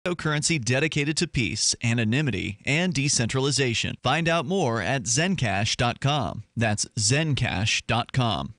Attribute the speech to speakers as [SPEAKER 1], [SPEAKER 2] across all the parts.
[SPEAKER 1] Cryptocurrency dedicated to peace, anonymity, and decentralization. Find out more at Zencash.com. That's Zencash.com.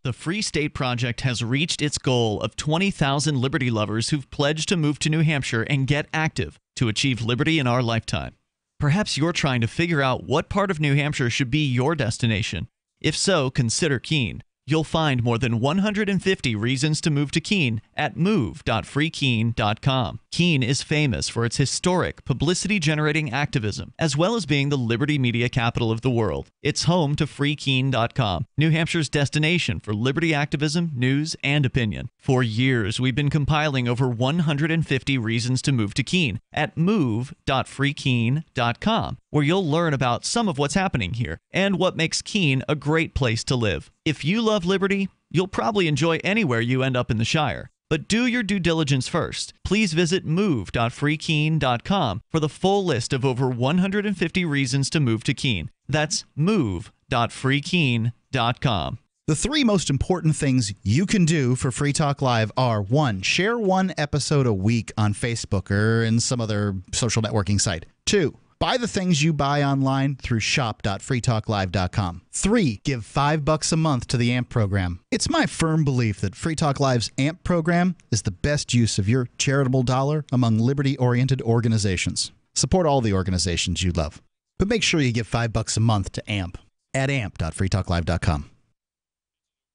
[SPEAKER 1] The Free State Project has reached its goal of 20,000 liberty lovers who've pledged to move to New Hampshire and get active to achieve liberty in our lifetime. Perhaps you're trying to figure out what part of New Hampshire should be your destination. If so, consider Keene. You'll find more than 150 reasons to move to Keene at move.freekeene.com. Keene is famous for its historic, publicity-generating activism, as well as being the liberty media capital of the world. It's home to freekeene.com, New Hampshire's destination for liberty activism, news, and opinion. For years, we've been compiling over 150 reasons to move to Keene at move.freekeene.com, where you'll learn about some of what's happening here and what makes Keene a great place to live. If you love liberty, you'll probably enjoy anywhere you end up in the Shire. But do your due diligence first. Please visit move.freekeene.com for the full list of over 150 reasons to move to Keene. That's move.freekeene.com.
[SPEAKER 2] The three most important things you can do for Free Talk Live are: 1, share one episode a week on Facebook or in some other social networking site. 2, buy the things you buy online through shop.freetalklive.com. 3, give $5 a month to the AMP program. It's my firm belief that Free Talk Live's AMP program is the best use of your charitable dollar among liberty-oriented organizations. Support all the organizations you love, but make sure you give $5 a month to AMP at amp.freetalklive.com.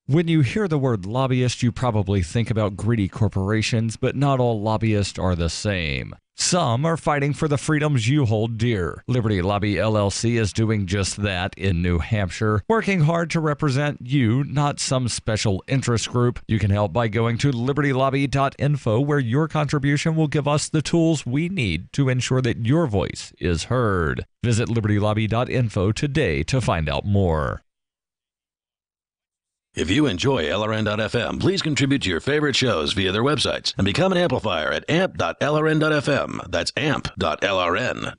[SPEAKER 3] When you hear the word lobbyist, you probably think about greedy corporations, but not all lobbyists are the same. Some are fighting for the freedoms you hold dear. Liberty Lobby LLC is doing just that in New Hampshire, working hard to represent you, not some special interest group. You can help by going to libertylobby.info, where your contribution will give us the tools we need to ensure that your voice is heard. Visit libertylobby.info today to find out more.
[SPEAKER 4] If you enjoy LRN.FM, please contribute to your favorite shows via their websites and become an amplifier at amp.lrn.fm. That's amp.lrn.fm.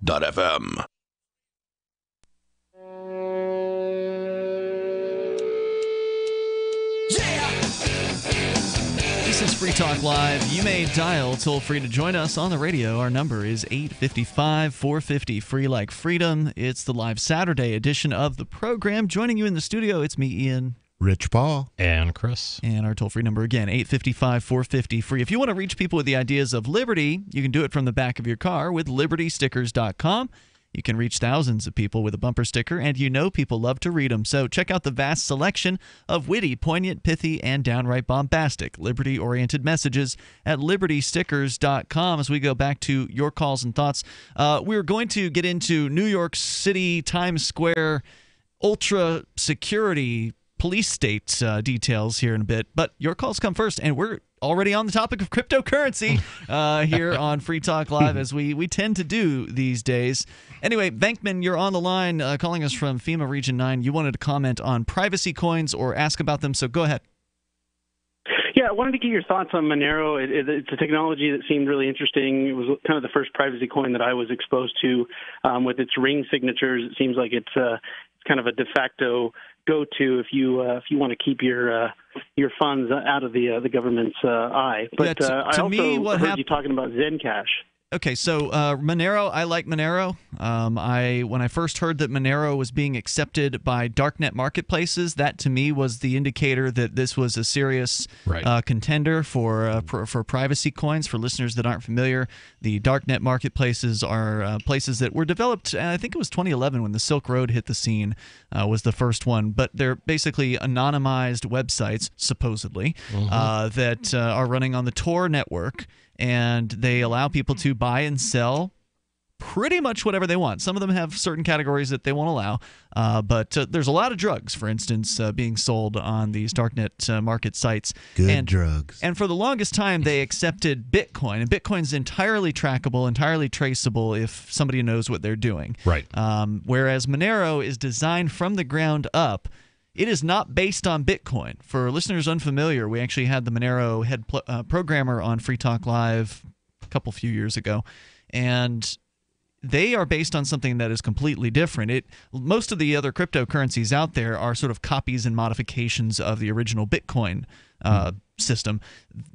[SPEAKER 1] This is Free Talk Live. You may dial toll-free to join us on the radio. Our number is 855-450, free like freedom. It's the live Saturday edition of the program. Joining you in the studio, it's me, Ian,
[SPEAKER 5] Rich Paul,
[SPEAKER 6] and Chris.
[SPEAKER 1] And our toll-free number again, 855-450, free. If you want to reach people with the ideas of liberty, you can do it from the back of your car with libertystickers.com. You can reach thousands of people with a bumper sticker, and you know people love to read them. So check out the vast selection of witty, poignant, pithy, and downright bombastic liberty-oriented messages at libertystickers.com. As we go back to your calls and thoughts, we're going to get into New York City, Times Square, ultra security police state details here in a bit, but your calls come first, and we're already on the topic of cryptocurrency here on Free Talk Live, as we tend to do these days. Anyway, Bankman, you're on the line calling us from FEMA Region 9. You wanted to comment on privacy coins or ask about them, so go ahead.
[SPEAKER 7] Yeah, I wanted to get your thoughts on Monero. It's a technology that seemed really interesting. It was kind of the first privacy coin that I was exposed to with its ring signatures. It seems like it's kind of a de facto go-to if you want to keep your funds out of the government's eye. But
[SPEAKER 1] Yeah,
[SPEAKER 7] I also heard you talking about Zencash.
[SPEAKER 1] Okay, so Monero, I like Monero. When I first heard that Monero was being accepted by darknet marketplaces, that to me was the indicator that this was a serious contender for privacy coins. For listeners that aren't familiar, the darknet marketplaces are places that were developed, I think it was 2011 when the Silk Road hit the scene, was the first one. But they're basically anonymized websites, supposedly, that are running on the Tor network. And they allow people to buy and sell pretty much whatever they want. Some of them have certain categories that they won't allow, but there's a lot of drugs, for instance, being sold on these darknet market sites.
[SPEAKER 5] Good drugs.
[SPEAKER 1] And for the longest time, they accepted Bitcoin, and Bitcoin's entirely trackable, entirely traceable if somebody knows what they're doing.
[SPEAKER 6] Right.
[SPEAKER 1] Whereas Monero is designed from the ground up. It is not based on Bitcoin. For listeners unfamiliar, we actually had the Monero head programmer on Free Talk Live a few years ago, and they are based on something that is completely different. Most of the other cryptocurrencies out there are sort of copies and modifications of the original Bitcoin system.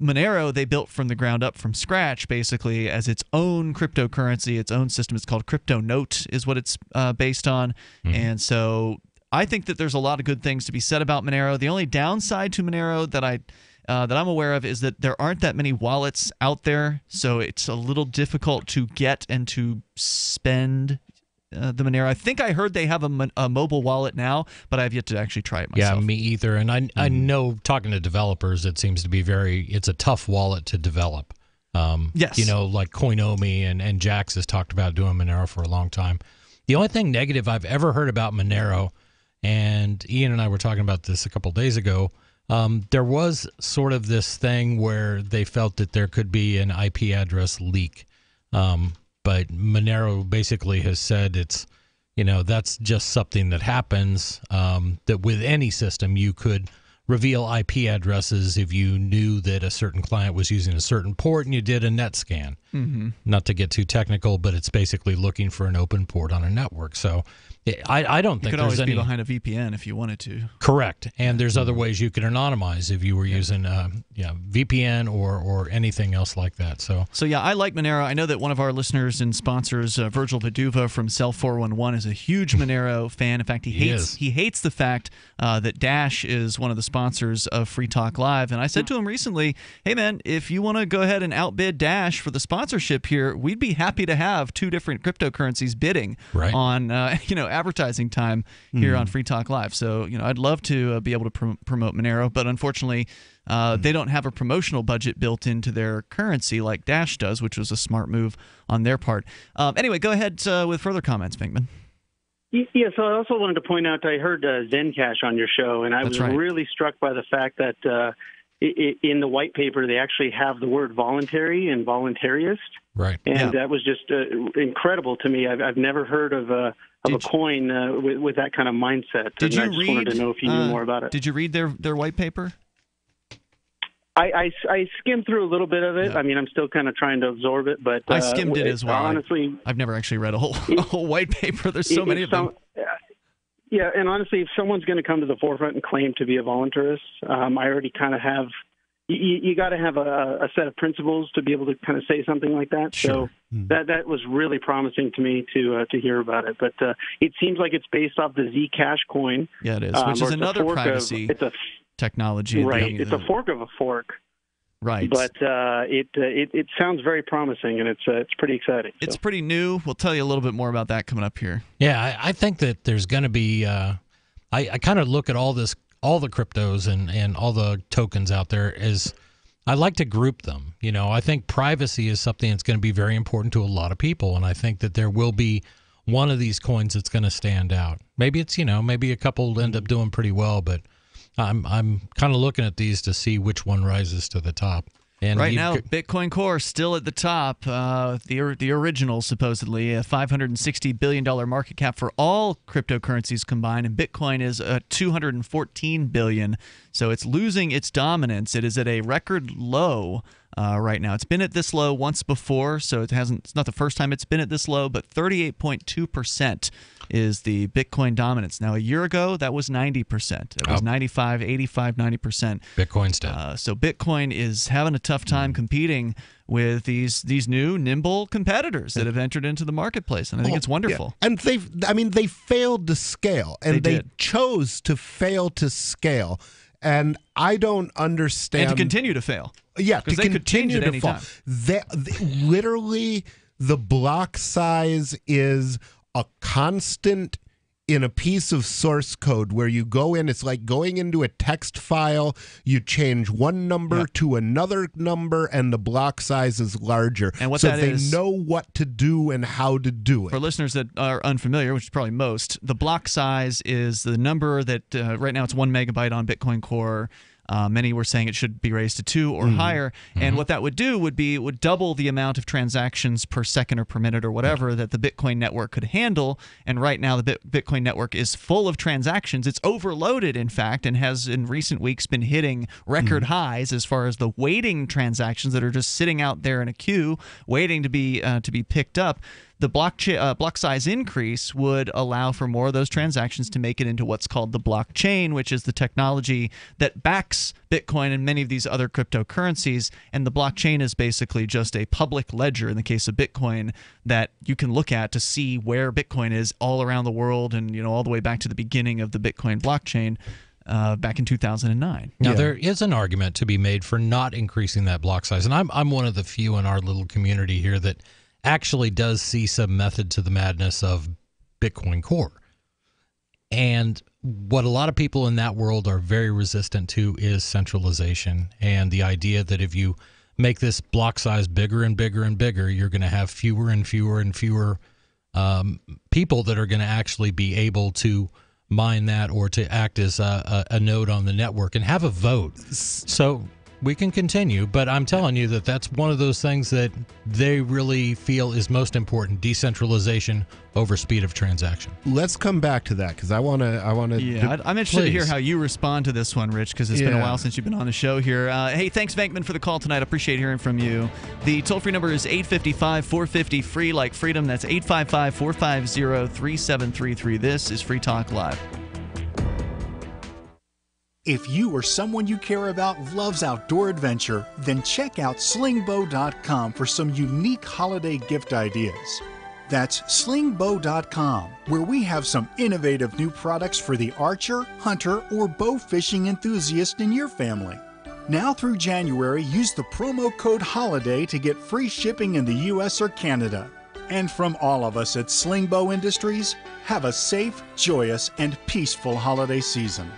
[SPEAKER 1] Monero, they built from the ground up, from scratch, basically, as its own cryptocurrency, its own system. It's called Crypto Note, is what it's based on. And so I think that there's a lot of good things to be said about Monero. The only downside to Monero that I'm aware of is that there aren't that many wallets out there, so it's a little difficult to get and to spend the Monero. I think I heard they have a mobile wallet now, but I've yet to actually try it myself.
[SPEAKER 6] Yeah, me either. And I know, talking to developers, it seems to be it's a tough wallet to develop.
[SPEAKER 1] Yes.
[SPEAKER 6] You know, like Coinomi and Jax has talked about doing Monero for a long time. The only thing negative I've ever heard about Monero, and Ian and I were talking about this a couple days ago, there was sort of this thing where they felt that there could be an IP address leak. But Monero basically has said that's just something that happens, that with any system you could reveal IP addresses if you knew that a certain client was using a certain port and you did a net scan. Not to get too technical, but it's basically looking for an open port on a network. So I don't think
[SPEAKER 1] you could
[SPEAKER 6] there's
[SPEAKER 1] always be behind a VPN if you wanted to.
[SPEAKER 6] Correct. And there's other ways you could anonymize if you were using VPN or anything else like that. So
[SPEAKER 1] yeah, I like Monero. I know that one of our listeners and sponsors, Virgil Viduva from Cell 411, is a huge Monero fan. In fact, he hates the fact that Dash is one of the sponsors of Free Talk Live. And I said to him recently, hey man, if you want to go ahead and outbid Dash for the sponsorship here, we'd be happy to have two different cryptocurrencies bidding on advertising time here on Free Talk Live. So I'd love to be able to promote Monero, but unfortunately they don't have a promotional budget built into their currency like Dash does, which was a smart move on their part. Anyway, go ahead with further comments, Pinkman.
[SPEAKER 7] Yeah, so I also wanted to point out, I heard Zencash on your show, and I was really struck by the fact that in the white paper they actually have the word voluntary and voluntarist.
[SPEAKER 6] Right.
[SPEAKER 7] And that was just incredible to me. I've never heard of a coin with that kind of mindset.
[SPEAKER 1] Did you
[SPEAKER 7] I just
[SPEAKER 1] read?
[SPEAKER 7] Wanted to know if you knew more about it.
[SPEAKER 1] Did you read their white paper?
[SPEAKER 7] I skimmed through a little bit of it. Yeah. I mean, I'm still kind of trying to absorb it, but
[SPEAKER 1] I skimmed it as well.
[SPEAKER 7] Honestly,
[SPEAKER 1] I've never actually read a whole white paper. There's so many of them.
[SPEAKER 7] Yeah, and honestly, if someone's going to come to the forefront and claim to be a voluntarist, I already kind of have. You got to have a set of principles to be able to kind of say something like that.
[SPEAKER 1] Sure.
[SPEAKER 7] So that was really promising to me to hear about it. But it seems like it's based off the Zcash coin.
[SPEAKER 1] Yeah, it is, which is another privacy technology.
[SPEAKER 7] Right, it's a fork of a fork.
[SPEAKER 1] Right.
[SPEAKER 7] But it sounds very promising, and it's pretty exciting.
[SPEAKER 1] It's pretty new. We'll tell you a little bit more about that coming up here.
[SPEAKER 6] Yeah, I think that there's going to be. I kind of look at all the cryptos and all the tokens out there as I like to group them. I think privacy is something that's going to be very important to a lot of people, and I think that there will be one of these coins that's going to stand out. Maybe it's maybe a couple end up doing pretty well, but I'm kind of looking at these to see which one rises to the top. And
[SPEAKER 1] right now, Bitcoin Core still at the top. The original, supposedly, a $560 billion market cap for all cryptocurrencies combined, and Bitcoin is $214 billion. So it's losing its dominance. It is at a record low right now. It's been at this low once before, so it's not the first time it's been at this low, but 38.2% is the Bitcoin dominance. Now, a year ago, that was 90%. It was 95, 85, 90%.
[SPEAKER 6] Bitcoin's down.
[SPEAKER 1] So Bitcoin is having a tough time competing with these new nimble competitors that have entered into the marketplace, and I think it's wonderful.
[SPEAKER 5] Yeah. And they failed to scale, and they chose to fail to scale. And I don't understand.
[SPEAKER 1] And to continue to fail.
[SPEAKER 5] Yeah,
[SPEAKER 1] because they could change it any time.
[SPEAKER 5] Literally, the block size is a constant in a piece of source code where you go in. It's like going into a text file. You change one number to another number, and the block size is larger.
[SPEAKER 1] And what
[SPEAKER 5] so
[SPEAKER 1] that
[SPEAKER 5] they
[SPEAKER 1] is,
[SPEAKER 5] know what to do and how to do it.
[SPEAKER 1] For listeners that are unfamiliar, which is probably most, the block size is the number that right now it's 1 megabyte on Bitcoin Core. Many were saying it should be raised to 2 or higher. And what that would do would double the amount of transactions per second or per minute or whatever that the Bitcoin network could handle. And right now the Bitcoin network is full of transactions. It's overloaded, in fact, and has in recent weeks been hitting record highs as far as the waiting transactions that are just sitting out there in a queue waiting to be picked up. The block size increase would allow for more of those transactions to make it into what's called the blockchain, which is the technology that backs Bitcoin and many of these other cryptocurrencies. And the blockchain is basically just a public ledger in the case of Bitcoin that you can look at to see where Bitcoin is all around the world, and all the way back to the beginning of the Bitcoin blockchain back in 2009.
[SPEAKER 6] Now, there is an argument to be made for not increasing that block size. And I'm one of the few in our little community here that actually does see some method to the madness of Bitcoin Core. And what a lot of people in that world are very resistant to is centralization, and the idea that if you make this block size bigger and bigger and bigger, you're going to have fewer and fewer and fewer people that are going to actually be able to mine that or to act as a node on the network and have a vote. So we can continue, but I'm telling you that that's one of those things that they really feel is most important: decentralization over speed of transaction.
[SPEAKER 5] Let's come back to that, because I want to.
[SPEAKER 1] Yeah, I'm interested to hear how you respond to this one, Rich, because it's been a while since you've been on the show here. Hey, thanks, Venkman, for the call tonight. I appreciate hearing from you. The toll-free number is 855-450-FREE, like freedom. That's 855-450-3733. This is Free Talk Live.
[SPEAKER 8] If you or someone you care about loves outdoor adventure, then check out slingbow.com for some unique holiday gift ideas. That's slingbow.com, where we have some innovative new products for the archer, hunter, or bow fishing enthusiast in your family. Now through January, use the promo code HOLIDAY to get free shipping in the U.S. or Canada. And from all of us at Slingbow Industries, have a safe, joyous, and peaceful holiday season.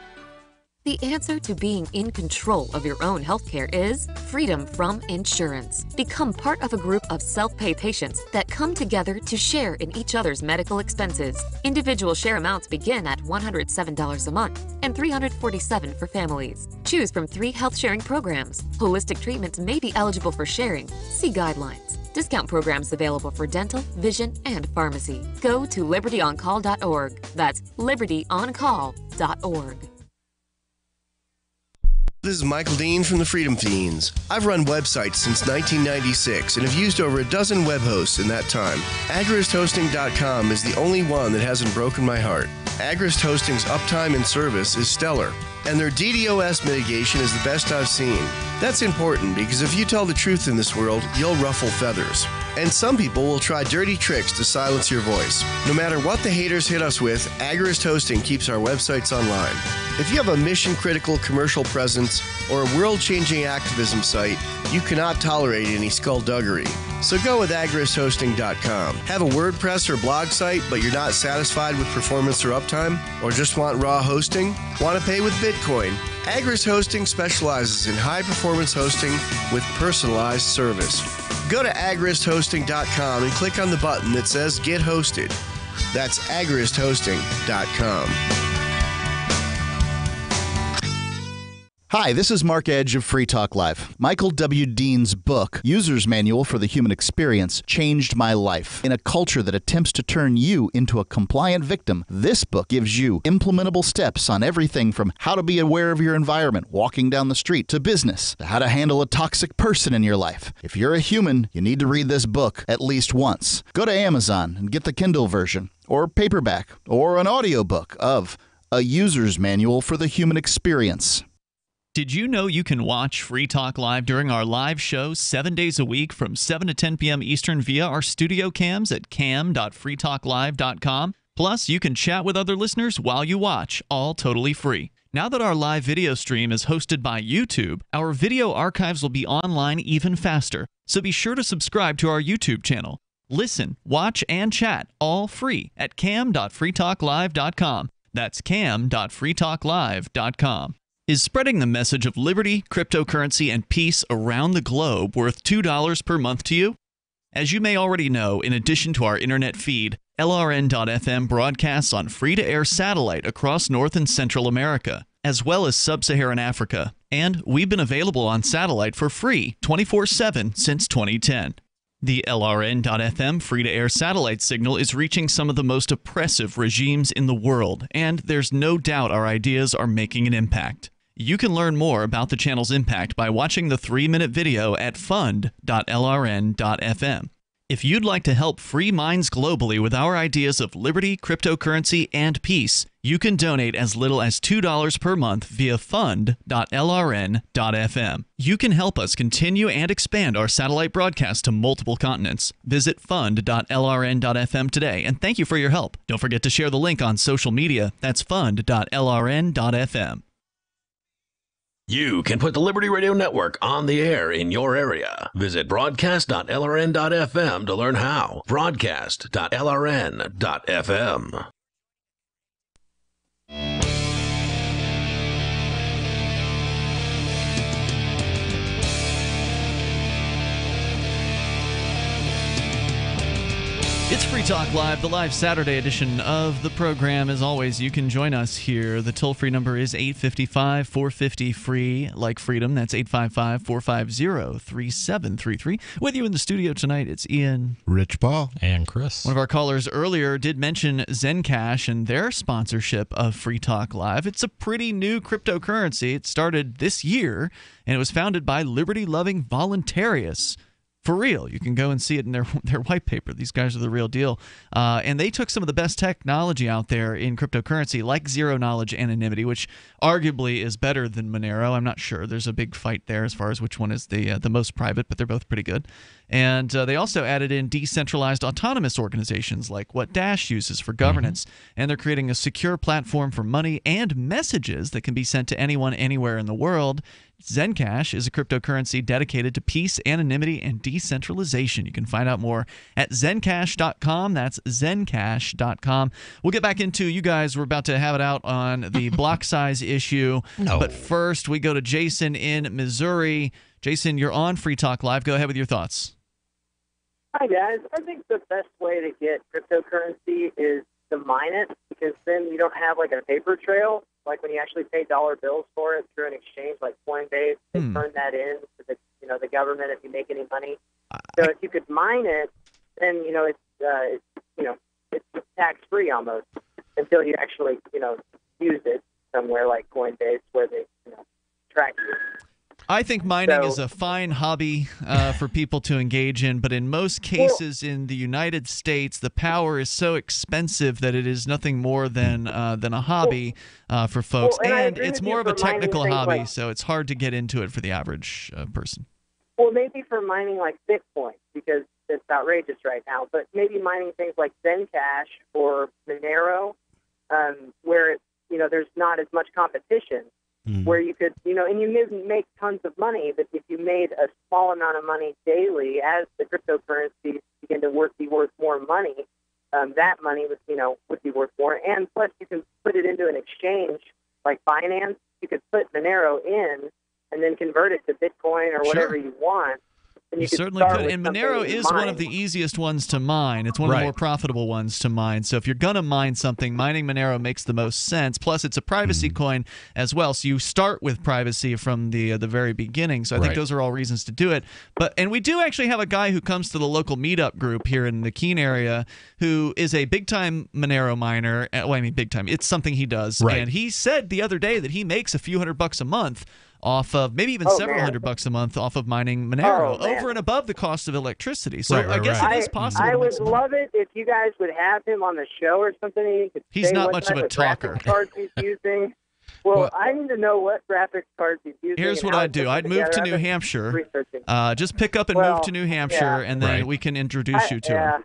[SPEAKER 9] The answer to being in control of your own healthcare is freedom from insurance. Become part of a group of self-pay patients that come together to share in each other's medical expenses. Individual share amounts begin at $107 a month and $347 for families. Choose from 3 health-sharing programs. Holistic treatments may be eligible for sharing. See guidelines. Discount programs available for dental, vision, and pharmacy. Go to libertyoncall.org. That's libertyoncall.org.
[SPEAKER 10] This is Michael Dean from the Freedom Fiends. I've run websites since 1996 and have used over a dozen web hosts in that time. AgristHosting.com is the only one that hasn't broken my heart. Agrist Hosting's uptime and service is stellar, and their DDoS mitigation is the best I've seen. That's important because if you tell the truth in this world, you'll ruffle feathers. And some people will try dirty tricks to silence your voice. No matter what the haters hit us with, Agrist Hosting keeps our websites online. If you have a mission-critical commercial presence or a world-changing activism site, you cannot tolerate any skullduggery. So go with AgristHosting.com. Have a WordPress or blog site, but you're not satisfied with performance or uptime? Or just want raw hosting? Want to pay with Bitcoin? Agrist Hosting specializes in high-performance hosting with personalized service. Go to AgristHosting.com and click on the button that says Get Hosted. That's AgristHosting.com.
[SPEAKER 2] Hi, this is Mark Edge of Free Talk Live. Michael W. Dean's book, User's Manual for the Human Experience, changed my life. In a culture that attempts to turn you into a compliant victim, this book gives you implementable steps on everything from how to be aware of your environment, walking down the street, to business, to how to handle a toxic person in your life. If you're a human, you need to read this book at least once. Go to Amazon and get the Kindle version, or paperback, or an audiobook of A User's Manual for the Human Experience.
[SPEAKER 1] Did you know you can watch Free Talk Live during our live show 7 days a week from 7 to 10 p.m. Eastern via our studio cams at cam.freetalklive.com? Plus, you can chat with other listeners while you watch, all totally free. Now that our live video stream is hosted by YouTube, our video archives will be online even faster. So be sure to subscribe to our YouTube channel. Listen, watch, and chat all free at cam.freetalklive.com. That's cam.freetalklive.com. Is spreading the message of liberty, cryptocurrency, and peace around the globe worth $2 per month to you? As you may already know, in addition to our internet feed, LRN.FM broadcasts on free-to-air satellite across North and Central America, as well as Sub-Saharan Africa. And we've been available on satellite for free 24/7 since 2010. The LRN.FM free-to-air satellite signal is reaching some of the most oppressive regimes in the world, and there's no doubt our ideas are making an impact. You can learn more about the channel's impact by watching the 3-minute video at fund.lrn.fm. If you'd like to help free minds globally with our ideas of liberty, cryptocurrency, and peace, you can donate as little as $2 per month via fund.lrn.fm. You can help us continue and expand our satellite broadcast to multiple continents. Visit fund.lrn.fm today, and thank you for your help. Don't forget to share the link on social media. That's fund.lrn.fm.
[SPEAKER 4] You can put the Liberty Radio Network on the air in your area. Visit broadcast.lrn.fm to learn how. Broadcast.lrn.fm.
[SPEAKER 1] It's Free Talk Live, the live Saturday edition of the program. As always, you can join us here. The toll-free number is 855-450-FREE, like freedom. That's 855-450-3733. With you in the studio tonight, it's Ian,
[SPEAKER 5] Rich Paul,
[SPEAKER 6] and Chris.
[SPEAKER 1] One of our callers earlier did mention Zencash and their sponsorship of Free Talk Live. It's a pretty new cryptocurrency. It started this year, and it was founded by liberty-loving voluntarists. For real. You can go and see it in their white paper. These guys are the real deal. And they took some of the best technology out there in cryptocurrency, like zero-knowledge anonymity, which arguably is better than Monero. I'm not sure. There's a big fight there as far as which one is the most private, but they're both pretty good. And they also added in decentralized autonomous organizations like what Dash uses for governance. And they're creating a secure platform for money and messages that can be sent to anyone, anywhere in the world. Zencash is a cryptocurrency dedicated to peace, anonymity, and decentralization. You can find out more at zencash.com. That's zencash.com. We'll get back into you guys. We're about to have it out on the block size issue.
[SPEAKER 6] No.
[SPEAKER 1] But first, we go to Jason in Missouri. Jason, you're on Free Talk Live. Go ahead with your thoughts.
[SPEAKER 11] Hi, guys. I think the best way to get cryptocurrency is to mine it, because then you don't have like a paper trail. Like when you actually pay dollar bills for it through an exchange like Coinbase, they turn that in to the the government if you make any money. So if you could mine it, then it's tax free almost until you actually use it somewhere like Coinbase where they track you.
[SPEAKER 1] I think mining is a fine hobby for people to engage in, but in most cases in the United States, the power is so expensive that it is nothing more than a hobby for folks. And it's more of a technical hobby, so it's hard to get into it for the average person.
[SPEAKER 11] Well, maybe for mining like Bitcoin, because it's outrageous right now, but maybe mining things like Zencash or Monero, where there's not as much competition. Where you could, and you make tons of money, but if you made a small amount of money daily as the cryptocurrencies begin to be worth more money, that money would be worth more. And plus, you can put it into an exchange like Binance. You could put Monero in and then convert it to Bitcoin or whatever you want.
[SPEAKER 1] You certainly could. And Monero is one of the easiest ones to mine. It's one of the more profitable ones to mine. So if you're going to mine something, mining Monero makes the most sense. Plus, it's a privacy coin as well. So you start with privacy from the very beginning. So I think those are all reasons to do it. And we do actually have a guy who comes to the local meetup group here in the Keene area who is a big-time Monero miner. Well, I mean big-time. It's something he does. And he said the other day that he makes a few $100 a month off of maybe even several $100 a month off of mining Monero over and above the cost of electricity. So I guess it is possible.
[SPEAKER 11] I would love it if you guys would have him on the show or something. And he could
[SPEAKER 1] He's
[SPEAKER 11] say
[SPEAKER 1] not
[SPEAKER 11] what
[SPEAKER 1] much of a talker.
[SPEAKER 11] Cards he's using. Well, I need to know what graphics cards he's using.
[SPEAKER 1] Here's what I'd do. I'd move to New Hampshire. Just pick up and move to New Hampshire, and then we can introduce you to him.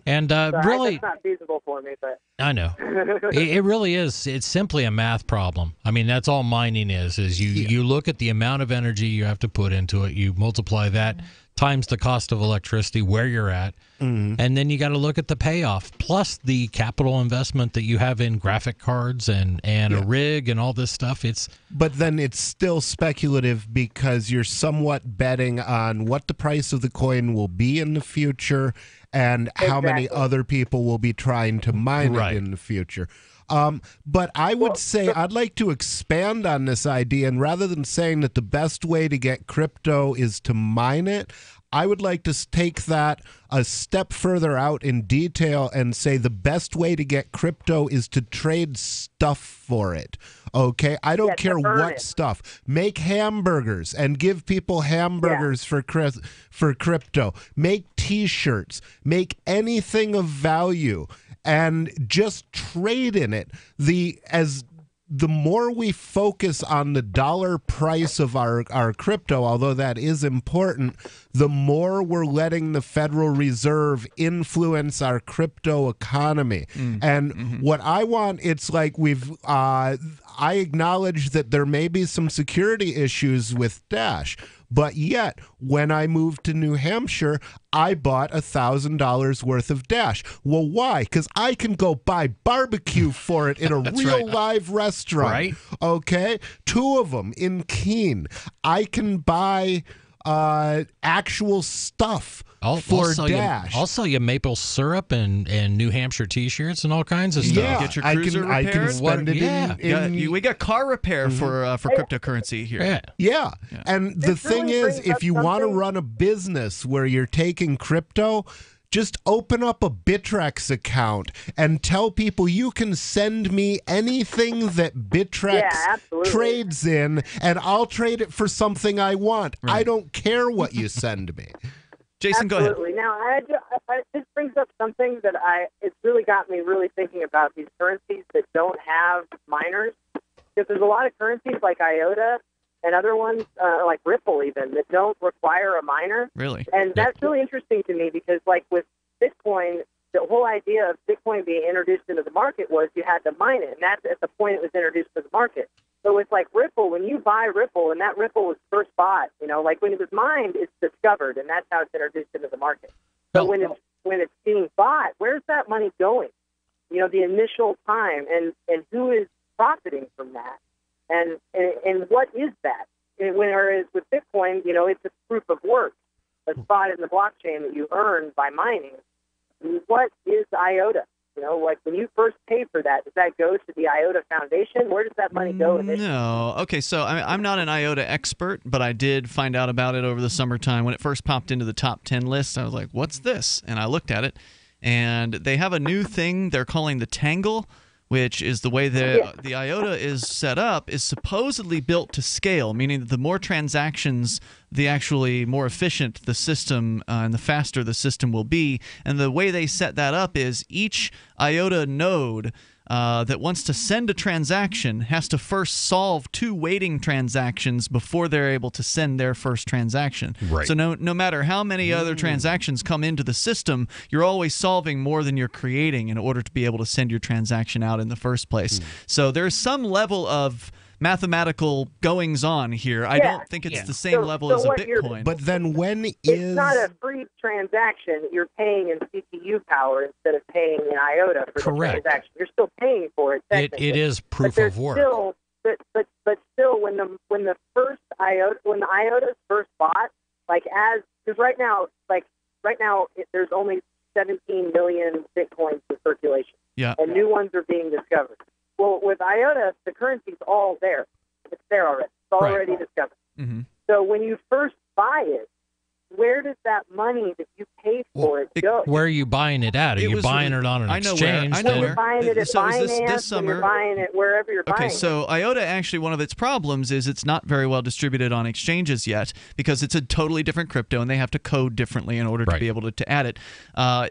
[SPEAKER 6] And really,
[SPEAKER 11] it's not feasible for me, but
[SPEAKER 6] I know it really is. It's simply a math problem. I mean, that's all mining is you look at the amount of energy you have to put into it, you multiply that times the cost of electricity where you're at, and then you got to look at the payoff plus the capital investment that you have in graphic cards and a rig and all this stuff.
[SPEAKER 5] But then it's still speculative because you're somewhat betting on what the price of the coin will be in the future and how many other people will be trying to mine it in the future. But I would say I'd like to expand on this idea, and rather than saying that the best way to get crypto is to mine it, I would like to take that a step further out in detail and say the best way to get crypto is to trade stuff for it. Okay? I don't care what stuff. Make hamburgers and give people hamburgers for crypto. Make T-shirts, make anything of value, and just trade in it. The more we focus on the dollar price of our crypto, although that is important, the more we're letting the Federal Reserve influence our crypto economy. What I want, it's like I acknowledge that there may be some security issues with Dash, but yet when I moved to New Hampshire, I bought $1,000 worth of Dash. Well, why? Because I can go buy barbecue for it in a real live restaurant.
[SPEAKER 6] Right.
[SPEAKER 5] Okay? 2 of them in Keene. I can buy actual stuff for Dash.
[SPEAKER 6] I'll sell you maple syrup and New Hampshire T-shirts and all kinds of stuff.
[SPEAKER 5] Yeah,
[SPEAKER 1] Get your cruiser repaired.
[SPEAKER 5] I can spend it
[SPEAKER 1] we got car repair for cryptocurrency here.
[SPEAKER 5] Yeah. And the thing is, if you want to run a business where you're taking crypto, just open up a Bittrex account and tell people you can send me anything that Bittrex trades in, and I'll trade it for something I want. Right. I don't care what you send me.
[SPEAKER 1] Jason, go ahead.
[SPEAKER 11] Now, this brings up something that it's really got me really thinking about these currencies that don't have miners. Because there's a lot of currencies like IOTA and other ones like Ripple even that don't require a miner.
[SPEAKER 1] Really?
[SPEAKER 11] And that's really interesting to me because like with Bitcoin, the whole idea of Bitcoin being introduced into the market was you had to mine it. And that's at the point it was introduced to the market. So it's like Ripple, when you buy Ripple and that Ripple was first bought, like when it was mined, it's discovered, and that's how it's introduced into the market. So when it's being bought, where's that money going? The initial time, and who is profiting from that? And what is that? Whereas with Bitcoin, it's a proof of work, a spot in the blockchain that you earn by mining. What is IOTA? Like when you first pay for that, does that go to the IOTA Foundation? Where does that money go?
[SPEAKER 1] No. Okay, so I'm not an IOTA expert, but I did find out about it over the summertime. When it first popped into the top 10 list, I was like, what's this? And I looked at it, and they have a new thing they're calling the Tangle, which is the way the IOTA is set up, is supposedly built to scale, meaning that the more transactions, the actually more efficient the system and the faster the system will be. And the way they set that up is each IOTA node that wants to send a transaction has to first solve 2 waiting transactions before they're able to send their first transaction.
[SPEAKER 6] Right.
[SPEAKER 1] So no matter how many other transactions come into the system, you're always solving more than you're creating in order to be able to send your transaction out in the first place. So there's some level of mathematical goings on here. I don't think it's the same level as a Bitcoin.
[SPEAKER 5] But then
[SPEAKER 11] it's not a free transaction. You're paying in CPU power instead of paying in IOTA for the transaction. You're still paying for it. Technically.
[SPEAKER 6] It is proof of work.
[SPEAKER 11] But still, when the IOTA's first bought, because right now there's only 17 million Bitcoins in circulation.
[SPEAKER 1] Yeah.
[SPEAKER 11] And new ones are being discovered. Well, with IOTA, the currency's all there. It's there already. It's already discovered.
[SPEAKER 1] Mm-hmm.
[SPEAKER 11] So when you first buy it, where does that money that you pay for it go?
[SPEAKER 6] Where are you buying it at? Are you buying it on an exchange?
[SPEAKER 1] I know where.
[SPEAKER 11] You're buying it at Binance,
[SPEAKER 1] this summer,
[SPEAKER 11] you're buying it wherever you're buying it.
[SPEAKER 1] Okay, so IOTA, actually, one of its problems is it's not very well distributed on exchanges yet because it's a totally different crypto, and they have to code differently in order to be able to add it.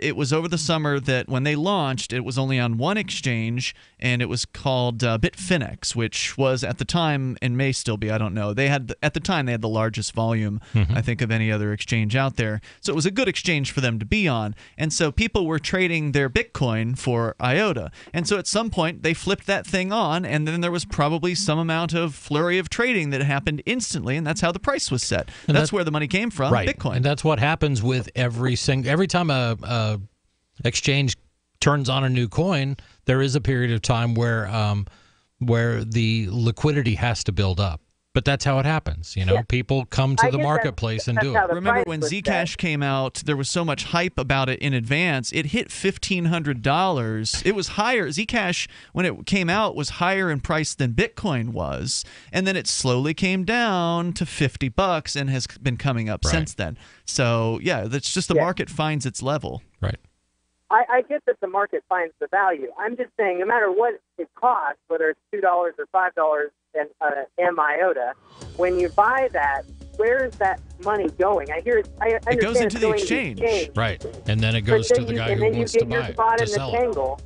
[SPEAKER 1] It was over the summer that when they launched, it was only on one exchange, and it was called Bitfinex, which was at the time, and may still be, I don't know. At the time, they had the largest volume, I think, of any other exchange out there. So it was a good exchange for them to be on. And so people were trading their Bitcoin for IOTA. And so at some point, they flipped that thing on, and then there was probably some amount of flurry of trading that happened instantly, and that's how the price was set. And that's where the money came from, Bitcoin.
[SPEAKER 6] And that's what happens with every time a exchange turns on a new coin, there is a period of time where the liquidity has to build up. But that's how it happens. People come to the marketplace and do it.
[SPEAKER 1] Remember when Zcash came out, there was so much hype about it in advance. It hit $1,500. It was higher. Zcash, when it came out, was higher in price than Bitcoin was. And then it slowly came down to $50 and has been coming up since then. So, yeah, that's just the market finds its level.
[SPEAKER 6] Right.
[SPEAKER 11] I get that the market finds the value. I'm just saying, no matter what it costs, whether it's $2 or $5 and M IOTA, when you buy that, where is that money going? I understand
[SPEAKER 1] it goes into the
[SPEAKER 11] going
[SPEAKER 1] exchange.
[SPEAKER 11] To the exchange.
[SPEAKER 6] Right. And then it goes to the guy who wants to buy it, to sell it.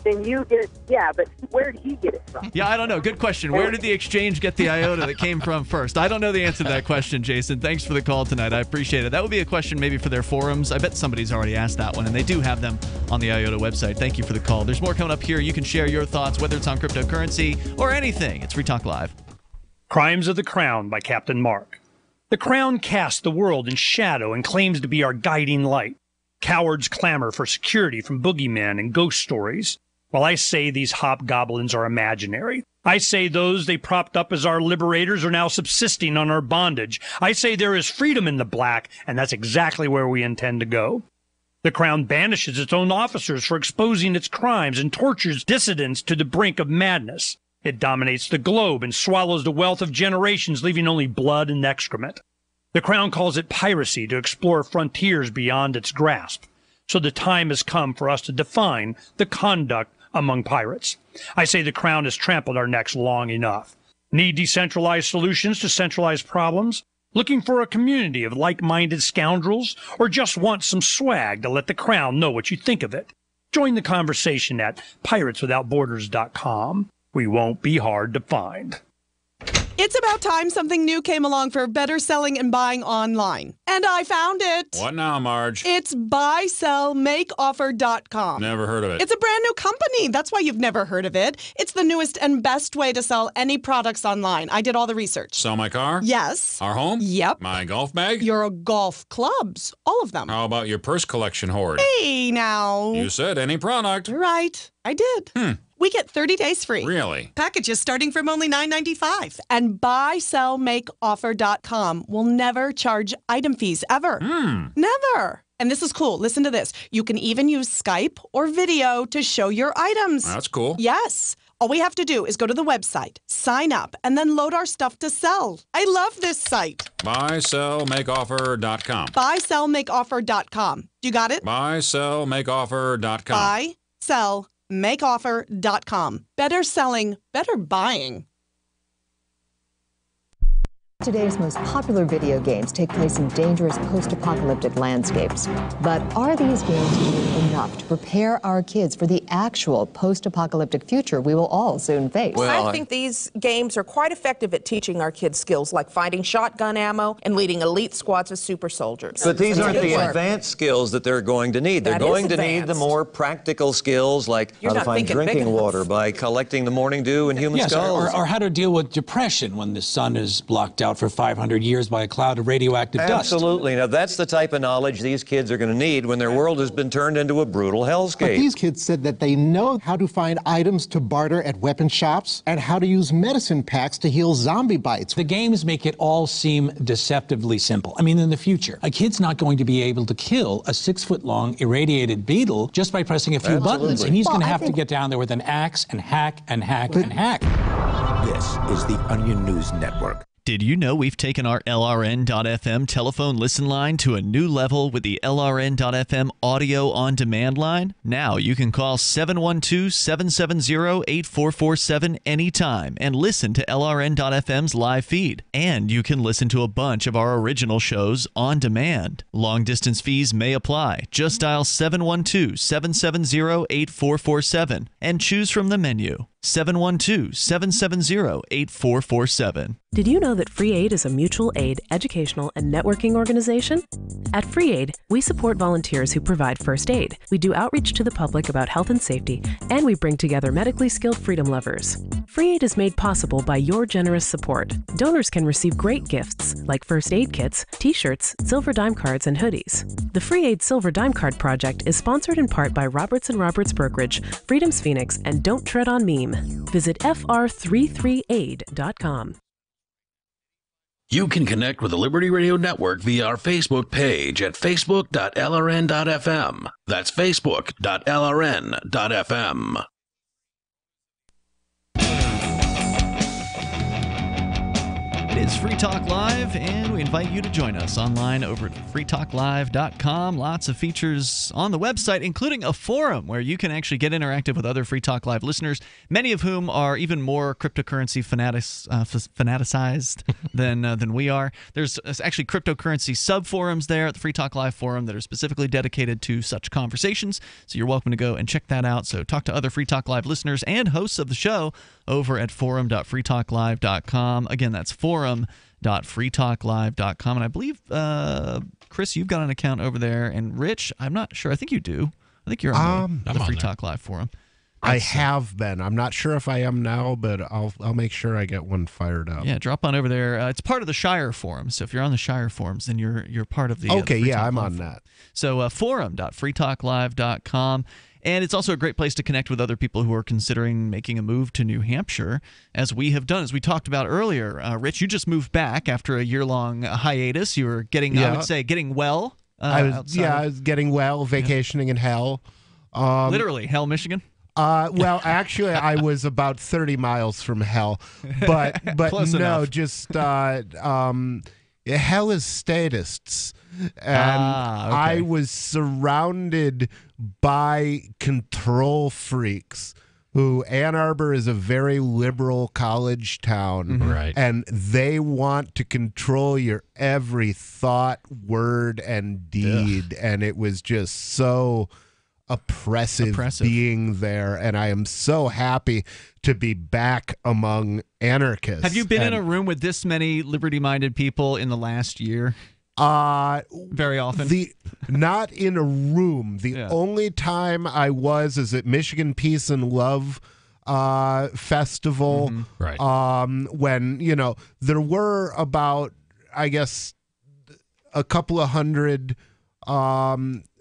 [SPEAKER 11] Then you get it. Yeah, but where did he get it from?
[SPEAKER 1] Yeah, I don't know. Good question. Where did the exchange get the IOTA that came from first? I don't know the answer to that question, Jason. Thanks for the call tonight. I appreciate it. That would be a question maybe for their forums. I bet somebody's already asked that one, and they do have them on the IOTA website. Thank you for the call. There's more coming up here. You can share your thoughts, whether it's on cryptocurrency or anything. It's Free Talk Live.
[SPEAKER 12] Crimes of the Crown by Captain Mark. The Crown casts the world in shadow and claims to be our guiding light. Cowards clamor for security from boogeymen and ghost stories. While I say these hobgoblins are imaginary, I say those they propped up as our liberators are now subsisting on our bondage. I say there is freedom in the black, and that's exactly where we intend to go. The Crown banishes its own officers for exposing its crimes and tortures dissidents to the brink of madness. It dominates the globe and swallows the wealth of generations, leaving only blood and excrement. The Crown calls it piracy to explore frontiers beyond its grasp. So the time has come for us to define the conduct among pirates. I say the Crown has trampled our necks long enough. Need decentralized solutions to centralized problems? Looking for a community of like-minded scoundrels? Or just want some swag to let the Crown know what you think of it? Join the conversation at pirateswithoutborders.com. We won't be hard to find.
[SPEAKER 13] It's about time something new came along for better selling and buying online. And I found it.
[SPEAKER 14] What now, Marge?
[SPEAKER 13] It's buysellmakeoffer.com.
[SPEAKER 14] Never heard of it.
[SPEAKER 13] It's a brand new company. That's why you've never heard of it. It's the newest and best way to sell any products online. I did all the research.
[SPEAKER 14] Sell my car?
[SPEAKER 13] Yes.
[SPEAKER 14] Our home?
[SPEAKER 13] Yep.
[SPEAKER 14] My golf bag?
[SPEAKER 13] Your golf clubs. All of them.
[SPEAKER 14] How about your purse collection hoard?
[SPEAKER 13] Hey, now.
[SPEAKER 14] You said any product.
[SPEAKER 13] Right. I did. We get 30 days free.
[SPEAKER 14] Really?
[SPEAKER 13] Packages starting from only $9.95. And buysellmakeoffer.com will never charge item fees, ever. Never. And this is cool. Listen to this. You can even use Skype or video to show your items.
[SPEAKER 14] That's cool.
[SPEAKER 13] Yes. All we have to do is go to the website, sign up, and then load our stuff to sell. I love this site.
[SPEAKER 14] Buysellmakeoffer.com.
[SPEAKER 13] Buysellmakeoffer.com. You got it?
[SPEAKER 14] Buysellmakeoffer.com.
[SPEAKER 13] Buysellmakeoffer.com. Better selling, better buying.
[SPEAKER 15] Today's most popular video games take place in dangerous post-apocalyptic landscapes. But are these games doing enough to prepare our kids for the actual post-apocalyptic future we will all soon face?
[SPEAKER 16] Well, I think these games are quite effective at teaching our kids skills like finding shotgun ammo and leading elite squads of super soldiers.
[SPEAKER 17] But these aren't the advanced skills that they're going to need. They're going to need the more practical skills like how to find drinking water by collecting the morning dew in human skulls.
[SPEAKER 18] Or how to deal with depression when the sun is blocked out for 500 years by a cloud of radioactive dust.
[SPEAKER 17] Absolutely. Now, that's the type of knowledge these kids are going to need when their world has been turned into a brutal hellscape.
[SPEAKER 19] But these kids said that they know how to find items to barter at weapon shops and how to use medicine packs to heal zombie bites.
[SPEAKER 18] The games make it all seem deceptively simple. I mean, in the future, a kid's not going to be able to kill a 6-foot-long irradiated beetle just by pressing a few buttons, and he's going to have to get down there with an axe and hack and hack and hack.
[SPEAKER 20] This is the Onion News Network.
[SPEAKER 1] Did you know we've taken our LRN.FM telephone listen line to a new level with the LRN.FM audio on demand line? Now you can call 712-770-8447 anytime and listen to LRN.FM's live feed. And you can listen to a bunch of our original shows on demand. Long distance fees may apply. Just dial 712-770-8447 and choose from the menu. 712-770-8447.
[SPEAKER 21] Did you know that Free Aid is a mutual aid, educational, and networking organization? At Free Aid, we support volunteers who provide first aid. We do outreach to the public about health and safety, and we bring together medically skilled freedom lovers. Free Aid is made possible by your generous support. Donors can receive great gifts like first aid kits, t-shirts, silver dime cards, and hoodies. The Free Aid Silver Dime Card Project is sponsored in part by Roberts & Roberts Brokerage, Freedom's Phoenix, and Don't Tread on Meme. Visit fr33aid.com.
[SPEAKER 4] You can connect with the Liberty Radio Network via our Facebook page at facebook.lrn.fm. That's facebook.lrn.fm.
[SPEAKER 1] is Free Talk Live, and we invite you to join us online over at freetalklive.com. Lots of features on the website, including a forum where you can actually get interactive with other Free Talk Live listeners, many of whom are even more cryptocurrency fanaticized than we are. There's actually cryptocurrency sub-forums there at the Free Talk Live forum that are specifically dedicated to such conversations, so you're welcome to go and check that out. So talk to other Free Talk Live listeners and hosts of the show over at forum.freetalklive.com. Again, that's forum.freetalklive.com. And I believe, Chris, you've got an account over there. And Rich, I'm not sure. I think you do. I think you're on the Free Talk Live forum.
[SPEAKER 5] I have been. I'm not sure if I am now, but I'll make sure I get one fired up.
[SPEAKER 1] Yeah, drop on over there. It's part of the Shire forums. So if you're on the Shire forums, then you're part of the
[SPEAKER 5] Okay,
[SPEAKER 1] the
[SPEAKER 5] yeah, I'm
[SPEAKER 1] Live
[SPEAKER 5] on
[SPEAKER 1] forum.
[SPEAKER 5] that.
[SPEAKER 1] So forum.freetalklive.com. And it's also a great place to connect with other people who are considering making a move to New Hampshire, as we have done, as we talked about earlier. Rich, you just moved back after a year-long hiatus. You were getting, I would say, getting well.
[SPEAKER 5] I was getting well, vacationing in hell.
[SPEAKER 1] Literally, hell, Michigan?
[SPEAKER 5] Well, actually, I was about 30 miles from hell, but
[SPEAKER 1] Close
[SPEAKER 5] no,
[SPEAKER 1] enough.
[SPEAKER 5] just hell is statists, and
[SPEAKER 1] okay.
[SPEAKER 5] I was surrounded by control freaks. Who Ann Arbor is a very liberal college town,
[SPEAKER 6] Right.
[SPEAKER 5] and they want to control your every thought, word, and deed, and it was just so oppressive being there, and I am so happy to be back among anarchists.
[SPEAKER 1] Have you been in a room with this many liberty-minded people in the last year? Very often?
[SPEAKER 5] Not in a room. The only time I was is at Michigan Peace and Love Festival.
[SPEAKER 6] Right.
[SPEAKER 5] When, there were about, I guess, a couple of hundred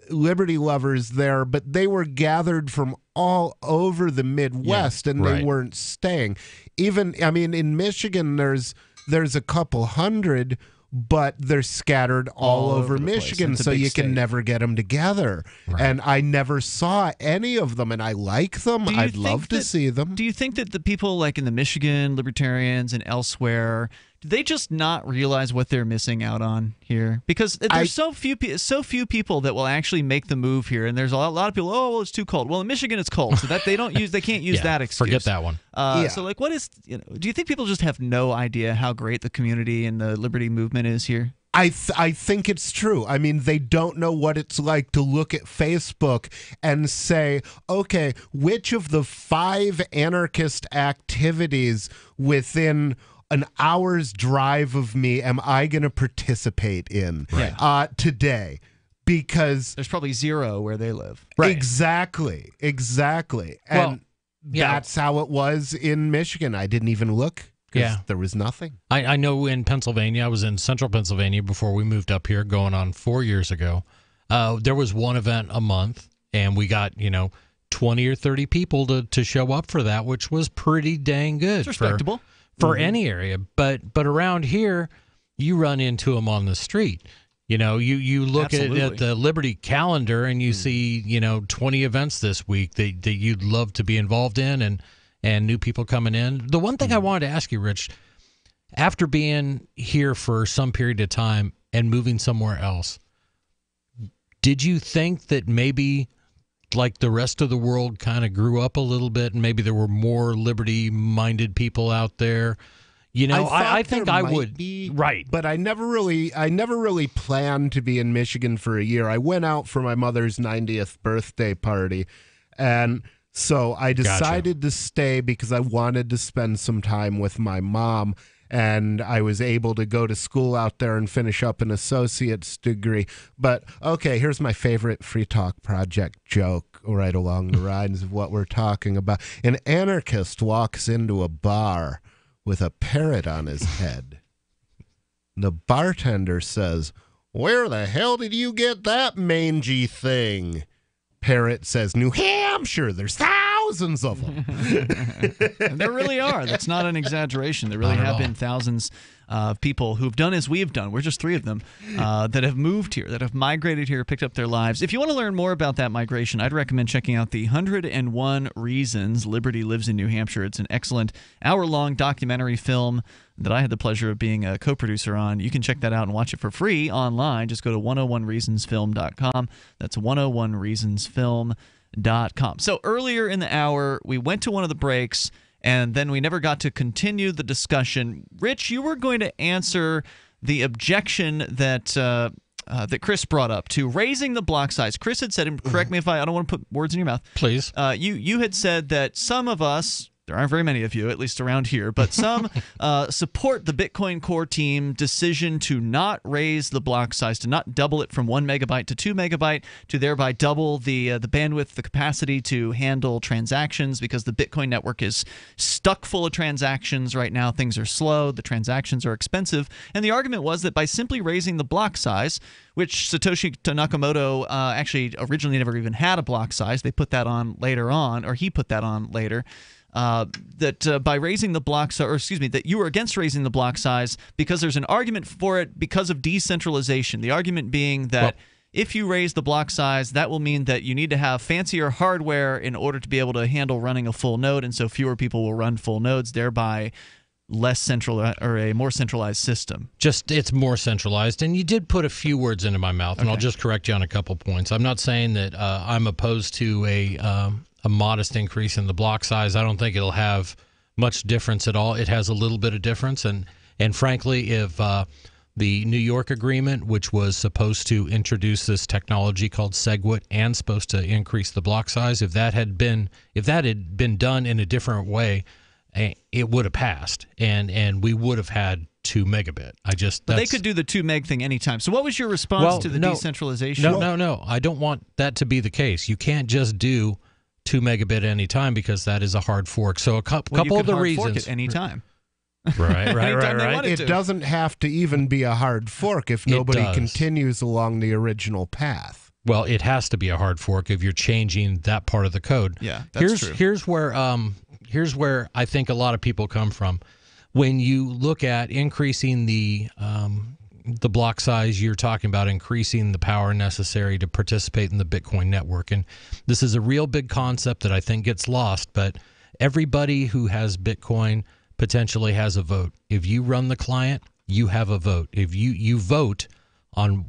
[SPEAKER 5] liberty lovers there, but they were gathered from all over the Midwest, and they weren't staying. Even, in Michigan, there's a couple hundred, but they're scattered all over Michigan, so you can never get them together.
[SPEAKER 6] Right.
[SPEAKER 5] And I never saw any of them, and I like them. I'd love to see them.
[SPEAKER 1] Do you think that the people like in the Michigan libertarians and elsewhere, do they just not realize what they're missing out on here? Because there's so few people that will actually make the move here, and there's a lot of people. Oh, well, it's too cold. Well, in Michigan, it's cold, so that they can't use that excuse.
[SPEAKER 6] Forget that one.
[SPEAKER 1] So, like, what is? Do you think people just have no idea how great the community and the liberty movement is here?
[SPEAKER 5] I think it's true. They don't know what it's like to look at Facebook and say, okay, which of the 5 anarchist activities within an hour's drive of me am I going to participate in today? Because
[SPEAKER 1] there's probably 0 where they live.
[SPEAKER 5] Right. Exactly. And that's how it was in Michigan. I didn't even look.
[SPEAKER 6] Yeah,
[SPEAKER 5] there was nothing.
[SPEAKER 6] I know in Pennsylvania, I was in central Pennsylvania before we moved up here, going on 4 years ago. There was one event a month, and we got 20 or 30 people to show up for that, which was pretty dang good.
[SPEAKER 1] It's respectable
[SPEAKER 6] for any area. But around here, you run into them on the street. You look at the Liberty calendar and you see 20 events this week that you'd love to be involved in, and new people coming in. The one thing I wanted to ask you, Rich, after being here for some period of time and moving somewhere else, did you think that maybe like the rest of the world kind of grew up a little bit and maybe there were more liberty-minded people out there? I think I would
[SPEAKER 5] be,
[SPEAKER 6] right,
[SPEAKER 5] but I never really planned to be in Michigan for a year. I went out for my mother's 90th birthday party, and so I decided to stay because I wanted to spend some time with my mom, and I was able to go to school out there and finish up an associate's degree. But, okay, here's my favorite Free Talk Project joke right along the lines of what we're talking about. An anarchist walks into a bar with a parrot on his head. The bartender says, "Where the hell did you get that mangy thing?" Parrot says, "New Hampshire. There's thousands of them."
[SPEAKER 1] There really are. That's not an exaggeration. There really have been thousands of people who've done as we have done. We're just 3 of them that have moved here, that have migrated here, picked up their lives. If you want to learn more about that migration, I'd recommend checking out the 101 Reasons Liberty Lives in New Hampshire. It's an excellent hour-long documentary film that I had the pleasure of being a co-producer on. You can check that out and watch it for free online. Just go to 101reasonsfilm.com. That's 101reasonsfilm.com. So earlier in the hour, we went to one of the breaks, and then we never got to continue the discussion. Rich, you were going to answer the objection that that Chris brought up to raising the block size. Chris had said, and correct me if I don't want to put words in your mouth.
[SPEAKER 6] Please.
[SPEAKER 1] You had said that some of us, there aren't very many of you, at least around here, but some support the Bitcoin Core team decision to not raise the block size, to not double it from 1 megabyte to 2 megabyte, to thereby double the bandwidth, the capacity to handle transactions, because the Bitcoin network is stuck full of transactions right now. Things are slow, the transactions are expensive, and the argument was that by simply raising the block size, which Satoshi Nakamoto actually originally never even had a block size, they put that on later on, or he put that on later. That by raising the block size, or excuse me, that you were against raising the block size because there's an argument for it because of decentralization. The argument being that if you raise the block size, that will mean that you need to have fancier hardware in order to be able to handle running a full node, and so fewer people will run full nodes, thereby less central or a more centralized system.
[SPEAKER 6] Just it's more centralized, and you did put a few words into my mouth, and I'll just correct you on a couple points. I'm not saying that I'm opposed to a modest increase in the block size. I don't think it'll have much difference at all. It has a little bit of difference, and frankly, if the New York agreement, which was supposed to introduce this technology called SegWit and supposed to increase the block size, if that had been done in a different way, it would have passed, and we would have had 2 megabit.
[SPEAKER 1] But they could do the 2 meg thing anytime. So what was your response to the decentralization?
[SPEAKER 6] No. I don't want that to be the case. You can't just do 2 megabit anytime, because that is a hard fork. So a couple of the reasons.
[SPEAKER 1] Fork it anytime.
[SPEAKER 6] Right.
[SPEAKER 5] It doesn't have to even be a hard fork if nobody continues along the original path.
[SPEAKER 6] Well, it has to be a hard fork if you're changing that part of the code.
[SPEAKER 1] Yeah, that's true.
[SPEAKER 6] Here's where I think a lot of people come from. When you look at increasing the block size, you're talking about increasing the power necessary to participate in the Bitcoin network. And this is a real big concept that I think gets lost, but everybody who has Bitcoin potentially has a vote. If you run the client, you have a vote. If you vote on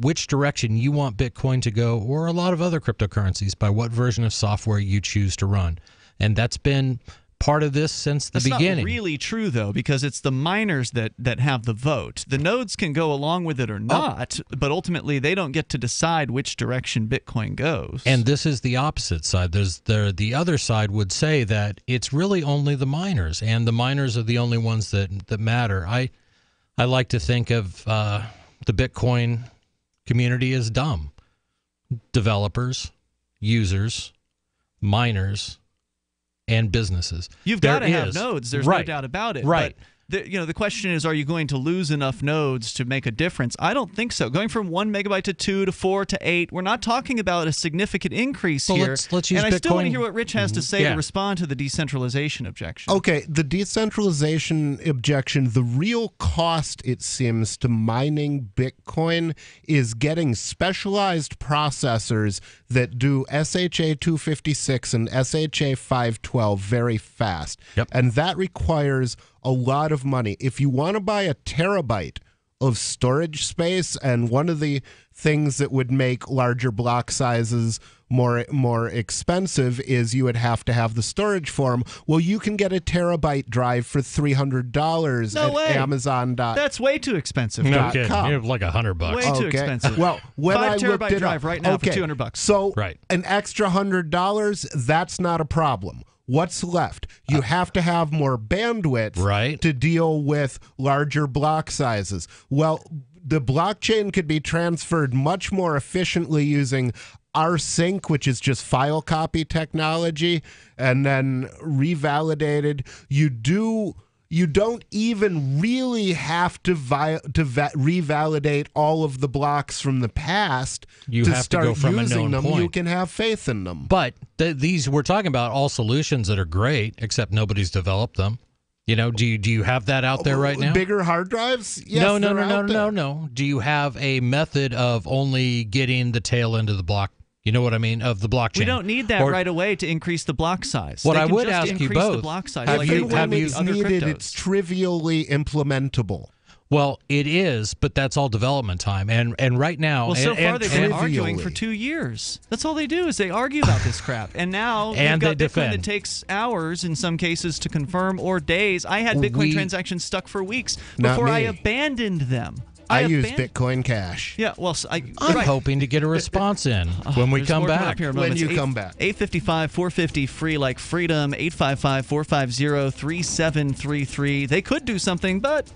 [SPEAKER 6] which direction you want Bitcoin to go, or a lot of other cryptocurrencies, by what version of software you choose to run. And that's been part of this since the beginning.
[SPEAKER 1] That's not really true, though, because it's the miners that have the vote. The nodes can go along with it or not, but ultimately they don't get to decide which direction Bitcoin goes.
[SPEAKER 6] And this is the opposite side. The other side would say that it's really only the miners, and the miners are the only ones that matter. I like to think of the Bitcoin community as dumb. Developers, users, miners, and businesses.
[SPEAKER 1] You've got to have nodes. There's no doubt about it.
[SPEAKER 6] Right.
[SPEAKER 1] But the question is, are you going to lose enough nodes to make a difference? I don't think so. Going from 1 megabyte to 2 to 4 to 8, we're not talking about a significant increase here.
[SPEAKER 6] Let's use
[SPEAKER 1] and I
[SPEAKER 6] Bitcoin.
[SPEAKER 1] still want to hear what Rich has to say to respond to the decentralization objection.
[SPEAKER 5] Okay, the decentralization objection, the real cost, it seems, to mining Bitcoin is getting specialized processors that do SHA-256 and SHA-512 very fast.
[SPEAKER 6] Yep.
[SPEAKER 5] And that requires a lot of money. If you want to buy a terabyte of storage space, and one of the things that would make larger block sizes more expensive is you would have to have the storage for them. Well, you can get a terabyte drive for $300 at Amazon.
[SPEAKER 1] That's way too expensive.
[SPEAKER 6] No kidding. You're like $100.
[SPEAKER 1] Way too expensive.
[SPEAKER 5] Well, when
[SPEAKER 1] 5
[SPEAKER 5] I
[SPEAKER 1] terabyte
[SPEAKER 5] looked it
[SPEAKER 1] drive
[SPEAKER 5] up,
[SPEAKER 1] right now for $200.
[SPEAKER 5] So an extra $100, that's not a problem. What's left? You have to have more bandwidth to deal with larger block sizes. Well, the blockchain could be transferred much more efficiently using rsync, which is just file copy technology, and then revalidated. You don't even really have to revalidate all of the blocks from the past
[SPEAKER 6] to
[SPEAKER 5] start
[SPEAKER 6] to go from
[SPEAKER 5] using
[SPEAKER 6] a known
[SPEAKER 5] them.
[SPEAKER 6] point.
[SPEAKER 5] You can have faith in them.
[SPEAKER 6] But these we're talking about all solutions that are great, except nobody's developed them. Do you have that out there right now?
[SPEAKER 5] Bigger hard drives? Yes,
[SPEAKER 6] No. Do you have a method of only getting the tail end of the block? You know what I mean? Of the blockchain.
[SPEAKER 1] We don't need that right away to increase the block size.
[SPEAKER 6] What
[SPEAKER 1] They
[SPEAKER 6] I
[SPEAKER 1] can
[SPEAKER 6] would
[SPEAKER 1] just
[SPEAKER 6] ask you
[SPEAKER 1] increase
[SPEAKER 6] both.
[SPEAKER 1] The block size,
[SPEAKER 5] Have
[SPEAKER 1] like
[SPEAKER 5] you,
[SPEAKER 1] they do
[SPEAKER 5] when
[SPEAKER 1] with
[SPEAKER 5] it's
[SPEAKER 1] other
[SPEAKER 5] needed,
[SPEAKER 1] cryptos.
[SPEAKER 5] it's trivially implementable.
[SPEAKER 6] Well, it is, but that's all development time. And right now,
[SPEAKER 1] Well, so far they've been arguing for 2 years. That's all they do is they argue about this crap. And now
[SPEAKER 6] And
[SPEAKER 1] you've got
[SPEAKER 6] they
[SPEAKER 1] Bitcoin
[SPEAKER 6] defend.
[SPEAKER 1] that takes hours in some cases to confirm or days. I had Bitcoin transactions stuck for weeks
[SPEAKER 5] Not
[SPEAKER 1] before I
[SPEAKER 5] me.
[SPEAKER 1] abandoned them.
[SPEAKER 5] I use Bitcoin Cash.
[SPEAKER 1] Yeah, well,
[SPEAKER 6] I'm hoping to get a response in when we
[SPEAKER 1] There's
[SPEAKER 6] come
[SPEAKER 1] more coming
[SPEAKER 6] back.
[SPEAKER 1] up here in moments.
[SPEAKER 5] come back.
[SPEAKER 1] 855-450 free like freedom. 855-450-3733. They could do something, but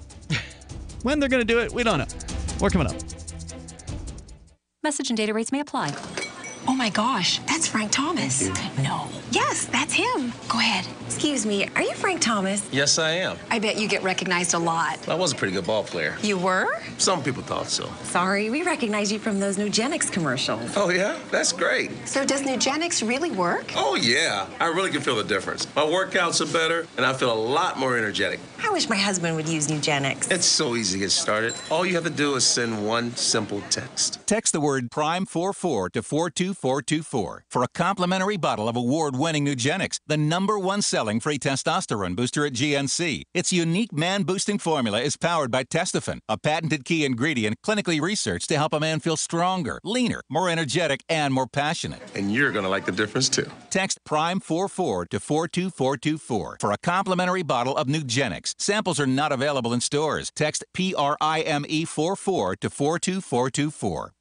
[SPEAKER 1] when they're going to do it, we don't know. More coming up.
[SPEAKER 3] Message and data rates may apply. Oh my gosh, that's Frank Thomas. No. Yes, that's him. Go ahead. Excuse me, are you Frank Thomas?
[SPEAKER 22] Yes, I am.
[SPEAKER 3] I bet you get recognized a lot.
[SPEAKER 22] I was a pretty good ball player.
[SPEAKER 3] You were?
[SPEAKER 22] Some people thought so.
[SPEAKER 3] Sorry, we recognize you from those Nugenics commercials.
[SPEAKER 22] Oh, yeah? That's great.
[SPEAKER 3] So does Nugenics really work?
[SPEAKER 22] Oh, yeah. I really can feel the difference. My workouts are better, and I feel a lot more energetic.
[SPEAKER 3] I wish my husband would use Nugenics.
[SPEAKER 22] It's so easy to get started. All you have to do is send one simple text.
[SPEAKER 23] Text the word PRIME44 to 42424 for a complimentary bottle of award-winning Nugenics, the #1 selling free testosterone booster at GNC. Its unique man-boosting formula is powered by Testofen, a patented key ingredient clinically researched to help a man feel stronger, leaner, more energetic, and more passionate.
[SPEAKER 22] And you're going to like the difference, too.
[SPEAKER 23] Text PRIME44 to 42424 for a complimentary bottle of Nugenics. Samples are not available in stores. Text PRIME44 to 42424.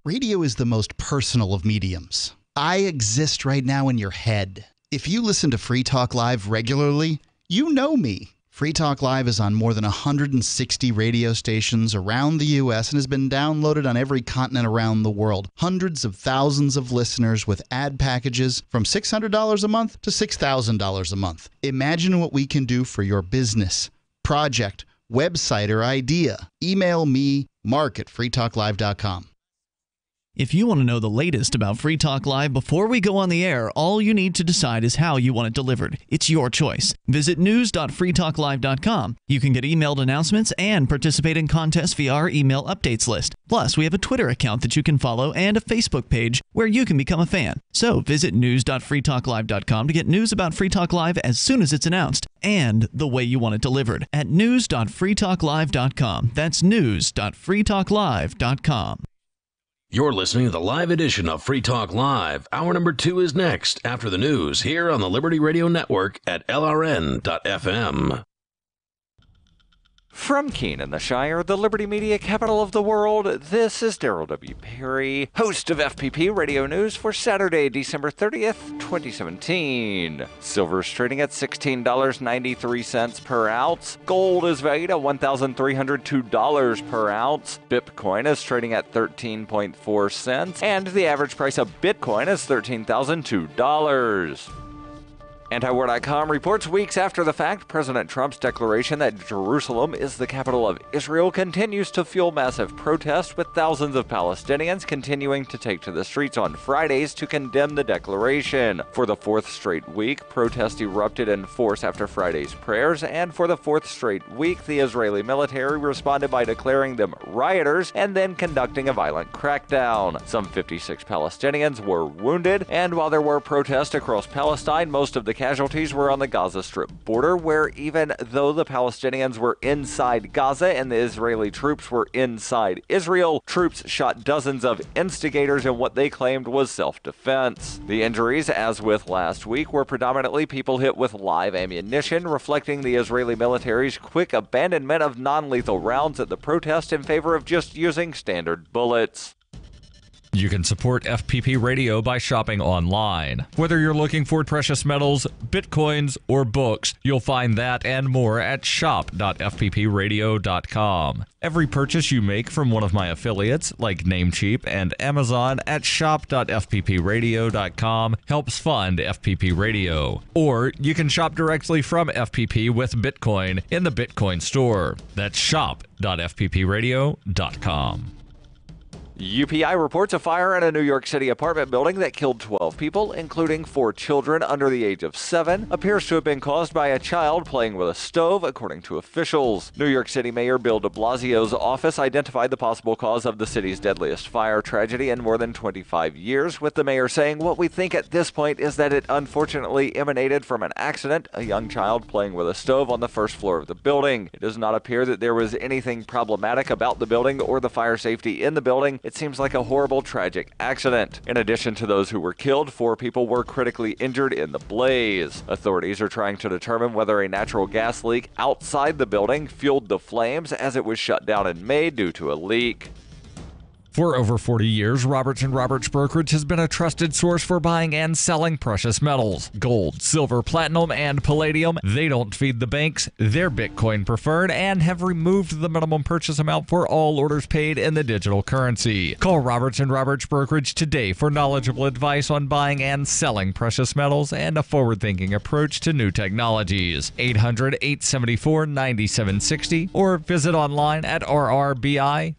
[SPEAKER 2] Radio is the most personal of mediums. I exist right now in your head. If you listen to Free Talk Live regularly, you know me. Free Talk Live is on more than 160 radio stations around the U.S. and has been downloaded on every continent around the world. Hundreds of thousands of listeners with ad packages from $600 a month to $6,000 a month. Imagine what we can do for your business, project, website, or idea. Email me, mark@freetalklive.com.
[SPEAKER 1] If you want to know the latest about Free Talk Live before we go on the air, all you need to decide is how you want it delivered. It's your choice. Visit news.freetalklive.com. You can get emailed announcements and participate in contests via our email updates list. Plus, we have a Twitter account that you can follow and a Facebook page where you can become a fan. So visit news.freetalklive.com to get news about Free Talk Live as soon as it's announced and the way you want it delivered at news.freetalklive.com. That's news.freetalklive.com.
[SPEAKER 4] You're listening to the live edition of Free Talk Live. Hour number 2 is next after the news here on the Liberty Radio Network at LRN.FM.
[SPEAKER 24] From Keene in the Shire, the Liberty Media capital of the world, this is Daryl W. Perry, host of FPP Radio News for Saturday, December 30th, 2017. Silver is trading at $16.93 per ounce. Gold is valued at $1,302 per ounce. Bitcoin is trading at 13.4 cents, and the average price of Bitcoin is $13,002. Antiwar.com reports weeks after the fact, President Trump's declaration that Jerusalem is the capital of Israel continues to fuel massive protests, with thousands of Palestinians continuing to take to the streets on Fridays to condemn the declaration. For the fourth straight week, protests erupted in force after Friday's prayers, and for the fourth straight week, the Israeli military responded by declaring them rioters and then conducting a violent crackdown. Some 56 Palestinians were wounded, and while there were protests across Palestine, most of the casualties were on the Gaza Strip border, where even though the Palestinians were inside Gaza and the Israeli troops were inside Israel, troops shot dozens of instigators in what they claimed was self-defense. The injuries, as with last week, were predominantly people hit with live ammunition, reflecting the Israeli military's quick abandonment of non-lethal rounds at the protest in favor of just using standard bullets.
[SPEAKER 25] You can support FPP Radio by shopping online. Whether you're looking for precious metals, bitcoins, or books, you'll find that and more at shop.fppradio.com. Every purchase you make from one of my affiliates, like Namecheap and Amazon, at shop.fppradio.com helps fund FPP Radio. Or you can shop directly from FPP with Bitcoin in the Bitcoin store. That's shop.fppradio.com.
[SPEAKER 24] UPI reports a fire in a New York City apartment building that killed 12 people, including 4 children under the age of 7, appears to have been caused by a child playing with a stove, according to officials. New York City Mayor Bill de Blasio's office identified the possible cause of the city's deadliest fire tragedy in more than 25 years, with the mayor saying, "What we think at this point is that it unfortunately emanated from an accident, a young child playing with a stove on the first floor of the building. It does not appear that there was anything problematic about the building or the fire safety in the building. It seems like a horrible, tragic accident." In addition to those who were killed, 4 people were critically injured in the blaze. Authorities are trying to determine whether a natural gas leak outside the building fueled the flames, as it was shut down in May due to a leak.
[SPEAKER 25] For over 40 years, Roberts & Roberts Brokerage has been a trusted source for buying and selling precious metals. Gold, silver, platinum, and palladium. They don't feed the banks. They're Bitcoin preferred and have removed the minimum purchase amount for all orders paid in the digital currency. Call Roberts & Roberts Brokerage today for knowledgeable advice on buying and selling precious metals and a forward-thinking approach to new technologies. 800-874-9760 or visit online at rrbi.co.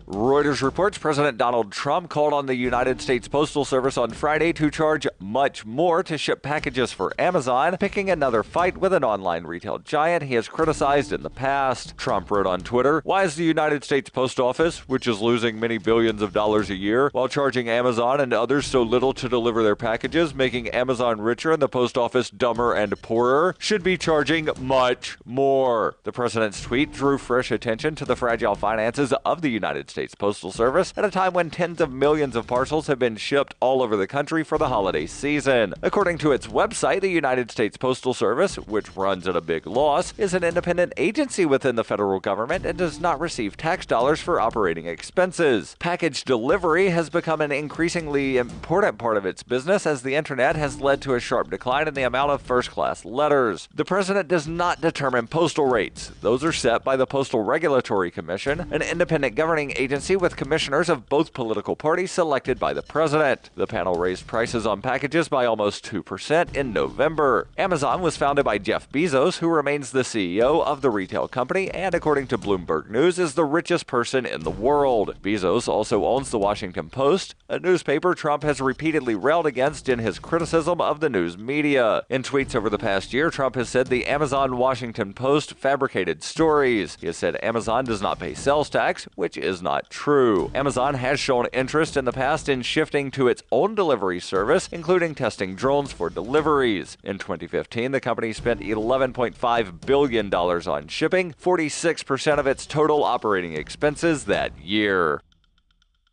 [SPEAKER 24] Reuters reports President Donald Trump called on the United States Postal Service on Friday to charge much more to ship packages for Amazon, picking another fight with an online retail giant he has criticized in the past. Trump wrote on Twitter, "Why is the United States Post Office, which is losing many billions of dollars a year, while charging Amazon and others so little to deliver their packages, making Amazon richer and the post office dumber and poorer, should be charging much more?" The president's tweet drew fresh attention to the fragile finances of the United States Postal Service at a time when tens of millions of parcels have been shipped all over the country for the holiday season. According to its website, the United States Postal Service, which runs at a big loss, is an independent agency within the federal government and does not receive tax dollars for operating expenses. Package delivery has become an increasingly important part of its business as the internet has led to a sharp decline in the amount of first-class letters. The president does not determine postal rates. Those are set by the Postal Regulatory Commission, an independent governing agency with commissioners of both political parties selected by the president. The panel raised prices on packages by almost 2% in November. Amazon was founded by Jeff Bezos, who remains the CEO of the retail company and, according to Bloomberg News, is the richest person in the world. Bezos also owns the Washington Post, a newspaper Trump has repeatedly railed against in his criticism of the news media. In tweets over the past year, Trump has said the Amazon Washington Post fabricated stories. He has said Amazon does not pay sales tax, which is not true. Amazon has shown interest in the past in shifting to its own delivery service, including testing drones for deliveries. In 2015, the company spent $11.5 billion on shipping, 46% of its total operating expenses that year.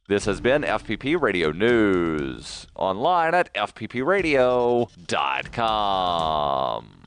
[SPEAKER 24] This has been FPP Radio News, online at fppradio.com.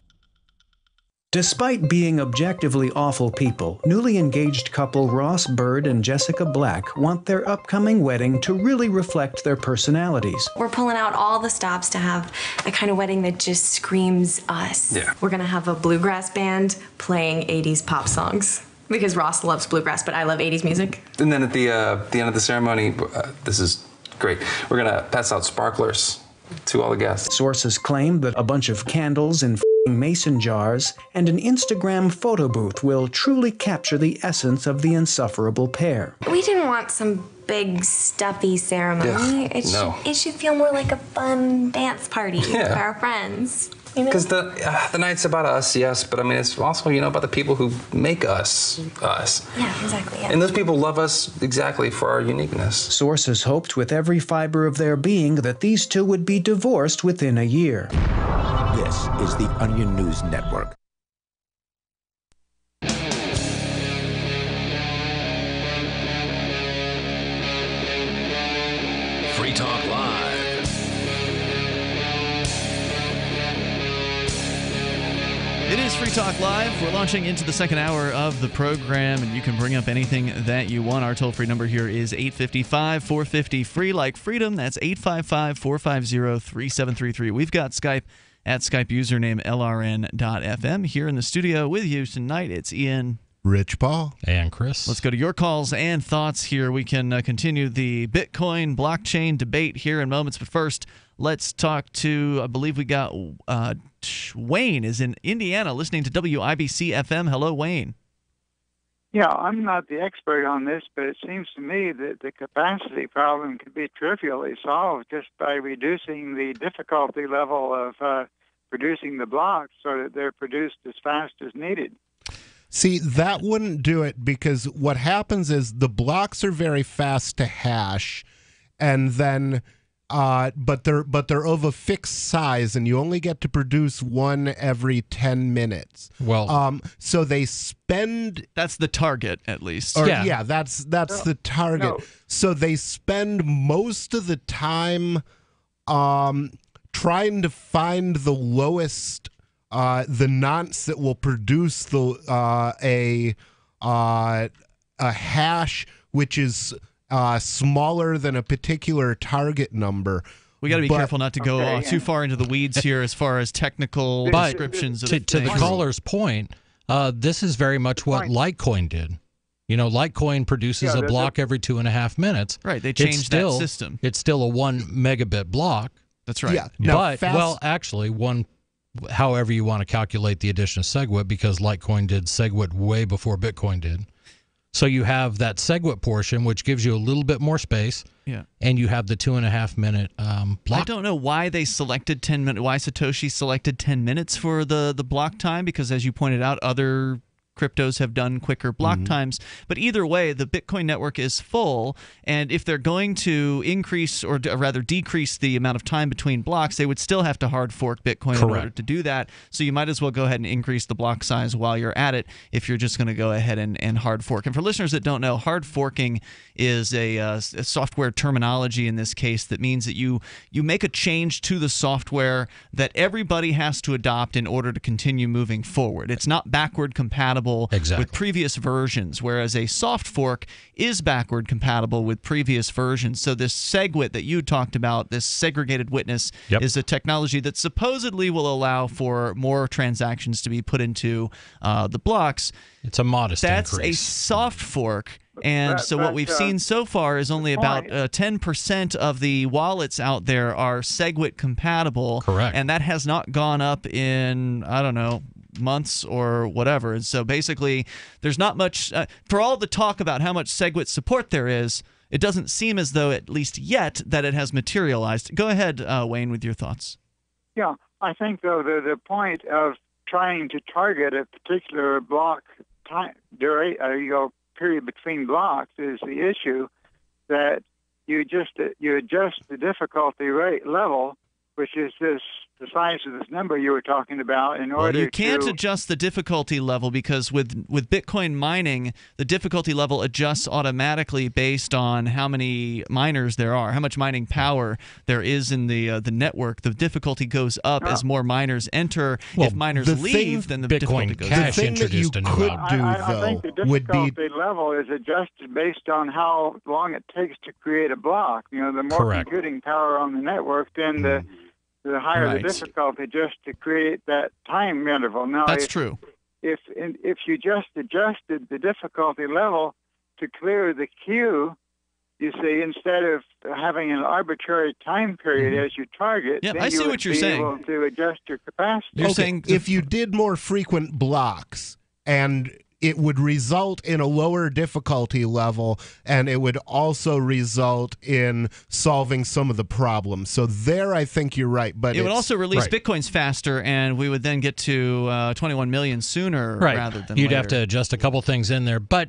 [SPEAKER 7] Despite being objectively awful people, newly engaged couple Ross Bird and Jessica Black want their upcoming wedding to really reflect their personalities.
[SPEAKER 8] We're pulling out all the stops to have a kind of wedding that just screams us.
[SPEAKER 7] Yeah.
[SPEAKER 8] We're going to have a bluegrass band playing 80s pop songs. Because Ross loves bluegrass, but I love 80s music.
[SPEAKER 9] And then at the end of the ceremony, this is great, we're going to pass out sparklers to all the guests.
[SPEAKER 7] Sources claim that a bunch of candles in mason jars and an Instagram photo booth will truly capture the essence of the insufferable pair.
[SPEAKER 8] We didn't want some big, stuffy ceremony.
[SPEAKER 9] Yeah,
[SPEAKER 8] it should feel more like a fun dance party for our friends.
[SPEAKER 9] Because the night's about us, yes, but I mean, it's also, about the people who make us, us.
[SPEAKER 8] Yeah, exactly. Yeah.
[SPEAKER 9] And those people love us exactly for our uniqueness.
[SPEAKER 7] Sources hoped with every fiber of their being that these two would be divorced within a year.
[SPEAKER 20] This is the Onion News Network.
[SPEAKER 4] Free Talk Live.
[SPEAKER 1] It is Free Talk Live. We're launching into the second hour of the program, and you can bring up anything that you want. Our toll-free number here is 855-450-FREE, like freedom. That's 855-450-3733. We've got Skype at Skype username LRN.FM. Here in the studio with you tonight, it's Ian,
[SPEAKER 5] Rich Paul,
[SPEAKER 6] and Chris.
[SPEAKER 1] Let's go to your calls and thoughts here. We can continue the Bitcoin blockchain debate here in moments, but first, let's talk to, I believe we got Wayne is in Indiana listening to WIBC FM. Hello, Wayne.
[SPEAKER 10] Yeah, I'm not the expert on this, but it seems to me that the capacity problem can be trivially solved just by reducing the difficulty level of producing the blocks so that they're produced as fast as needed.
[SPEAKER 5] See, that wouldn't do it, because what happens is the blocks are very fast to hash, and then but they're of a fixed size, and you only get to produce one every 10 minutes.
[SPEAKER 6] Well,
[SPEAKER 5] so they spend.
[SPEAKER 1] That's the target, at least.
[SPEAKER 5] Or, yeah, that's the target. No. So they spend most of the time trying to find the lowest, the nonce that will produce a hash which is smaller than a particular target number.
[SPEAKER 1] We got to be careful not to go too far into the weeds here as far as technical descriptions of
[SPEAKER 6] to the caller's point, this is very much what Litecoin did. You know, Litecoin produces a block every 2.5 minutes.
[SPEAKER 1] Right, they changed that system.
[SPEAKER 6] It's still a 1 megabit block.
[SPEAKER 1] That's right.
[SPEAKER 5] Yeah.
[SPEAKER 6] But, well, actually, however you want to calculate the addition of SegWit, because Litecoin did SegWit way before Bitcoin did. So you have that SegWit portion, which gives you a little bit more space, and you have the 2.5 minute block.
[SPEAKER 1] I don't know why they selected 10 minutes. Why Satoshi selected 10 minutes for the block time, because as you pointed out, other cryptos have done quicker block times. But either way, the Bitcoin network is full, and if they're going to increase or rather decrease the amount of time between blocks, they would still have to hard fork Bitcoin in order to do that. So you might as well go ahead and increase the block size while you're at it if you're just going to go ahead and hard fork. And for listeners that don't know, hard forking is a software terminology in this case that means that you make a change to the software that everybody has to adopt in order to continue moving forward. It's not backward compatible with previous versions, whereas a soft fork is backward compatible with previous versions. So this SegWit that you talked about, this segregated witness, is a technology that supposedly will allow for more transactions to be put into the blocks.
[SPEAKER 6] It's a modest
[SPEAKER 1] increase. That's a soft fork. And so what we've seen so far is only about 10% of the wallets out there are SegWit compatible.
[SPEAKER 6] Correct.
[SPEAKER 1] And that has not gone up in, I don't know, months or whatever. And so basically there's not much for all the talk about how much SegWit support there is. It doesn't seem as though, at least yet, that it has materialized. Go ahead, Wayne, with your thoughts.
[SPEAKER 10] Yeah, I think though the point of trying to target a particular block time period between blocks is the issue that you adjust the difficulty rate level, which is the size of this number you were talking about, in order
[SPEAKER 1] you can't adjust the difficulty level, because with Bitcoin mining, the difficulty level adjusts automatically based on how many miners there are, how much mining power there is in the network. The difficulty goes up as more miners enter.
[SPEAKER 5] Well,
[SPEAKER 1] if miners leave, then the difficulty goes
[SPEAKER 6] Cash
[SPEAKER 1] down.
[SPEAKER 6] introduced a new
[SPEAKER 10] I think the difficulty level is adjusted based on how long it takes to create a block. You know, the more computing power on the network, then the higher the difficulty just to create that time interval. Now,
[SPEAKER 1] that's true.
[SPEAKER 10] If you just adjusted the difficulty level to clear the queue, you see, instead of having an arbitrary time period as you target, then
[SPEAKER 1] I see what you're saying.
[SPEAKER 10] Able to adjust your capacity.
[SPEAKER 1] You're saying
[SPEAKER 5] if you did more frequent blocks, and it would result in a lower difficulty level, and it would also result in solving some of the problems. So there, I think you're right. But
[SPEAKER 1] it would also release Bitcoins faster, and we would then get to 21 million sooner rather than
[SPEAKER 6] You'd
[SPEAKER 1] later.
[SPEAKER 6] have to adjust a couple things in there. But,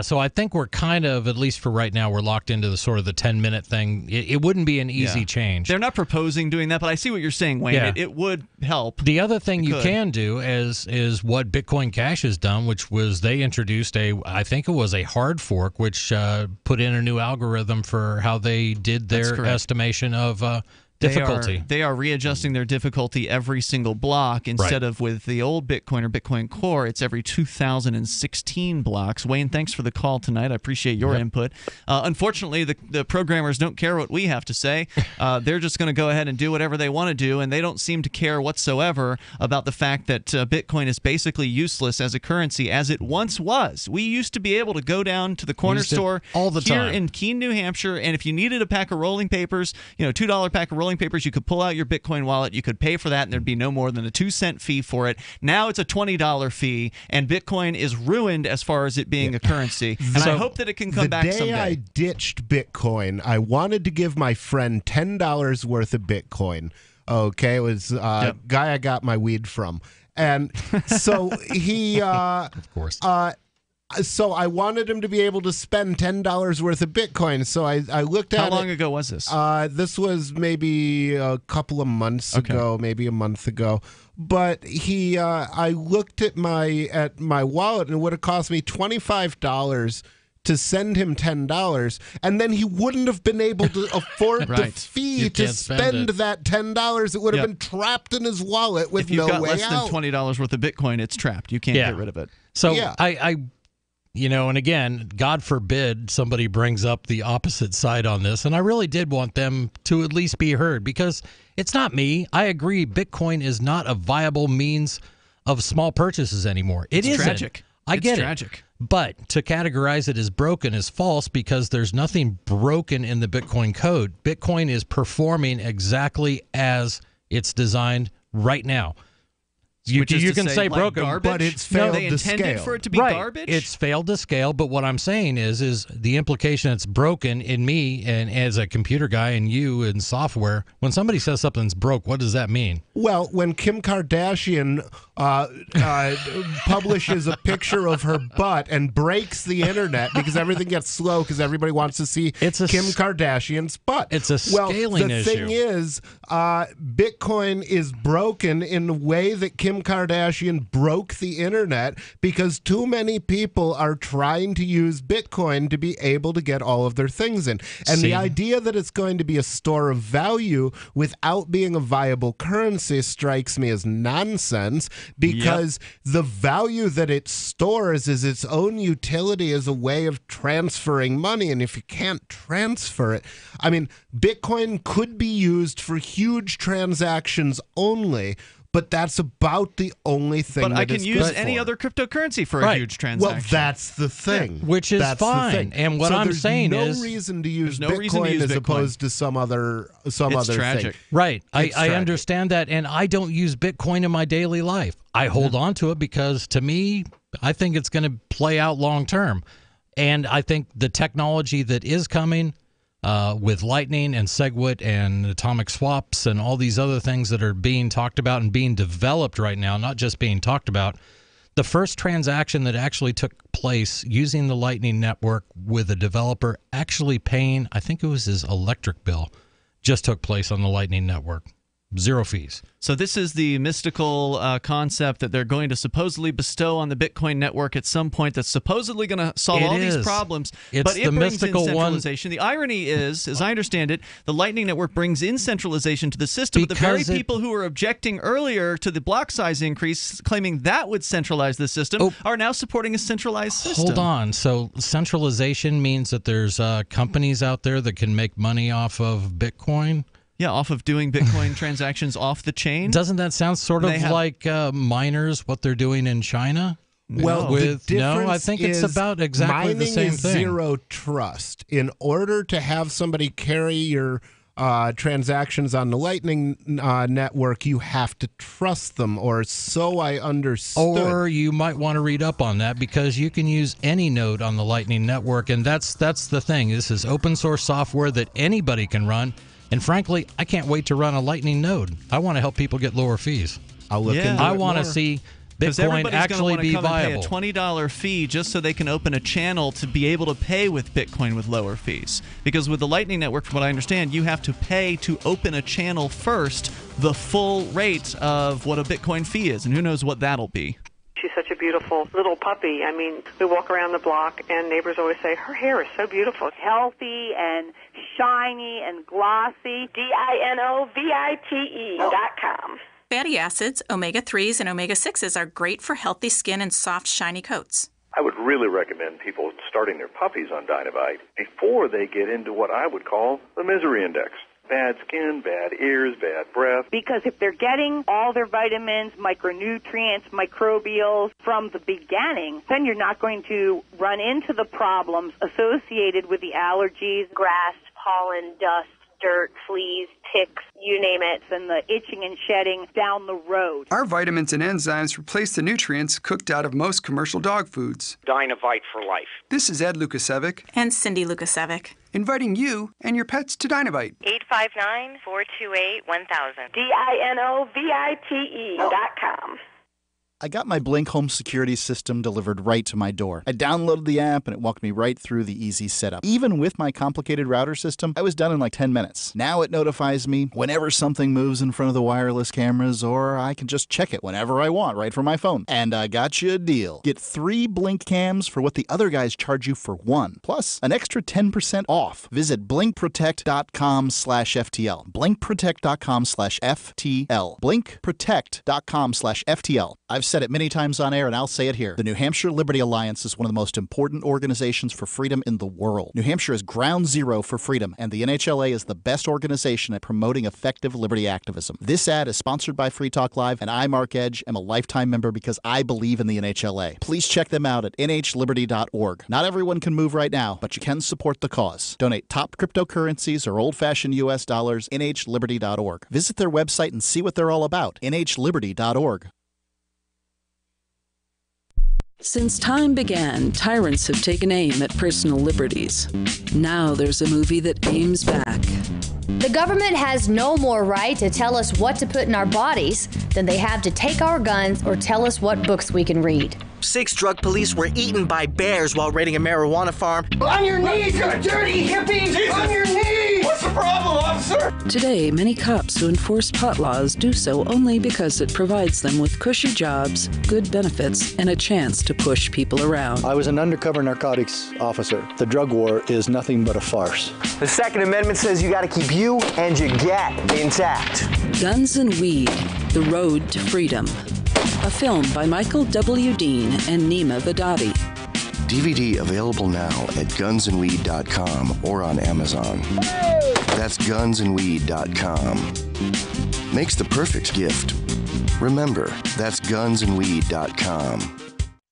[SPEAKER 6] so I think we're kind of, at least for right now, we're locked into the sort of the 10-minute thing. It wouldn't be an easy change.
[SPEAKER 1] They're not proposing doing that, but I see what you're saying, Wayne.
[SPEAKER 6] Yeah.
[SPEAKER 1] It would help.
[SPEAKER 6] The other thing you can do is what Bitcoin Cash has done, which was they introduced I think it was a hard fork, which put in a new algorithm for how they did their estimation of difficulty.
[SPEAKER 1] They are readjusting their difficulty every single block instead of with the old Bitcoin or Bitcoin Core. It's every 2016 blocks. Wayne, thanks for the call tonight. I appreciate your input. Unfortunately, the programmers don't care what we have to say. They're just going to go ahead and do whatever they want to do, and they don't seem to care whatsoever about the fact that Bitcoin is basically useless as a currency, as it once was. We used to be able to go down to the corner store
[SPEAKER 6] all the
[SPEAKER 1] here
[SPEAKER 6] time
[SPEAKER 1] in Keene, New Hampshire, and if you needed a pack of rolling papers, $2 pack of rolling rolling papers. You could pull out your Bitcoin wallet. You could pay for that, and there'd be no more than a 2-cent fee for it. Now it's a $20 fee, and Bitcoin is ruined as far as it being a currency. And I hope that it can come back someday.
[SPEAKER 5] The day I ditched Bitcoin, I wanted to give my friend $10 worth of Bitcoin. Okay, it was a guy I got my weed from. And so he... of course. So I wanted him to be able to spend $10 worth of Bitcoin. So I looked at
[SPEAKER 1] How long ago was this?
[SPEAKER 5] This was maybe a couple of months ago, maybe a month ago. But I looked at my wallet, and it would have cost me $25 to send him $10, and then he wouldn't have been able to afford the fee to spend that $10. It would have been trapped in his wallet with no way out.
[SPEAKER 1] If you've got less than $20 worth of Bitcoin, it's trapped. You can't get rid of it.
[SPEAKER 6] So I and again, God forbid somebody brings up the opposite side on this, and I really did want them to at least be heard, because it's not me. I agree, Bitcoin is not a viable means of small purchases anymore. It's
[SPEAKER 1] tragic.
[SPEAKER 6] I get it.
[SPEAKER 1] It's tragic.
[SPEAKER 6] But to categorize it as broken is false, because there's nothing broken in the Bitcoin code. Bitcoin is performing exactly as it's designed right now. You can say broken,
[SPEAKER 1] garbage?
[SPEAKER 5] But it's failed
[SPEAKER 1] they
[SPEAKER 5] to
[SPEAKER 1] intended
[SPEAKER 5] scale.
[SPEAKER 1] for it to be garbage?
[SPEAKER 6] It's failed to scale, but what I'm saying is the implication that's broken in me and as a computer guy and you in software, when somebody says something's broke, what does that mean?
[SPEAKER 5] Well, when Kim Kardashian publishes a picture of her butt and breaks the internet because everything gets slow because everybody wants to see Kim Kardashian's butt.
[SPEAKER 6] It's a scaling
[SPEAKER 5] issue. The thing is, Bitcoin is broken in the way that Kim Kardashian broke the internet, because too many people are trying to use Bitcoin to be able to get all of their things in. And the idea that it's going to be a store of value without being a viable currency strikes me as nonsense, because the value that it stores is its own utility as a way of transferring money. And if you can't transfer it, I mean, Bitcoin could be used for huge transactions only, but that's about the only thing
[SPEAKER 1] But I can use any other cryptocurrency for a huge transaction.
[SPEAKER 5] Well, that's the thing.
[SPEAKER 6] Which is fine. And what I'm saying
[SPEAKER 5] is
[SPEAKER 6] no
[SPEAKER 5] reason to use Bitcoin as opposed to some other thing.
[SPEAKER 6] Right. I understand that, and I don't use Bitcoin in my daily life. I hold on to it because, to me, I think it's going to play out long term. And I think the technology that is coming with Lightning and SegWit and atomic swaps and all these other things that are being talked about and being developed right now, not just being talked about. The first transaction that actually took place using the Lightning Network with a developer actually paying, I think it was his electric bill, just took place on the Lightning Network. 0 fees.
[SPEAKER 1] So this is the mystical concept that they're going to supposedly bestow on the Bitcoin network at some point that's supposedly going to solve all these problems.
[SPEAKER 6] It's
[SPEAKER 1] but it
[SPEAKER 6] the
[SPEAKER 1] brings
[SPEAKER 6] mystical
[SPEAKER 1] in centralization. The irony is, as I understand it, the Lightning Network brings in centralization to the system. But the very people who were objecting earlier to the block size increase, claiming that would centralize the system, are now supporting a centralized system.
[SPEAKER 6] Hold on. So centralization means that there's companies out there that can make money off of Bitcoin?
[SPEAKER 1] Yeah, off of doing Bitcoin transactions off the chain.
[SPEAKER 6] Doesn't that sound sort of like miners, what they're doing in China?
[SPEAKER 5] Well, the difference
[SPEAKER 6] I think it's about exactly the same
[SPEAKER 5] mining is
[SPEAKER 6] thing.
[SPEAKER 5] Zero trust. In order to have somebody carry your transactions on the Lightning network, you have to trust them, or so I understood.
[SPEAKER 6] Or you might want to read up on that, because you can use any node on the Lightning network, and that's the thing. This is open source software that anybody can run. And frankly, I can't wait to run a Lightning node. I want to help people get lower fees.
[SPEAKER 5] I'll look into it
[SPEAKER 6] I want to see Bitcoin actually be viable.
[SPEAKER 1] Pay a $20 fee just so they can open a channel to be able to pay with Bitcoin with lower fees. Because with the Lightning Network, from what I understand, you have to pay to open a channel first the full rate of what a Bitcoin fee is. And who knows what that'll be.
[SPEAKER 11] She's such a beautiful little puppy. I mean, we walk around the block, and neighbors always say, her hair is so beautiful.
[SPEAKER 12] Healthy and shiny and glossy. DINOVITE.com.
[SPEAKER 13] Fatty acids, omega-3s, and omega-6s are great for healthy skin and soft, shiny coats.
[SPEAKER 14] I would really recommend people starting their puppies on Dinovite before they get into what I would call the misery index. Bad skin, bad ears, bad breath.
[SPEAKER 12] Because if they're getting all their vitamins, micronutrients, microbials from the beginning, then you're not going to run into the problems associated with the allergies,
[SPEAKER 15] grass, pollen, dust,
[SPEAKER 12] dirt, fleas, ticks, you name it, and the itching and shedding down the road.
[SPEAKER 15] Our vitamins and enzymes replace the nutrients cooked out of most commercial dog foods.
[SPEAKER 16] Dynavite for life.
[SPEAKER 15] This is Ed Lukasevic.
[SPEAKER 13] And Cindy Lukasevic.
[SPEAKER 15] Inviting you and your pets to Dynavite.
[SPEAKER 12] 859-428-1000. DINOVITE.com.
[SPEAKER 2] I got my Blink home security system delivered right to my door. I downloaded the app and it walked me right through the easy setup. Even with my complicated router system, I was done in like 10 minutes. Now it notifies me whenever something moves in front of the wireless cameras, or I can just check it whenever I want right from my phone. And I got you a deal. Get 3 Blink cams for what the other guys charge you for 1, plus an extra 10% off. Visit blinkprotect.com/FTL. blinkprotect.com/FTL. blinkprotect.com/FTL. I've said it many times on air, and I'll say it here. The New Hampshire Liberty Alliance is one of the most important organizations for freedom in the world. New Hampshire is ground zero for freedom, and the NHLA is the best organization at promoting effective liberty activism. This ad is sponsored by Free Talk Live, and I, Mark Edge, am a lifetime member because I believe in the NHLA. Please check them out at nhliberty.org. Not everyone can move right now, but you can support the cause. Donate top cryptocurrencies or old-fashioned U.S. dollars, nhliberty.org. Visit their website and see what they're all about, nhliberty.org.
[SPEAKER 17] Since time began, tyrants have taken aim at personal liberties. Now there's a movie that aims back.
[SPEAKER 18] The government has no more right to tell us what to put in our bodies than they have to take our guns or tell us what books we can read.
[SPEAKER 19] 6 drug police were eaten by bears while raiding a marijuana farm.
[SPEAKER 26] On your knees, you dirty hippie! Jesus. On your knees! What's the problem, officer?
[SPEAKER 17] Today, many cops who enforce pot laws do so only because it provides them with cushy jobs, good benefits, and a chance to push people around.
[SPEAKER 27] I was an undercover narcotics officer. The drug war is nothing but a farce.
[SPEAKER 19] The Second Amendment says you gotta keep you and your gat intact.
[SPEAKER 17] Guns and Weed, The Road to Freedom. A film by Michael W. Dean and Nima Vadati.
[SPEAKER 28] DVD available now at gunsandweed.com or on Amazon. That's gunsandweed.com. Makes the perfect gift. Remember, that's gunsandweed.com.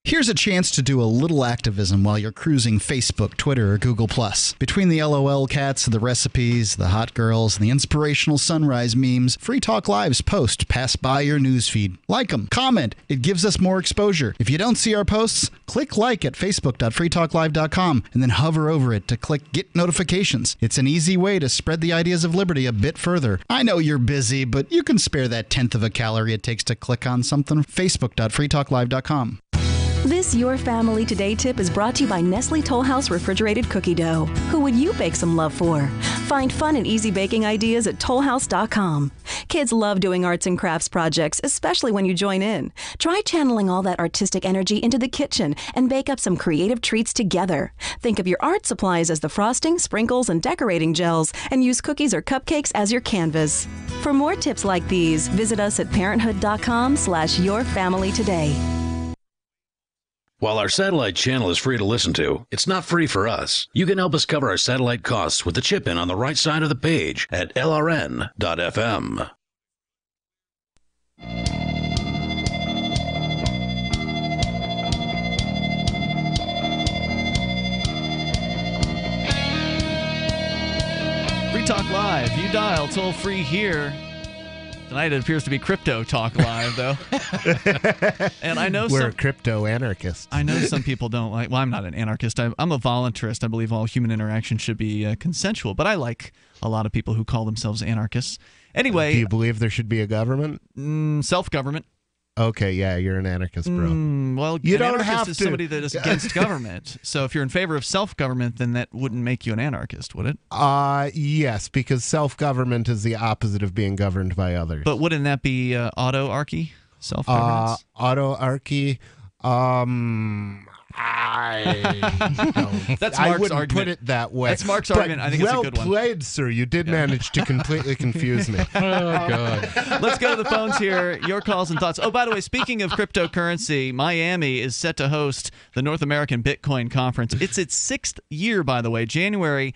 [SPEAKER 2] Here's a chance to do a little activism while you're cruising Facebook, Twitter, or Google+. Between the LOL cats, the recipes, the hot girls, and the inspirational sunrise memes, Free Talk Live's posts pass by your newsfeed. Like them, comment. It gives us more exposure. If you don't see our posts, click like at facebook.freetalklive.com and then hover over it to click Get Notifications. It's an easy way to spread the ideas of liberty a bit further. I know you're busy, but you can spare that 1/10 of a calorie it takes to click on something. facebook.freetalklive.com.
[SPEAKER 29] This Your Family Today tip is brought to you by Nestle Toll House Refrigerated Cookie Dough. Who would you bake some love for? Find fun and easy baking ideas at tollhouse.com. Kids love doing arts and crafts projects, especially when you join in. Try channeling all that artistic energy into the kitchen and bake up some creative treats together. Think of your art supplies as the frosting, sprinkles, and decorating gels, and use cookies or cupcakes as your canvas. For more tips like these, visit us at parenthood.com/yourfamilytoday.
[SPEAKER 4] While our satellite channel is free to listen to, it's not free for us. You can help us cover our satellite costs with the chip-in on the right side of the page at lrn.fm.
[SPEAKER 1] Free Talk Live. You dial toll free here. Tonight it appears to be Crypto Talk Live, though. And I know
[SPEAKER 5] we're crypto anarchists.
[SPEAKER 1] I know some people don't like. Well, I'm not an anarchist. I'm a voluntarist. I believe all human interaction should be consensual. But I like a lot of people who call themselves anarchists. Anyway,
[SPEAKER 5] do you believe there should be a government?
[SPEAKER 1] Self-government.
[SPEAKER 5] Okay, yeah, you're an anarchist, bro.
[SPEAKER 1] Well,
[SPEAKER 5] you
[SPEAKER 1] an
[SPEAKER 5] don't
[SPEAKER 1] anarchist
[SPEAKER 5] have
[SPEAKER 1] is
[SPEAKER 5] to.
[SPEAKER 1] somebody that is against government. So if you're in favor of self-government, then that wouldn't make you an anarchist, would it?
[SPEAKER 5] Yes, because self-government is the opposite of being governed by others.
[SPEAKER 1] But wouldn't that be autarky? Self-governance?
[SPEAKER 5] Autarky.
[SPEAKER 1] That's Mark's
[SPEAKER 5] I wouldn't
[SPEAKER 1] argument.
[SPEAKER 5] put it that way.
[SPEAKER 1] That's Mark's argument. I think it's a good one.
[SPEAKER 5] Well played, sir. You did manage to completely confuse me.
[SPEAKER 1] Oh, God. Let's go to the phones here. Your calls and thoughts. Oh, by the way, speaking of cryptocurrency, Miami is set to host the North American Bitcoin Conference. It's its 6th year, by the way. January,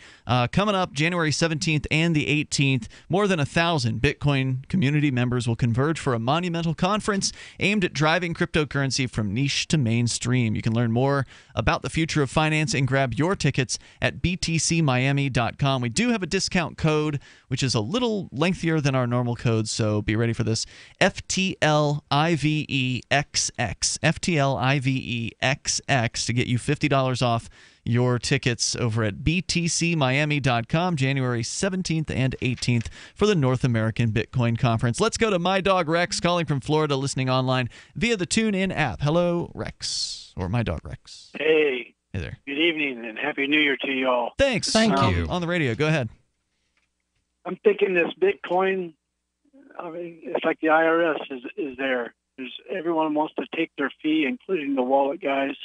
[SPEAKER 1] coming up, January 17th and the 18th. More than 1,000 Bitcoin community members will converge for a monumental conference aimed at driving cryptocurrency from niche to mainstream. You can learn more more about the future of finance and grab your tickets at btcmiami.com. We do have a discount code, which is a little lengthier than our normal code, so be ready for this. FTLIVEXX. FTLIVEXX to get you $50 off your tickets over at btcmiami.com, January 17th and 18th for the North American Bitcoin Conference. Let's go to my dog Rex, calling from Florida, listening online via the TuneIn app. Hello, Rex, or my dog Rex.
[SPEAKER 3] Hey.
[SPEAKER 1] Hey there.
[SPEAKER 3] Good evening and Happy New Year to you all.
[SPEAKER 1] Thanks.
[SPEAKER 6] Thank you.
[SPEAKER 1] On the radio, go ahead.
[SPEAKER 3] I'm thinking this Bitcoin, I mean, it's like the IRS is there. Everyone wants to take their fee, including the wallet guys.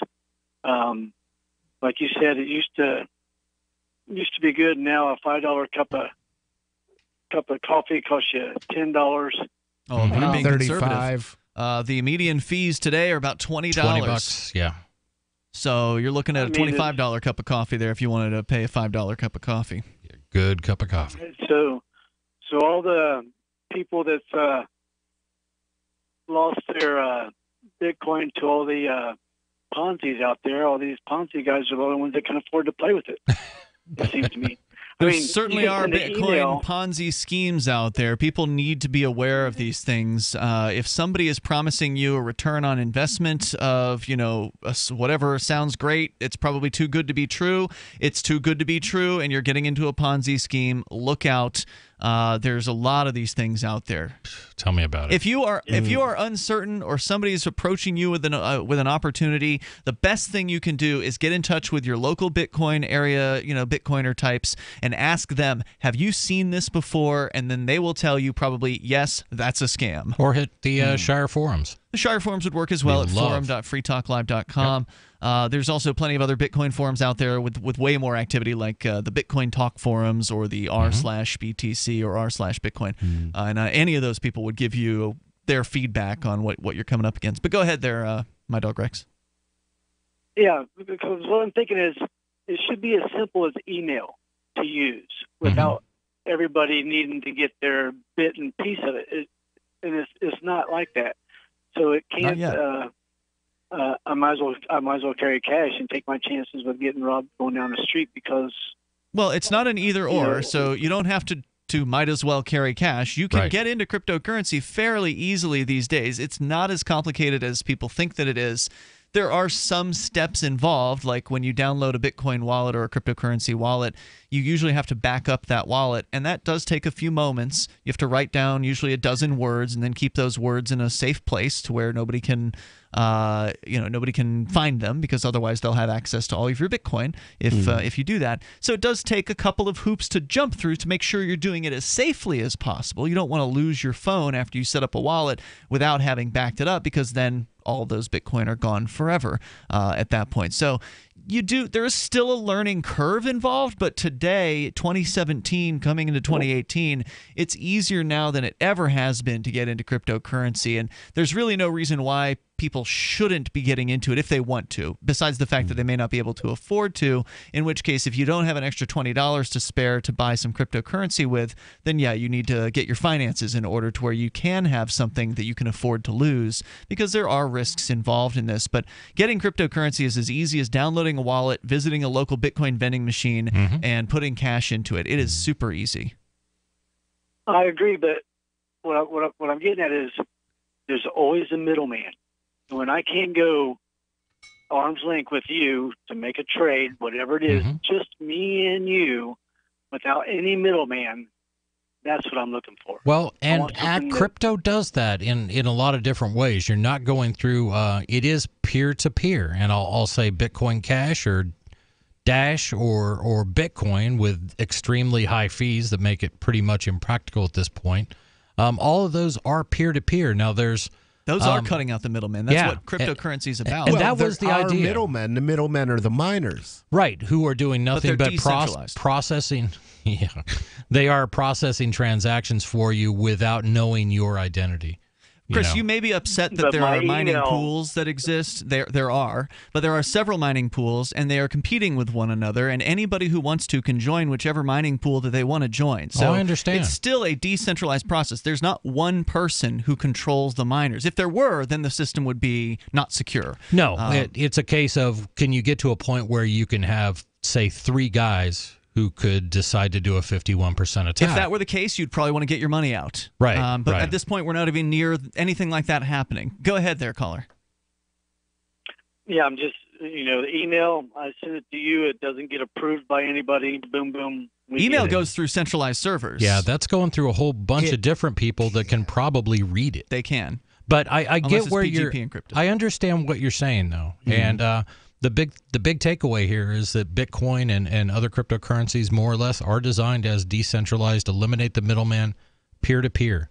[SPEAKER 3] Like you said, it used to be good. Now a $5 cup of coffee costs you $10.
[SPEAKER 1] Oh, I'm being
[SPEAKER 5] $35.
[SPEAKER 1] conservative. The median fees today are about $20.
[SPEAKER 6] $20, yeah.
[SPEAKER 1] So you're looking at a $25 cup of coffee there if you wanted to pay a $5 cup of coffee.
[SPEAKER 6] Good cup of coffee.
[SPEAKER 3] So all the people that's lost their Bitcoin to all the Ponzi's out there, all these Ponzi guys are the only ones that can afford to play with it. It seems to me.
[SPEAKER 1] There certainly are Bitcoin Ponzi schemes out there. People need to be aware of these things. If somebody is promising you a return on investment of, whatever sounds great, it's probably too good to be true. It's too good to be true, and you're getting into a Ponzi scheme. Look out. There's a lot of these things out there.
[SPEAKER 6] Tell me about it.
[SPEAKER 1] If you are uncertain or somebody is approaching you with an opportunity, the best thing you can do is get in touch with your local Bitcoin area, Bitcoiner types, and ask them, have you seen this before? And then they will tell you probably, yes, that's a scam.
[SPEAKER 6] Or hit the Shire forums.
[SPEAKER 1] The Shire forums would work as well at forum.freetalklive.com. Yep. There's also plenty of other Bitcoin forums out there with way more activity, like the Bitcoin Talk forums or the r/BTC or r/Bitcoin. And any of those people would give you their feedback on what you're coming up against. But go ahead there, my dog Rex.
[SPEAKER 3] Yeah, because what I'm thinking is it should be as simple as email to use without everybody needing to get their bit and piece of it. And it's not like that. So it can't. I might as well carry cash and take my chances with getting robbed going down the street because.
[SPEAKER 1] Well, it's not an either or, so you don't have to might as well carry cash. You can get into cryptocurrency fairly easily these days. It's not as complicated as people think that it is. There are some steps involved, like when you download a Bitcoin wallet or a cryptocurrency wallet, you usually have to back up that wallet, and that does take a few moments. You have to write down usually a dozen words and then keep those words in a safe place to where nobody can find them, because otherwise they'll have access to all of your Bitcoin if you do that. So it does take a couple of hoops to jump through to make sure you're doing it as safely as possible. You don't want to lose your phone after you set up a wallet without having backed it up, because then all those Bitcoin are gone forever at that point. So there is still a learning curve involved, but today, 2017, coming into 2018, it's easier now than it ever has been to get into cryptocurrency, and there's really no reason why people shouldn't be getting into it if they want to, besides the fact that they may not be able to afford to, in which case if you don't have an extra $20 to spare to buy some cryptocurrency with, then yeah, you need to get your finances in order to where you can have something that you can afford to lose, because there are risks involved in this. But getting cryptocurrency is as easy as downloading a wallet, visiting a local Bitcoin vending machine, and putting cash into it. It is super easy.
[SPEAKER 3] I agree, but what I'm getting at is there's always a middleman. When I can't go arm's length with you to make a trade, whatever it is, just me and you, without any middleman, that's what I'm looking for.
[SPEAKER 6] Well, and crypto does that in a lot of different ways. You're not going through, it is peer-to-peer, and I'll say Bitcoin Cash or Dash or Bitcoin with extremely high fees that make it pretty much impractical at this point. All of those are peer-to-peer. Now, those are cutting out the middleman. That's what cryptocurrency is about. And that was the idea.
[SPEAKER 5] Middlemen. The middlemen are the miners.
[SPEAKER 6] Right, who are doing nothing but processing. Yeah, they are processing transactions for you without knowing your identity.
[SPEAKER 1] Chris, you may be upset that
[SPEAKER 3] But
[SPEAKER 1] there
[SPEAKER 3] my
[SPEAKER 1] are mining
[SPEAKER 3] email-
[SPEAKER 1] pools that exist. There are, but there are several mining pools, and they are competing with one another. And anybody who wants to can join whichever mining pool that they want to join. So
[SPEAKER 6] I understand.
[SPEAKER 1] It's still a decentralized process. There's not one person who controls the miners. If there were, then the system would be not secure.
[SPEAKER 6] No, it's a case of, can you get to a point where you can have, say, 3 guys who could decide to do a 51% attack?
[SPEAKER 1] If that were the case, you'd probably want to get your money out.
[SPEAKER 6] Right.
[SPEAKER 1] But
[SPEAKER 6] right.
[SPEAKER 1] at this point, we're not even near anything like that happening. Go ahead there, caller.
[SPEAKER 3] Yeah, I'm just, the email, I send it to you. It doesn't get approved by anybody. Boom, boom.
[SPEAKER 1] Email goes through centralized servers.
[SPEAKER 6] Yeah, that's going through a whole bunch of different people that can probably read it.
[SPEAKER 1] They can.
[SPEAKER 6] But I
[SPEAKER 1] Unless
[SPEAKER 6] get
[SPEAKER 1] it's
[SPEAKER 6] where
[SPEAKER 1] PGP
[SPEAKER 6] you're.
[SPEAKER 1] encrypted.
[SPEAKER 6] I understand what you're saying, though, and the big takeaway here is that Bitcoin and other cryptocurrencies, more or less, are designed as decentralized, eliminate the middleman, peer to peer.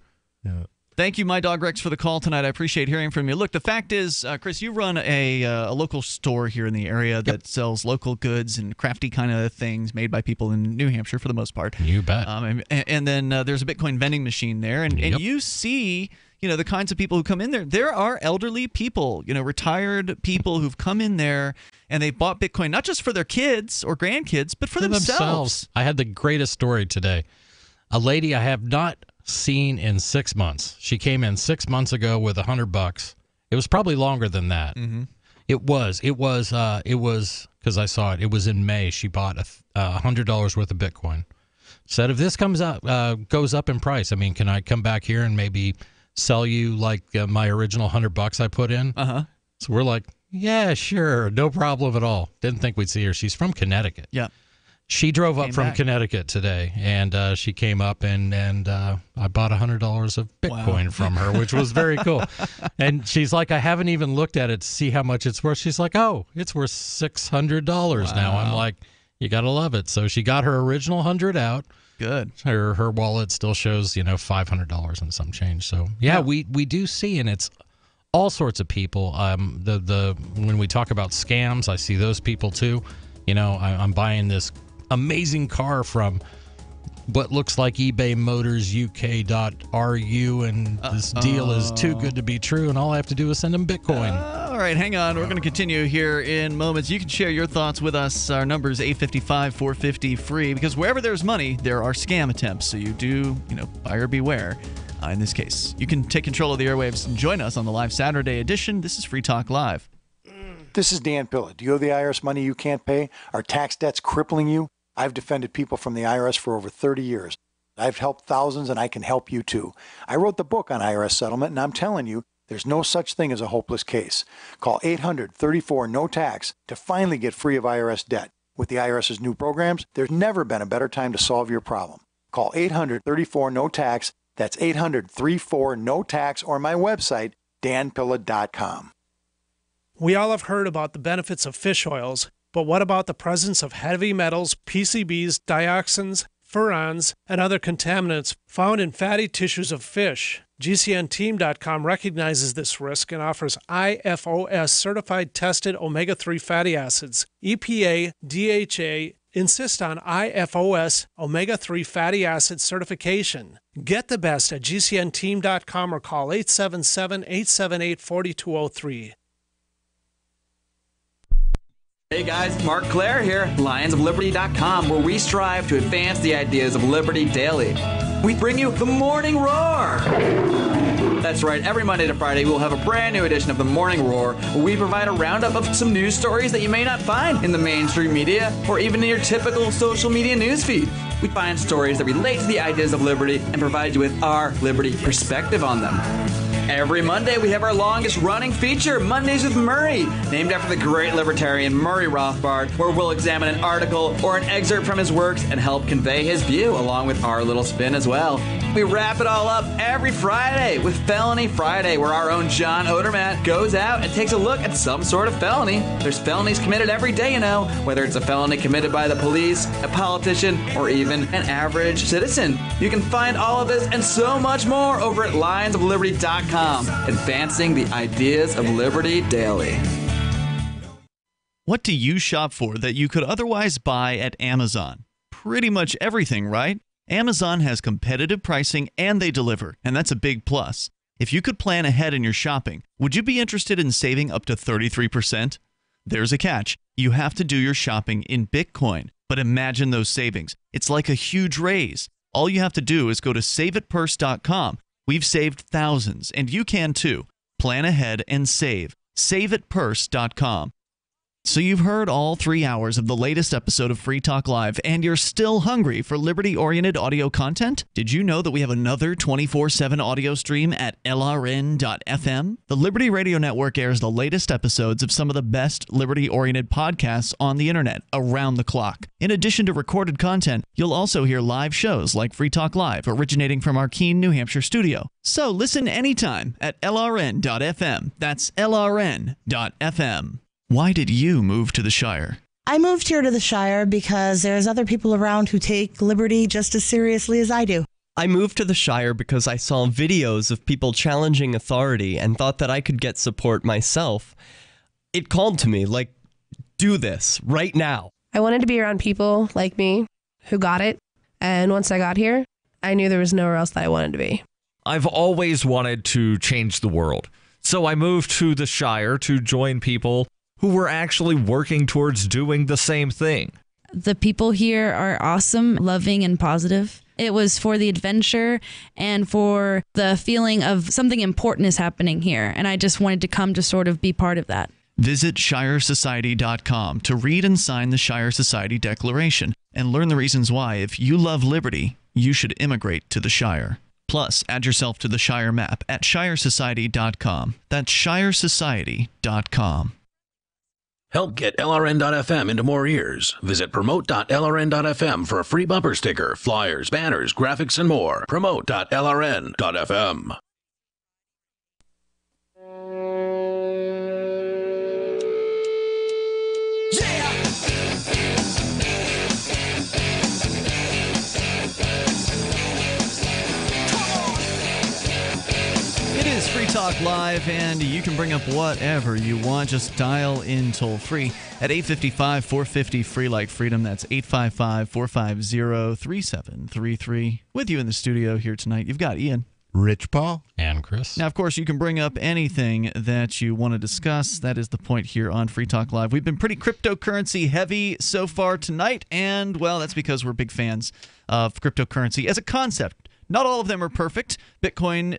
[SPEAKER 1] Thank you, My Dog Rex, for the call tonight. I appreciate hearing from you. Look, the fact is, Chris, you run a local store here in the area that sells local goods and crafty kind of things made by people in New Hampshire for the most part.
[SPEAKER 6] You bet.
[SPEAKER 1] And then there's a Bitcoin vending machine there, and you see, the kinds of people who come in there. There are elderly people, retired people who've come in there and they bought Bitcoin not just for their kids or grandkids, but for themselves.
[SPEAKER 6] I had the greatest story today. A lady I have not seen in 6 months. She came in 6 months ago with $100. It was probably longer than that.
[SPEAKER 1] Mm-hmm.
[SPEAKER 6] It was because I saw it. It was in May. She bought $100 worth of Bitcoin. Said, if this goes up in price, can I come back here and maybe sell you like my original $100 I put in? So we're like, yeah, sure, no problem at all. Didn't think we'd see her. She's from Connecticut.
[SPEAKER 1] Yeah.
[SPEAKER 6] She drove up from Connecticut today, and she came up, and I bought $100 of Bitcoin from her, which was very cool. And she's like, I haven't even looked at it to see how much it's worth. She's like, oh, it's worth $600 now. I'm like, you got to love it. So she got her original 100 out.
[SPEAKER 1] Good.
[SPEAKER 6] Her wallet still shows, $500 and some change. So, yeah, we do see, and it's all sorts of people. When we talk about scams, I see those people too. I'm buying this amazing car from what looks like eBay Motors UK.ru, and this deal is too good to be true, and all I have to do is send them Bitcoin.
[SPEAKER 1] All right, hang on. We're going to continue here in moments. You can share your thoughts with us. Our number is 855-450-FREE, because wherever there's money, there are scam attempts. So you do, buyer beware. In this case, you can take control of the airwaves and join us on the live Saturday edition. This is Free Talk Live.
[SPEAKER 7] This is Dan Pilla. Do you owe the IRS money you can't pay? Are tax debts crippling you? I've defended people from the IRS for over 30 years. I've helped thousands, and I can help you too. I wrote the book on IRS settlement, and I'm telling you, there's no such thing as a hopeless case. Call 800-34-NO-TAX to finally get free of IRS debt. With the IRS's new programs, there's never been a better time to solve your problem. Call 800-34-NO-TAX. That's 800-34-NO-TAX, or my website, danpilla.com.
[SPEAKER 8] We all have heard about the benefits of fish oils, but what about the presence of heavy metals, PCBs, dioxins, furans, and other contaminants found in fatty tissues of fish? GCNteam.com recognizes this risk and offers IFOS certified tested omega-3 fatty acids. EPA, DHA insist on IFOS omega-3 fatty acid certification. Get the best at GCNteam.com or call 877-878-4203.
[SPEAKER 9] Hey guys, Mark Claire here, lionsofliberty.com, where we strive to advance the ideas of liberty daily. We bring you the Morning Roar. That's right, every Monday to Friday we'll have a brand new edition of the Morning Roar, where we provide a roundup of some news stories that you may not find in the mainstream media or even in your typical social media newsfeed. We find stories that relate to the ideas of liberty and provide you with our liberty perspective on them. Every Monday, we have our longest-running feature, Mondays with Murray, named after the great libertarian Murray Rothbard, where we'll examine an article or an excerpt from his works and help convey his view, along with our little spin as well. We wrap it all up every Friday with Felony Friday, where our own John Odermatt goes out and takes a look at some sort of felony. There's felonies committed every day, whether it's a felony committed by the police, a politician, or even an average citizen. You can find all of this and so much more over at lionsofliberty.com. Advancing the ideas of liberty daily.
[SPEAKER 1] What do you shop for that you could otherwise buy at Amazon? Pretty much everything, right? Amazon has competitive pricing and they deliver, and that's a big plus. If you could plan ahead in your shopping, would you be interested in saving up to 33%? There's a catch. You have to do your shopping in Bitcoin. But imagine those savings. It's like a huge raise. All you have to do is go to saveatpurse.com. We've saved thousands, and you can too. Plan ahead and save. Saveatpurse.com. So you've heard all 3 hours of the latest episode of Free Talk Live, and you're still hungry for liberty-oriented audio content? Did you know that we have another 24/7 audio stream at LRN.FM? The Liberty Radio Network airs the latest episodes of some of the best liberty-oriented podcasts on the internet around the clock. In addition to recorded content, you'll also hear live shows like Free Talk Live, originating from our Keene, New Hampshire studio. So listen anytime at LRN.FM. That's LRN.FM. Why did you move to the Shire?
[SPEAKER 10] I moved here to the Shire because there's other people around who take liberty just as seriously as I do.
[SPEAKER 11] I moved to the Shire because I saw videos of people challenging authority and thought that I could get support myself. It called to me, like, do this right now.
[SPEAKER 16] I wanted to be around people like me who got it. And once I got here, I knew there was nowhere else that I wanted to be.
[SPEAKER 20] I've always wanted to change the world. So I moved to the Shire to join people who were actually working towards doing the same thing.
[SPEAKER 21] The people here are awesome, loving, and positive. It was for the adventure and for the feeling of something important is happening here. And I just wanted to come to sort of be part of that.
[SPEAKER 1] Visit ShireSociety.com to read and sign the Shire Society Declaration and learn the reasons why, if you love liberty, you should immigrate to the Shire. Plus, add yourself to the Shire map at ShireSociety.com. That's ShireSociety.com.
[SPEAKER 4] Help get LRN.FM into more ears. Visit promote.lrn.fm for a free bumper sticker, flyers, banners, graphics, and more. Promote.lrn.fm.
[SPEAKER 1] It is Free Talk Live, and you can bring up whatever you want. Just dial in toll-free at 855-450-FREE like freedom. That's 855-450-3733. With you in the studio here tonight, you've got Ian,
[SPEAKER 5] Rich Paul,
[SPEAKER 6] and Chris.
[SPEAKER 1] Now, of course, you can bring up anything that you want to discuss. That is the point here on Free Talk Live. We've been pretty cryptocurrency heavy so far tonight, and, well, that's because we're big fans of cryptocurrency as a concept. Not all of them are perfect. Bitcoin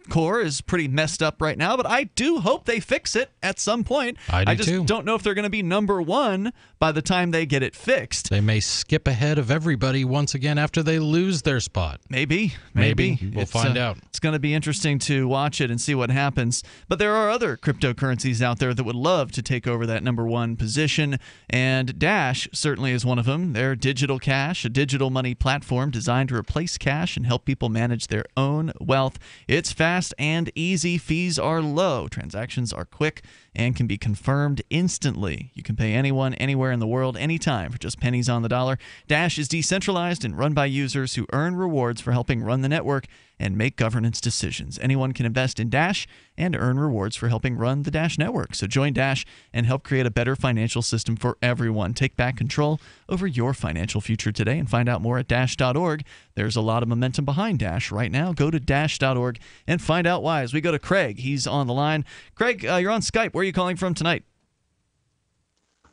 [SPEAKER 1] Core is pretty messed up right now, but I do hope they fix it at some point.
[SPEAKER 6] I
[SPEAKER 1] just don't know if they're going to be number one by the time they get it fixed.
[SPEAKER 6] They may skip ahead of everybody once again after they lose their spot.
[SPEAKER 1] Maybe.
[SPEAKER 6] We'll find out.
[SPEAKER 1] It's going to be interesting to watch it and see what happens. But there are other cryptocurrencies out there that would love to take over that number one position, and Dash certainly is one of them. They're digital cash, a digital money platform designed to replace cash and help people manage their own wealth. It's fast and easy. Fees are low. Transactions are quick and can be confirmed instantly. You can pay anyone, anywhere in the world, anytime for just pennies on the dollar. Dash is decentralized and run by users who earn rewards for helping run the network and make governance decisions. Anyone can invest in Dash and earn rewards for helping run the Dash network. So join Dash and help create a better financial system for everyone. Take back control over your financial future today and find out more at Dash.org. There's a lot of momentum behind Dash right now. Go to Dash.org and find out why. As we go to Craig, he's on the line. Craig, you're on Skype. Where are you calling from tonight?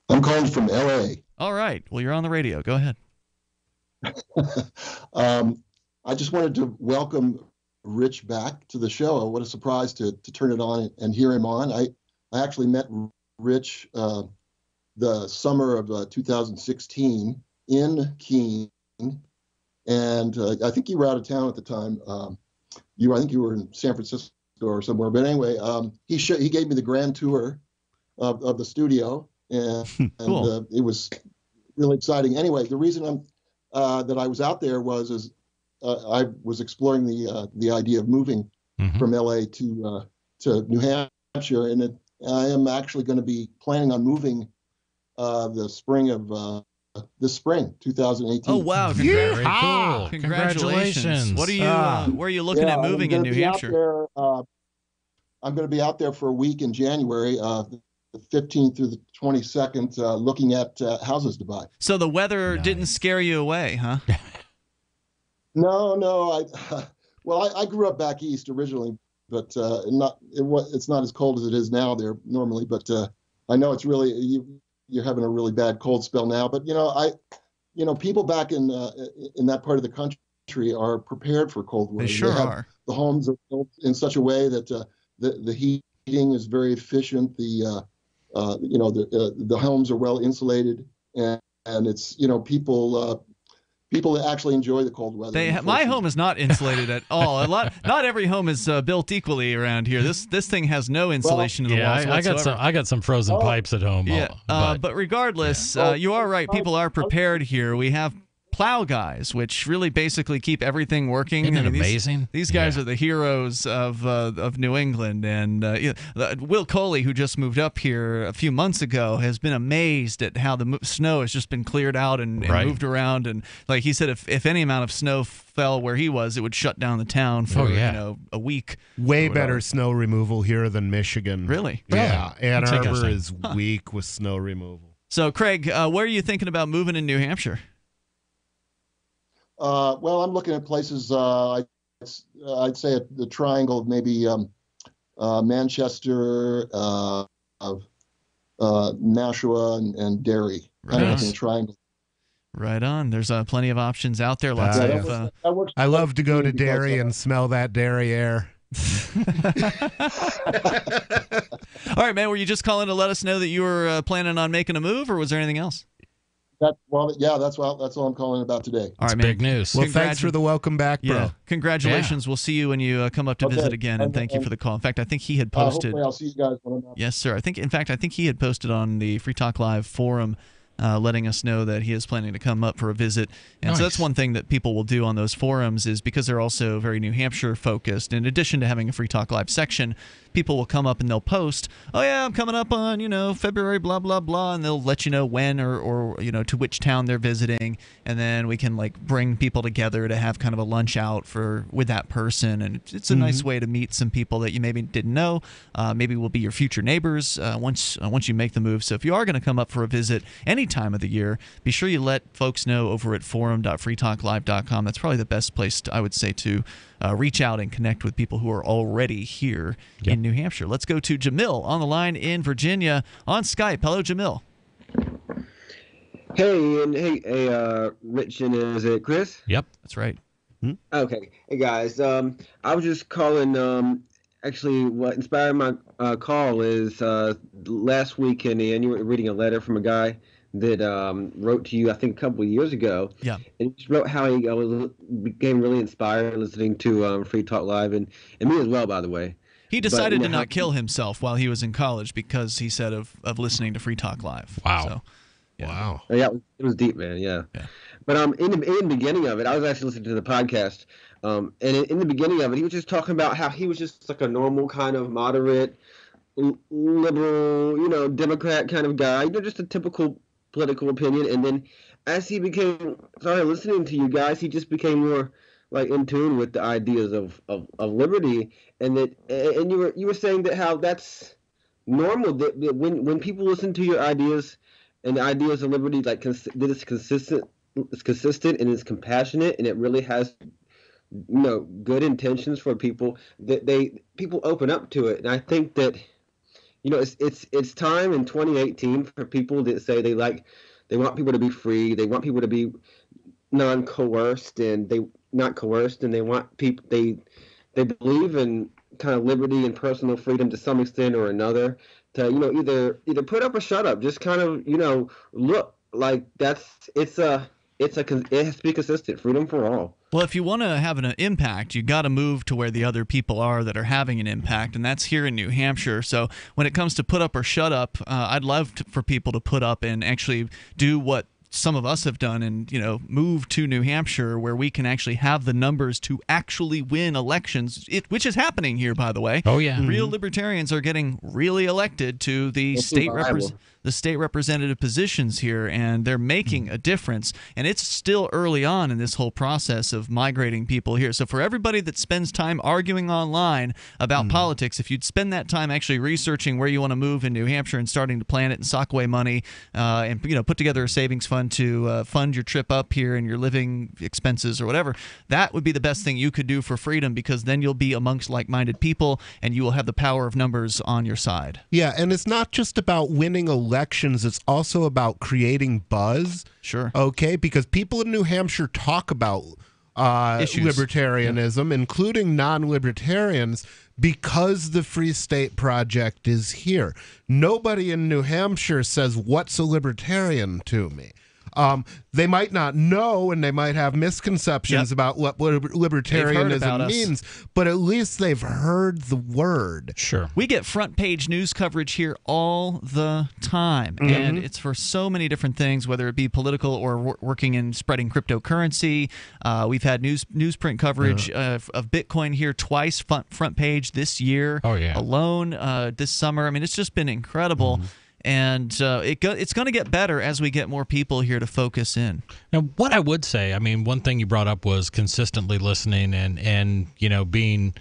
[SPEAKER 22] I'm calling from L.A.
[SPEAKER 1] All right. Well, you're on the radio. Go ahead.
[SPEAKER 22] I just wanted to welcome Rich back to the show. What a surprise to turn it on and hear him on. I actually met Rich the summer of 2016 in Keene, and I think you were out of town at the time. I think you were in San Francisco or somewhere. But anyway, he gave me the grand tour of the studio, and
[SPEAKER 1] cool.
[SPEAKER 22] It was really exciting. Anyway, the reason that I was out there was I was exploring the idea of moving from LA to New Hampshire, and I am actually going to be planning on moving the spring of this spring, 2018.
[SPEAKER 1] Oh wow!
[SPEAKER 6] Very cool.
[SPEAKER 1] Congratulations! What are you? Where are you looking at moving in New Hampshire?
[SPEAKER 22] I'm going to be out there for a week in January, the 15th through the 22nd, looking at houses to buy.
[SPEAKER 1] So the weather didn't scare you away, huh?
[SPEAKER 22] No. I grew up back east originally, but it's not as cold as it is now there normally. But I know it's really you're having a really bad cold spell now. But people back in that part of the country are prepared for cold weather.
[SPEAKER 1] They sure are.
[SPEAKER 22] The homes are built in such a way that the heating is very efficient. The homes are well insulated, and it's people that actually enjoy the cold weather.
[SPEAKER 1] My home is not insulated at all. Not every home is built equally around here. This thing has no insulation in the walls whatsoever.
[SPEAKER 6] I got some frozen pipes at home.
[SPEAKER 1] Yeah, but regardless, you are right. People are prepared here. We have plow guys, which really basically keep everything working.
[SPEAKER 6] Isn't it amazing?
[SPEAKER 1] These guys are the heroes of New England. And Will Coley, who just moved up here a few months ago, has been amazed at how the snow has just been cleared out and moved around. And like he said, if any amount of snow fell where he was, it would shut down the town for a week.
[SPEAKER 5] Way better snow removal here than Michigan.
[SPEAKER 1] Really?
[SPEAKER 5] Yeah. Ann Arbor is weak with snow removal.
[SPEAKER 1] So, Craig, where are you thinking about moving in New Hampshire?
[SPEAKER 22] Well, I'm looking at places. I'd say the triangle of maybe Manchester, Nashua, and Derry. Kind of in a triangle.
[SPEAKER 1] Right on. There's plenty of options out there. Lots of.
[SPEAKER 5] I love to go to Derry and smell that dairy air.
[SPEAKER 1] All right, man. Were you just calling to let us know that you were planning on making a move, or was there anything else?
[SPEAKER 22] That's all I'm calling about today.
[SPEAKER 1] All right, man.
[SPEAKER 6] Big news.
[SPEAKER 5] Well, thanks for the welcome back, bro.
[SPEAKER 1] Yeah. Congratulations. We'll see you when you come up to visit again, and thank you for the call. In fact, I think he had posted.
[SPEAKER 22] Hopefully I'll see you guys when I'm up.
[SPEAKER 1] Yes, sir. I think he had posted on the Free Talk Live forum letting us know that he is planning to come up for a visit. And so that's one thing that people will do on those forums is because they're also very New Hampshire focused. In addition to having a Free Talk Live section, people will come up and they'll post, oh yeah, I'm coming up on, February, blah, blah, blah. And they'll let you know when or to which town they're visiting. And then we can bring people together to have kind of a lunch out with that person. And it's a nice way to meet some people that you maybe didn't know. Maybe will be your future neighbors once you make the move. So if you are going to come up for a visit any time of the year, be sure you let folks know over at forum.freetalklive.com. That's probably the best place, I would say, to reach out and connect with people who are already here in New Hampshire. Let's go to Jamil on the line in Virginia on Skype. Hello, Jamil.
[SPEAKER 12] Hey, Rich, and is it Chris?
[SPEAKER 1] Yep, that's right.
[SPEAKER 12] Okay. Hey, guys. I was just calling. Actually, what inspired my call is last weekend, and you were reading a letter from a guy that wrote to you, I think, a couple of years ago.
[SPEAKER 1] Yeah.
[SPEAKER 12] And he wrote how he became really inspired listening to Free Talk Live, and me as well, by the way.
[SPEAKER 1] He decided to not kill himself while he was in college because he said of listening to Free Talk Live.
[SPEAKER 6] Wow.
[SPEAKER 1] So, yeah.
[SPEAKER 6] Wow.
[SPEAKER 12] Yeah, it was deep, man. Yeah. But in the beginning of it, I was actually listening to the podcast, and in the beginning of it, he was just talking about how he was just like a normal kind of moderate, liberal, Democrat kind of guy, just a typical political opinion. And then as he started listening to you guys, he just became more in tune with the ideas of liberty, and you were saying that how that's normal, that when people listen to your ideas and the ideas of liberty, that it's consistent and it's compassionate and it really has good intentions for people, that people open up to it. And I think that it's time in 2018 for people that say they want people to be free, they want people to be non-coerced, and they want people, they believe in kind of liberty and personal freedom to some extent or another, to either put up or shut up, just kind of look like it has to be consistent, freedom for all.
[SPEAKER 1] Well, if you want to have an impact, you got to move to where the other people are that are having an impact, and that's here in New Hampshire. So when it comes to put up or shut up, I'd love for people to put up and actually do what some of us have done and move to New Hampshire, where we can actually have the numbers to actually win elections, which is happening here, by the way.
[SPEAKER 6] Oh yeah,
[SPEAKER 1] real libertarians are getting really elected to the the state representative positions here, and they're making a difference. And it's still early on in this whole process of migrating people here. So for everybody that spends time arguing online about politics, if you'd spend that time actually researching where you want to move in New Hampshire and starting to plan it and sock away money, and put together a savings fund to fund your trip up here and your living expenses or whatever, that would be the best thing you could do for freedom, because then you'll be amongst like-minded people and you will have the power of numbers on your side.
[SPEAKER 5] Yeah, and it's not just about winning elections, it's also about creating buzz.
[SPEAKER 1] Sure.
[SPEAKER 5] Okay, because people in New Hampshire talk about libertarianism, including non-libertarians, because the Free State Project is here. Nobody in New Hampshire says, "What's a libertarian?" to me. They might not know, and they might have misconceptions about what libertarianism means, but at least they've heard the word.
[SPEAKER 6] Sure.
[SPEAKER 1] We get front page news coverage here all the time, and it's for so many different things, whether it be political or working in spreading cryptocurrency. We've had newsprint coverage of Bitcoin here twice, front page this year alone, this summer. I mean, it's just been incredible. And it's going to get better as we get more people here to focus in.
[SPEAKER 6] Now, what I would say, I mean, one thing you brought up was consistently listening and being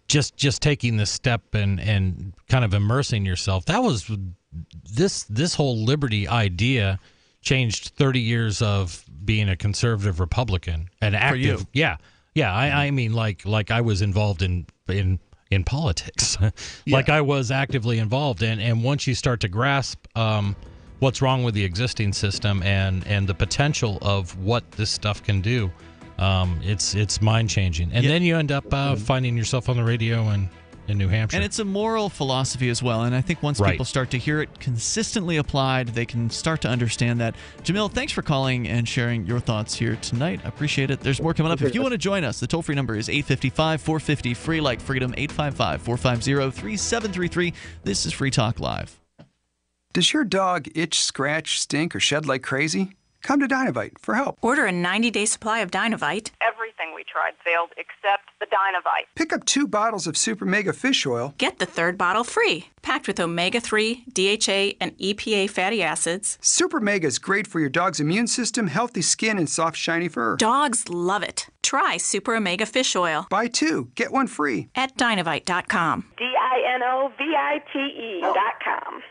[SPEAKER 6] just taking this step and kind of immersing yourself. That was this whole liberty idea changed 30 years of being a conservative Republican and active.
[SPEAKER 1] For you.
[SPEAKER 6] Yeah. I mean, like I was involved in politics, like I was actively involved. And once you start to grasp what's wrong with the existing system and the potential of what this stuff can do, it's mind-changing. And then you end up finding yourself on the radio in New Hampshire.
[SPEAKER 1] And it's a moral philosophy as well. And I think once people start to hear it consistently applied, they can start to understand that. Jamil, thanks for calling and sharing your thoughts here tonight. I appreciate it. There's more coming up. If you want to join us, the toll-free number is 855-450-FREE, like freedom, 855-450-3733. This is Free Talk Live.
[SPEAKER 13] Does your dog itch, scratch, stink, or shed like crazy? Come to Dynavite for help.
[SPEAKER 14] Order a 90-day supply of Dynavite.
[SPEAKER 15] Everything we tried failed except the Dynavite.
[SPEAKER 13] Pick up 2 bottles of Super Mega Fish Oil.
[SPEAKER 14] Get the 3rd bottle free. Packed with omega-3, DHA, and EPA fatty acids.
[SPEAKER 13] Super Mega is great for your dog's immune system, healthy skin, and soft, shiny fur.
[SPEAKER 14] Dogs love it. Try Super Omega Fish Oil.
[SPEAKER 13] Buy 2, get 1 free.
[SPEAKER 14] At Dynavite.com.
[SPEAKER 15] DINOVITE.com.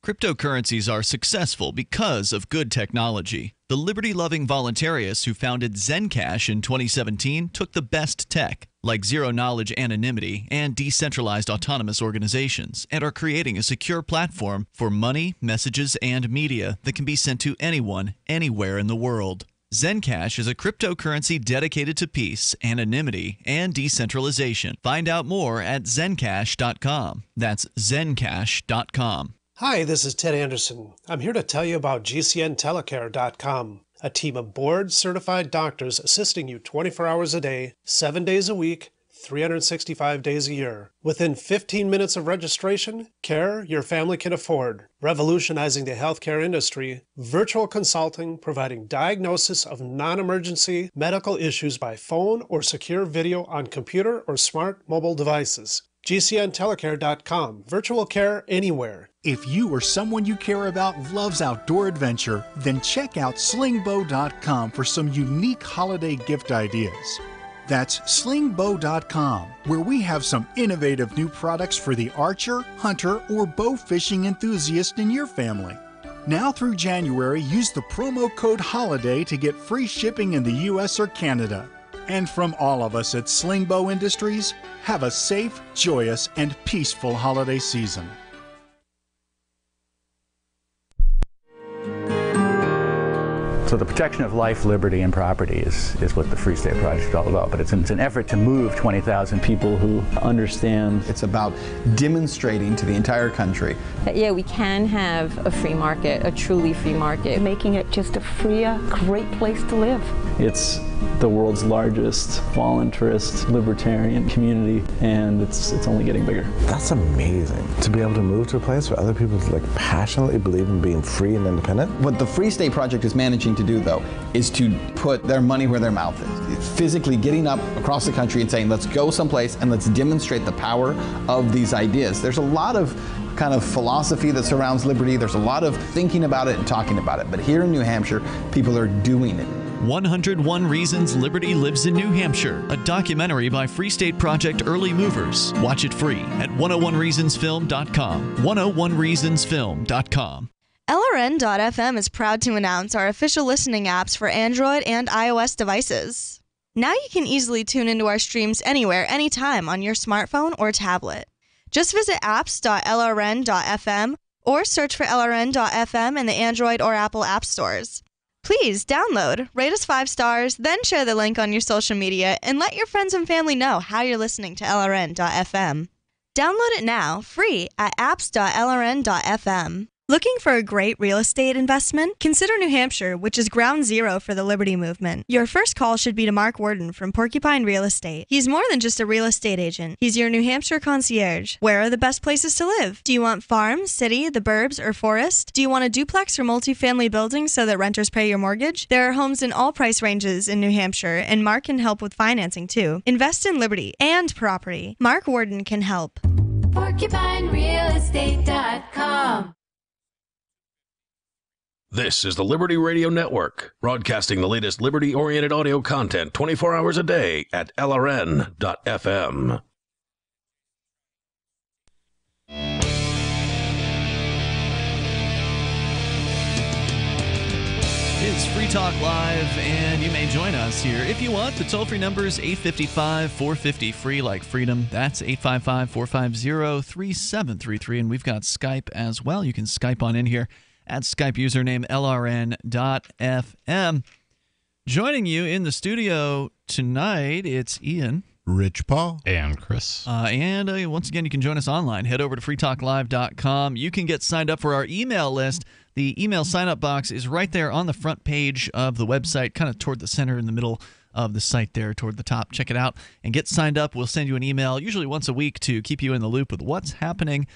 [SPEAKER 1] Cryptocurrencies are successful because of good technology. The liberty-loving voluntarists who founded Zencash in 2017 took the best tech, like zero-knowledge anonymity and decentralized autonomous organizations, and are creating a secure platform for money, messages, and media that can be sent to anyone, anywhere in the world. Zencash is a cryptocurrency dedicated to peace, anonymity, and decentralization. Find out more at zencash.com. That's zencash.com.
[SPEAKER 8] Hi, this is Ted Anderson. I'm here to tell you about GCNtelecare.com, a team of board-certified doctors assisting you 24 hours a day, 7 days a week, 365 days a year. Within 15 minutes of registration, care your family can afford. Revolutionizing the healthcare industry, virtual consulting providing diagnosis of non-emergency medical issues by phone or secure video on computer or smart mobile devices. GCNtelecare.com. Virtual care anywhere.
[SPEAKER 18] If you or someone you care about loves outdoor adventure, then check out slingbow.com for some unique holiday gift ideas. That's slingbow.com, where we have some innovative new products for the archer, hunter, or bow fishing enthusiast in your family. Now through January, use the promo code HOLIDAY to get free shipping in the U.S. or Canada. And from all of us at Slingbow Industries, have a safe, joyous, and peaceful holiday season.
[SPEAKER 23] So the protection of life, liberty, and property is what the Free State Project is all about. But it's an effort to move 20,000 people who understand.
[SPEAKER 24] It's about demonstrating to the entire country
[SPEAKER 25] that, yeah, we can have a free market, a truly free market.
[SPEAKER 26] Making it just a freer, great place to live.
[SPEAKER 23] It's the world's largest voluntarist libertarian community, and it's only getting bigger.
[SPEAKER 27] That's amazing, to be able to move to a place where other people passionately believe in being free and independent.
[SPEAKER 24] What the Free State Project is managing to do, though, is to put their money where their mouth is. It's physically getting up across the country and saying, let's go someplace and let's demonstrate the power of these ideas. There's a lot of kind of philosophy that surrounds liberty. There's a lot of thinking about it and talking about it. But here in New Hampshire, people are doing it.
[SPEAKER 1] 101 Reasons Liberty Lives in New Hampshire, a documentary by Free State Project Early Movers. Watch it free at 101reasonsfilm.com. 101reasonsfilm.com.
[SPEAKER 2] LRN.FM is proud to announce our official listening apps for Android and iOS devices. Now you can easily tune into our streams anywhere, anytime on your smartphone or tablet. Just visit apps.lrn.fm or search for LRN.FM in the Android or Apple app stores. Please download, rate us 5 stars, then share the link on your social media and let your friends and family know how you're listening to LRN.FM. Download it now, free at apps.lrn.fm. Looking for a great real estate investment? Consider New Hampshire, which is ground zero for the Liberty Movement. Your first call should be to Mark Worden from Porcupine Real Estate. He's more than just a real estate agent. He's your New Hampshire concierge. Where are the best places to live? Do you want farm, city, the burbs, or forest? Do you want a duplex or multifamily building so that renters pay your mortgage? There are homes in all price ranges in New Hampshire, and Mark can help with financing too. Invest in liberty and property. Mark Worden can help.
[SPEAKER 3] PorcupineRealEstate.com.
[SPEAKER 4] This is the Liberty Radio Network, broadcasting the latest liberty-oriented audio content 24 hours a day at LRN.FM.
[SPEAKER 1] It's Free Talk Live, and you may join us here if you want. The toll-free number is 855-450-FREE, like freedom. That's 855-450-3733, and we've got Skype as well. You can Skype on in here at Skype username LRN.FM. Joining you in the studio tonight, it's Ian,
[SPEAKER 5] Rich Paul,
[SPEAKER 6] and Chris.
[SPEAKER 1] And once again, you can join us online. Head over to freetalklive.com. You can get signed up for our email list. The email sign-up box is right there on the front page of the website, kind of toward the center in the middle of the site there, toward the top. Check it out and get signed up. We'll send you an email, usually once a week, to keep you in the loop with what's happening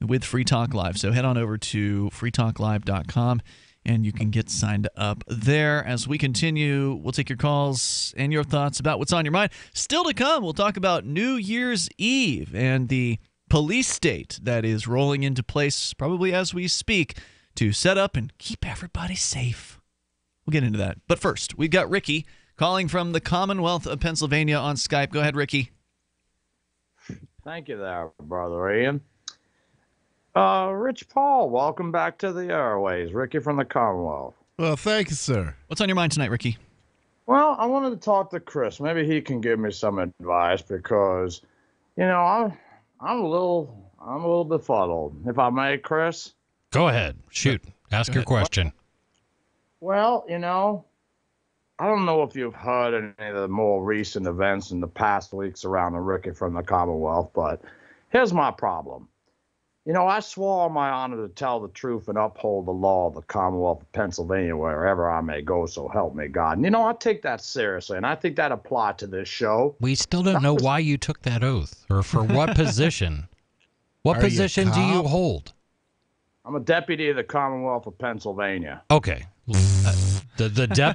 [SPEAKER 1] with Free Talk Live. So head on over to freetalklive.com and you can get signed up there. As we continue, we'll take your calls and your thoughts about what's on your mind. Still to come, we'll talk about New Year's Eve and the police state that is rolling into place probably as we speak to set up and keep everybody safe. We'll get into that. But first, we've got Ricky calling from the Commonwealth of Pennsylvania on Skype. Go ahead, Ricky.
[SPEAKER 7] Thank you there, Brother Ian. Rich Paul, welcome back to the airways. Ricky from the Commonwealth.
[SPEAKER 5] Well, thank you, sir.
[SPEAKER 1] What's on your mind tonight, Ricky?
[SPEAKER 7] Well, I wanted to talk to Chris. Maybe he can give me some advice because, you know, I'm a little befuddled. If I may, Chris.
[SPEAKER 6] Go ahead. Shoot. Ask your question.
[SPEAKER 7] Well, you know, I don't know if you've heard any of the more recent events in the past weeks around the Ricky from the Commonwealth, but here's my problem. You know, I swore on my honor to tell the truth and uphold the law of the Commonwealth of Pennsylvania wherever I may go, so help me God. And, you know, I take that seriously, and I think that applied to this show.
[SPEAKER 6] We still don't know why you took that oath, or for what position. What position do you hold?
[SPEAKER 7] I'm a deputy of the Commonwealth of Pennsylvania.
[SPEAKER 6] Okay. The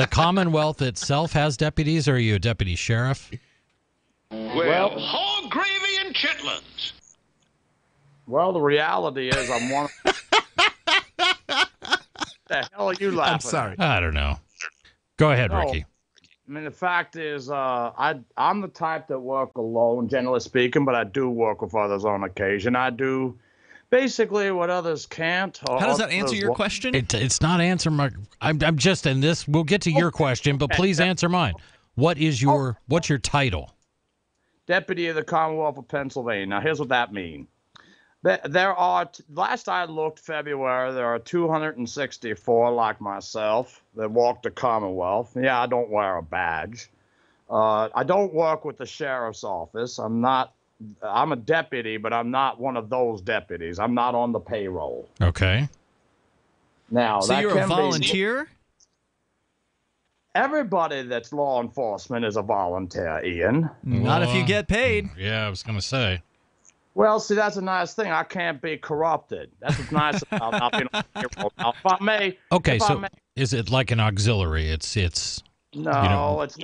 [SPEAKER 6] Commonwealth itself has deputies, or are you a deputy sheriff?
[SPEAKER 7] Well,
[SPEAKER 4] hog gravy and chitlins.
[SPEAKER 7] Well, the reality is I'm one. The hell are you laughing?
[SPEAKER 5] I'm sorry.
[SPEAKER 6] I don't know. Go ahead, Ricky.
[SPEAKER 7] I mean, the fact is, I'm the type that work alone, generally speaking, but I do work with others on occasion. I do basically what others can't.
[SPEAKER 1] How does that answer your question?
[SPEAKER 6] It's not answer my. I'm just in this. We'll get to your question, but please answer mine. What's your title?
[SPEAKER 7] Deputy of the Commonwealth of Pennsylvania. Now, here's what that means. There are, last I looked, February, there are 264 like myself that walk the Commonwealth. Yeah, I don't wear a badge. I don't work with the sheriff's office. I'm a deputy, but I'm not one of those deputies. I'm not on the payroll.
[SPEAKER 6] Okay.
[SPEAKER 7] Now,
[SPEAKER 1] so you're a volunteer?
[SPEAKER 7] Everybody that's law enforcement is a volunteer, Ian.
[SPEAKER 1] Not if you get paid.
[SPEAKER 6] Yeah, I was going to say.
[SPEAKER 7] Well, see, that's a nice thing. I can't be corrupted. That's what's nice about not being on the payroll. Now, if I may.
[SPEAKER 6] Okay, so is it like an auxiliary? It's
[SPEAKER 7] No, it's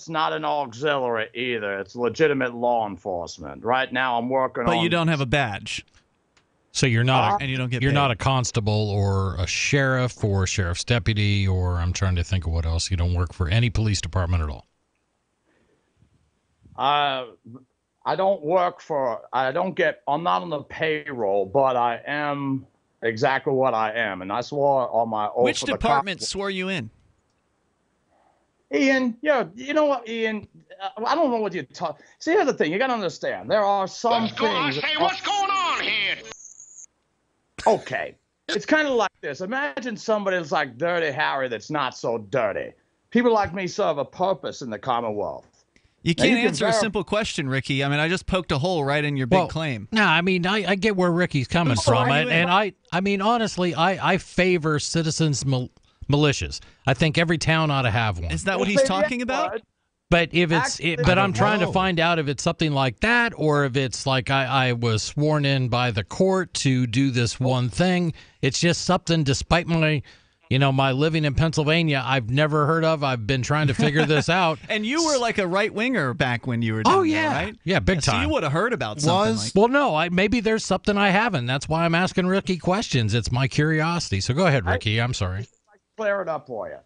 [SPEAKER 7] not an auxiliary either. It's legitimate law enforcement. Right now, I'm working on.
[SPEAKER 1] But you don't have a badge.
[SPEAKER 6] So you're not,
[SPEAKER 1] and you don't get.
[SPEAKER 6] You're
[SPEAKER 1] paid.
[SPEAKER 6] not a constable or a sheriff or a sheriff's deputy, or I'm trying to think of what else. You don't work for any police department at all.
[SPEAKER 7] I don't work for. I'm not on the payroll, but I am exactly what I am, and I swore on my oath.
[SPEAKER 1] Which department swore you in?
[SPEAKER 7] Ian, you know what, Ian? I don't know what you talk. See, here's the thing. You got to understand. There are some things.
[SPEAKER 3] Hey, what's going on here?
[SPEAKER 7] Okay. It's kind of like this. Imagine somebody that's like Dirty Harry that's not so dirty. People like me serve a purpose in the Commonwealth.
[SPEAKER 1] You can't answer a simple question, Ricky. I mean, I just poked a hole right in your big claim.
[SPEAKER 6] No, I mean, I get where Ricky's coming from. And I mean, honestly, I favor citizens militias. I think every town ought to have one.
[SPEAKER 1] Is that what he's talking about?
[SPEAKER 6] But if but I'm trying to find out if it's something like that, or if it's like I was sworn in by the court to do this one thing. It's just something, despite my, my living in Pennsylvania, I've never heard of. I've been trying to figure this out.
[SPEAKER 1] And you were like a right winger back when you were doing that, right?
[SPEAKER 6] Yeah, big time.
[SPEAKER 1] So you would have heard about something.
[SPEAKER 6] Well, no, maybe there's something I haven't. That's why I'm asking Ricky questions. It's my curiosity. So go ahead, Ricky. I'm sorry.
[SPEAKER 7] Clear it up for you.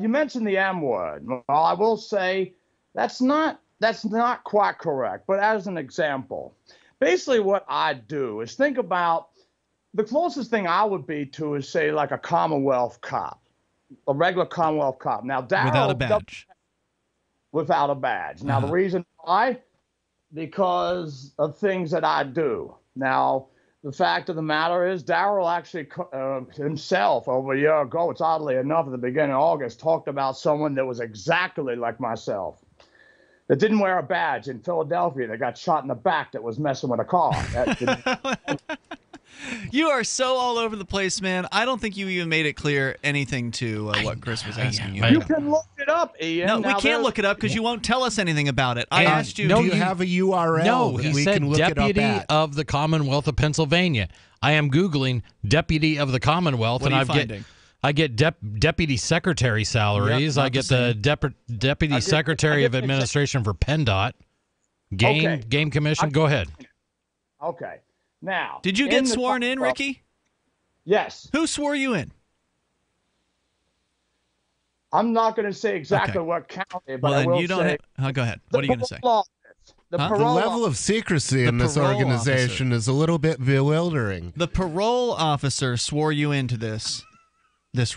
[SPEAKER 7] You mentioned the M word. Well, I will say that's not quite correct. But as an example, basically what I do is think about the closest thing I would be to is, say, like a Commonwealth cop, a regular Commonwealth cop. Now,
[SPEAKER 1] without a badge.
[SPEAKER 7] Without a badge. Now, the reason why, because of things that I do. Now, the fact of the matter is, Darryl actually himself over a year ago, it's oddly enough, at the beginning of August, talked about someone that was exactly like myself, that didn't wear a badge in Philadelphia, that got shot in the back, that was messing with a car.
[SPEAKER 1] You are so all over the place, man. I don't think you even made it clear anything to what Chris was asking you.
[SPEAKER 7] You can look it up, Ian.
[SPEAKER 1] No, we can't look it up because you won't tell us anything about it. I asked you.
[SPEAKER 5] Do you have a URL?
[SPEAKER 6] No, he
[SPEAKER 5] we
[SPEAKER 6] said
[SPEAKER 5] can look
[SPEAKER 6] Deputy
[SPEAKER 5] it up at?
[SPEAKER 6] of the Commonwealth of Pennsylvania. I am Googling Deputy of the Commonwealth,
[SPEAKER 1] What
[SPEAKER 6] and
[SPEAKER 1] are you finding?
[SPEAKER 6] I get Deputy Secretary salaries.
[SPEAKER 1] Yep,
[SPEAKER 6] I get the Deputy Secretary of Administration for PennDOT. Game Commission. Go ahead.
[SPEAKER 7] Okay. Now,
[SPEAKER 1] did you get sworn in, Ricky?
[SPEAKER 7] Yes.
[SPEAKER 1] Who swore you in?
[SPEAKER 7] I'm not going to say exactly what county, but
[SPEAKER 1] well,
[SPEAKER 7] I will
[SPEAKER 1] you don't
[SPEAKER 7] say.
[SPEAKER 1] Go ahead. What are you going to say?
[SPEAKER 5] The level of secrecy in this organization is a little bit bewildering.
[SPEAKER 1] The parole officer swore you into this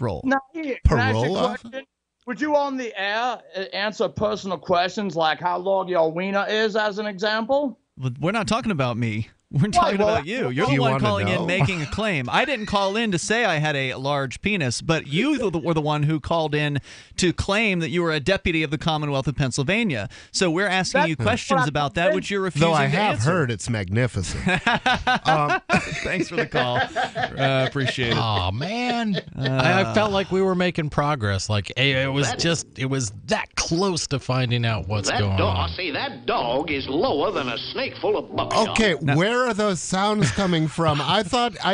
[SPEAKER 1] role.
[SPEAKER 7] Now, Ian, can I ask you a question? Would you on the air answer personal questions like how long your wiener is, as an example?
[SPEAKER 1] We're not talking about me. We're talking about you. You're the one calling in making a claim. I didn't call in to say I had a large penis, but you were the one who called in to claim that you were a deputy of the Commonwealth of Pennsylvania. So we're asking you questions about that, which you're refusing to answer.
[SPEAKER 5] Though I have heard it's magnificent.
[SPEAKER 1] Thanks for the call. Appreciate it.
[SPEAKER 6] Oh, man. I felt like we were making progress. Like, it was that close to finding out what's going on.
[SPEAKER 3] See, that dog is lower than a snake full of buckshot.
[SPEAKER 5] Okay, where are those sounds coming from? I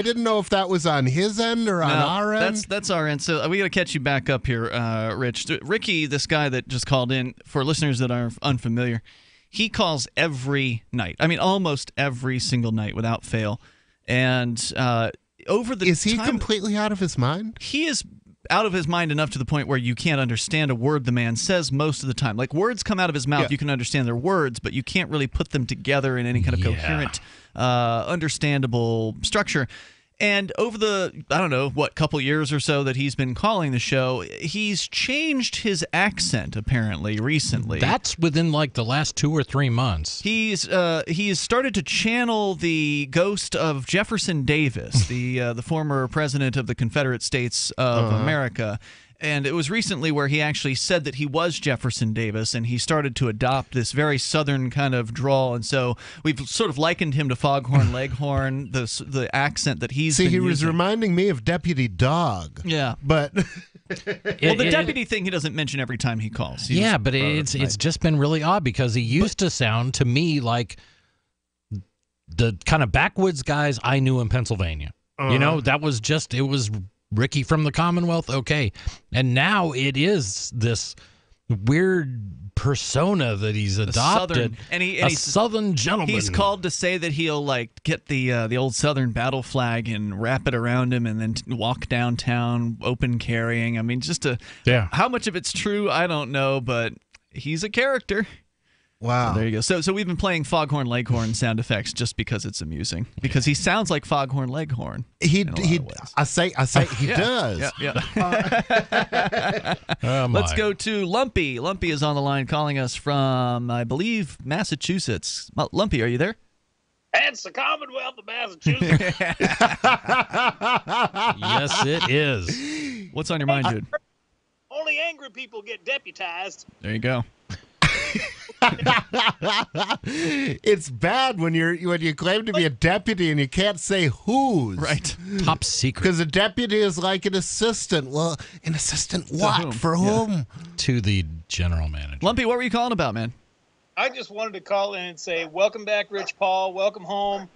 [SPEAKER 5] didn't know if that was on his end or on our end.
[SPEAKER 1] That's our end. So we got to catch you back up here, Rich. Ricky, this guy that just called in, for listeners that are unfamiliar, he calls every night. I mean, almost every single night without fail. And
[SPEAKER 5] is he completely out of his mind?
[SPEAKER 1] He is out of his mind enough to the point where you can't understand a word the man says most of the time. Like, words come out of his mouth, you can understand their words, but you can't really put them together in any kind of coherent, understandable structure. And over the, I don't know, couple years or so that he's been calling the show, he's changed his accent, apparently, recently.
[SPEAKER 6] That's within, like, the last 2 or 3 months.
[SPEAKER 1] He's started to channel the ghost of Jefferson Davis, the former president of the Confederate States of America. And it was recently where he actually said that he was Jefferson Davis, and he started to adopt this very southern kind of drawl. And so we've sort of likened him to Foghorn Leghorn, the accent that he's been
[SPEAKER 5] he was
[SPEAKER 1] using.
[SPEAKER 5] reminding me of Deputy Dog.
[SPEAKER 1] Yeah.
[SPEAKER 5] But
[SPEAKER 1] well, the deputy thing he doesn't mention every time he calls.
[SPEAKER 6] But it's just been really odd because he used to sound to me like the kind of backwoods guys I knew in Pennsylvania. You know, that was just, it was Ricky from the Commonwealth, okay. And now it is this weird persona that he's adopted.
[SPEAKER 1] A
[SPEAKER 6] Southern gentleman.
[SPEAKER 1] He's called to say that he'll like get the old Southern battle flag and wrap it around him and then walk downtown open carrying. I mean, how much of it's true, I don't know, but he's a character.
[SPEAKER 5] Wow.
[SPEAKER 1] So there you go. So we've been playing Foghorn Leghorn sound effects just because it's amusing. Because he sounds like Foghorn Leghorn. He
[SPEAKER 5] does.
[SPEAKER 1] Yeah. Let's go to Lumpy. Lumpy is on the line calling us from, I believe, Massachusetts. Lumpy, are you there?
[SPEAKER 9] It's the Commonwealth of Massachusetts.
[SPEAKER 6] Yes, it is.
[SPEAKER 1] What's on your mind, dude?
[SPEAKER 9] Only angry people get deputized.
[SPEAKER 1] There you go.
[SPEAKER 5] It's bad when you claim to be a deputy and you can't say whose.
[SPEAKER 1] Right.
[SPEAKER 6] Top secret.
[SPEAKER 5] Because a deputy is like an assistant. Well, an assistant what?
[SPEAKER 1] whom?
[SPEAKER 5] For whom?
[SPEAKER 6] To the general manager.
[SPEAKER 1] Lumpy, what were you calling about, man?
[SPEAKER 9] I just wanted to call in and say, welcome back, Rich Paul. Welcome home.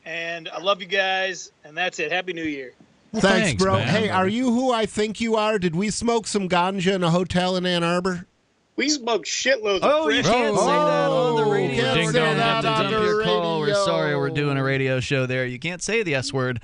[SPEAKER 9] And I love you guys. And that's it. Happy New Year.
[SPEAKER 5] Well, thanks, bro.
[SPEAKER 6] man.
[SPEAKER 5] Hey, are you who I think you are? Did we smoke some ganja in a hotel in Ann Arbor?
[SPEAKER 9] We smoke shitloads
[SPEAKER 1] Oh,
[SPEAKER 9] of
[SPEAKER 1] you
[SPEAKER 9] fresh.
[SPEAKER 1] can't say that on the radio.
[SPEAKER 5] Can't
[SPEAKER 1] We're
[SPEAKER 5] say
[SPEAKER 1] gonna
[SPEAKER 5] that
[SPEAKER 1] have to
[SPEAKER 5] on
[SPEAKER 1] dump
[SPEAKER 5] the
[SPEAKER 1] your call. We're
[SPEAKER 5] radio.
[SPEAKER 1] sorry, we're doing a radio show there. You can't say the S word.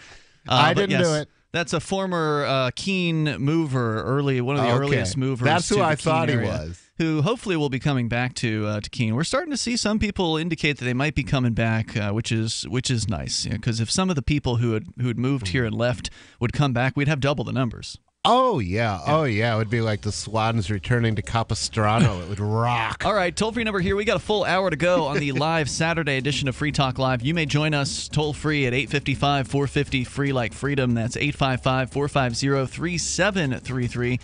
[SPEAKER 5] I
[SPEAKER 1] but
[SPEAKER 5] didn't
[SPEAKER 1] yes,
[SPEAKER 5] do it.
[SPEAKER 1] That's a former Keene mover, one of the earliest movers.
[SPEAKER 5] That's who
[SPEAKER 1] to the
[SPEAKER 5] I
[SPEAKER 1] Keene
[SPEAKER 5] thought he
[SPEAKER 1] area,
[SPEAKER 5] was.
[SPEAKER 1] Who hopefully will be coming back to Keene. We're starting to see some people indicate that they might be coming back, which is nice. Because if some of the people who had moved here and left would come back, we'd have double the numbers.
[SPEAKER 5] Oh, yeah. Oh, yeah. It would be like the Swans returning to Capistrano. It would rock.
[SPEAKER 1] All right, toll-free number here. We got a full hour to go on the live Saturday edition of Free Talk Live. You may join us toll-free at 855-450, free like freedom. That's 855-450-3733.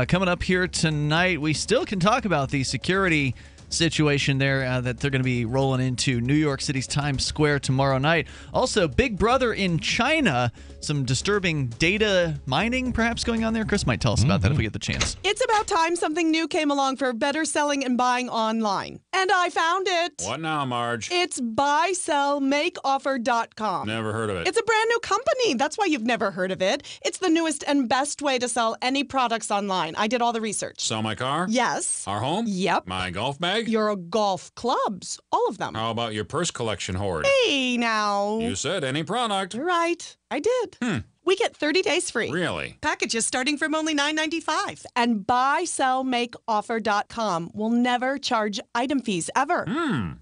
[SPEAKER 1] Coming up here tonight, we still can talk about the security situation there that they're going to be rolling into New York City's Times Square tomorrow night. Also, Big Brother in China, some disturbing data mining perhaps going on there. Chris might tell us about that if we get the chance.
[SPEAKER 10] It's about time something new came along for better selling and buying online. And I found it.
[SPEAKER 11] What now, Marge?
[SPEAKER 10] It's buysellmakeoffer.com.
[SPEAKER 11] Never heard of it.
[SPEAKER 10] It's a brand new company. That's why you've never heard of it. It's the newest and best way to sell any products online. I did all the research.
[SPEAKER 11] Sell my car?
[SPEAKER 10] Yes.
[SPEAKER 11] Our home?
[SPEAKER 10] Yep.
[SPEAKER 11] My golf bag?
[SPEAKER 10] Your golf clubs. All of them.
[SPEAKER 11] How about your purse collection hoard?
[SPEAKER 10] Hey, now.
[SPEAKER 11] You said any product.
[SPEAKER 10] Right. I did. We get 30 days free.
[SPEAKER 11] Really?
[SPEAKER 10] Packages starting from only $9.95. And buysellmakeoffer.com will never charge item fees ever.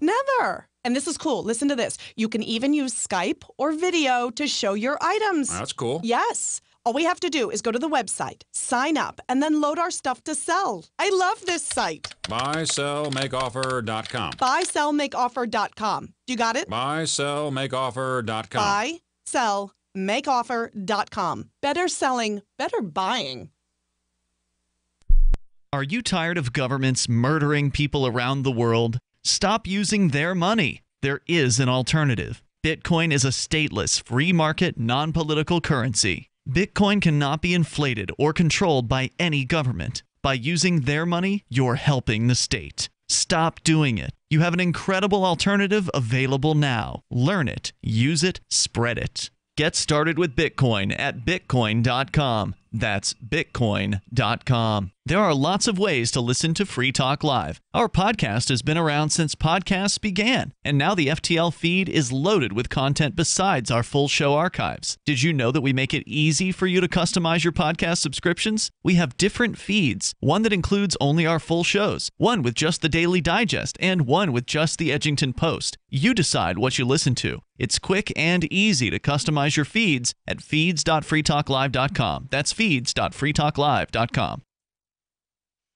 [SPEAKER 10] Never. And this is cool. Listen to this. You can even use Skype or video to show your items.
[SPEAKER 11] That's cool.
[SPEAKER 10] Yes. All we have to do is go to the website, sign up, and then load our stuff to sell. I love this site.
[SPEAKER 11] Buysellmakeoffer.com.
[SPEAKER 10] Buysellmakeoffer.com. You got it?
[SPEAKER 11] Buysellmakeoffer.com.
[SPEAKER 10] Buysellmakeoffer.com. Better selling, better buying.
[SPEAKER 1] Are you tired of governments murdering people around the world? Stop using their money. There is an alternative. Bitcoin is a stateless, free market, non-political currency. Bitcoin cannot be inflated or controlled by any government. By using their money, you're helping the state. Stop doing it. You have an incredible alternative available now. Learn it, use it, spread it. Get started with Bitcoin at Bitcoin.com. That's Bitcoin.com. There are lots of ways to listen to Free Talk Live. Our podcast has been around since podcasts began, and now the FTL feed is loaded with content besides our full show archives. Did you know that we make it easy for you to customize your podcast subscriptions? We have different feeds, one that includes only our full shows, one with just the Daily Digest, and one with just the Edgington Post. You decide what you listen to. It's quick and easy to customize your feeds at feeds.freetalklive.com. That's feeds.freetalklive.com.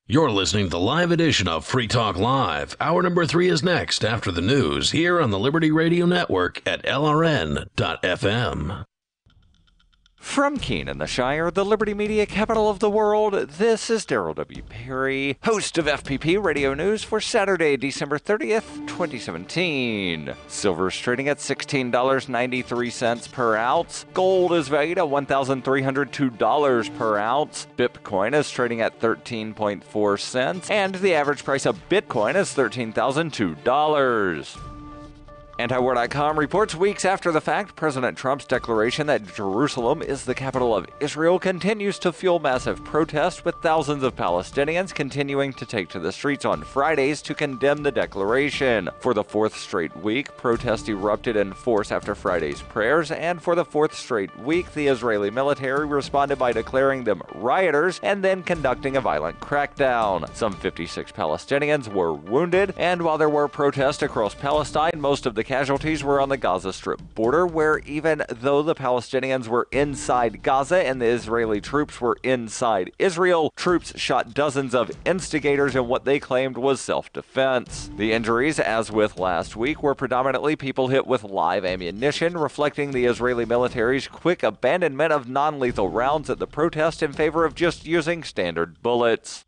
[SPEAKER 4] You're listening to the live edition of Free Talk Live. Hour number 3 is next after the news here on the Liberty Radio Network at LRN.FM.
[SPEAKER 16] From Keene in the Shire, the Liberty Media capital of the world, this is Daryl W. Perry, host of FPP Radio News for Saturday, December 30th, 2017. Silver is trading at $16.93 per ounce. Gold is valued at $1,302 per ounce. Bitcoin is trading at 13.4 cents, and the average price of Bitcoin is $13,002. Antiwar.com reports weeks after the fact, President Trump's declaration that Jerusalem is the capital of Israel continues to fuel massive protests, with thousands of Palestinians continuing to take to the streets on Fridays to condemn the declaration. For the fourth straight week, protests erupted in force after Friday's prayers, and for the fourth straight week, the Israeli military responded by declaring them rioters and then conducting a violent crackdown. Some 56 Palestinians were wounded, and while there were protests across Palestine, most of the casualties were on the Gaza Strip border, where even though the Palestinians were inside Gaza and the Israeli troops were inside Israel, troops shot dozens of instigators in what they claimed was self-defense. The injuries, as with last week, were predominantly people hit with live ammunition, reflecting the Israeli military's quick abandonment of non-lethal rounds at the protest in favor of just using standard bullets.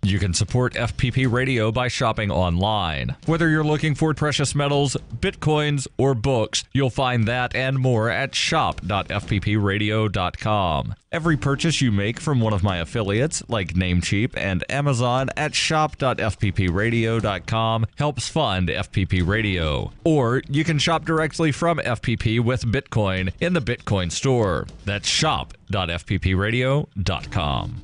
[SPEAKER 12] You can support FPP Radio by shopping online. Whether you're looking for precious metals, bitcoins, or books, you'll find that and more at shop.fppradio.com. Every purchase you make from one of my affiliates, like Namecheap and Amazon, at shop.fppradio.com helps fund FPP Radio. Or you can shop directly from FPP with Bitcoin in the Bitcoin store. That's shop.fppradio.com.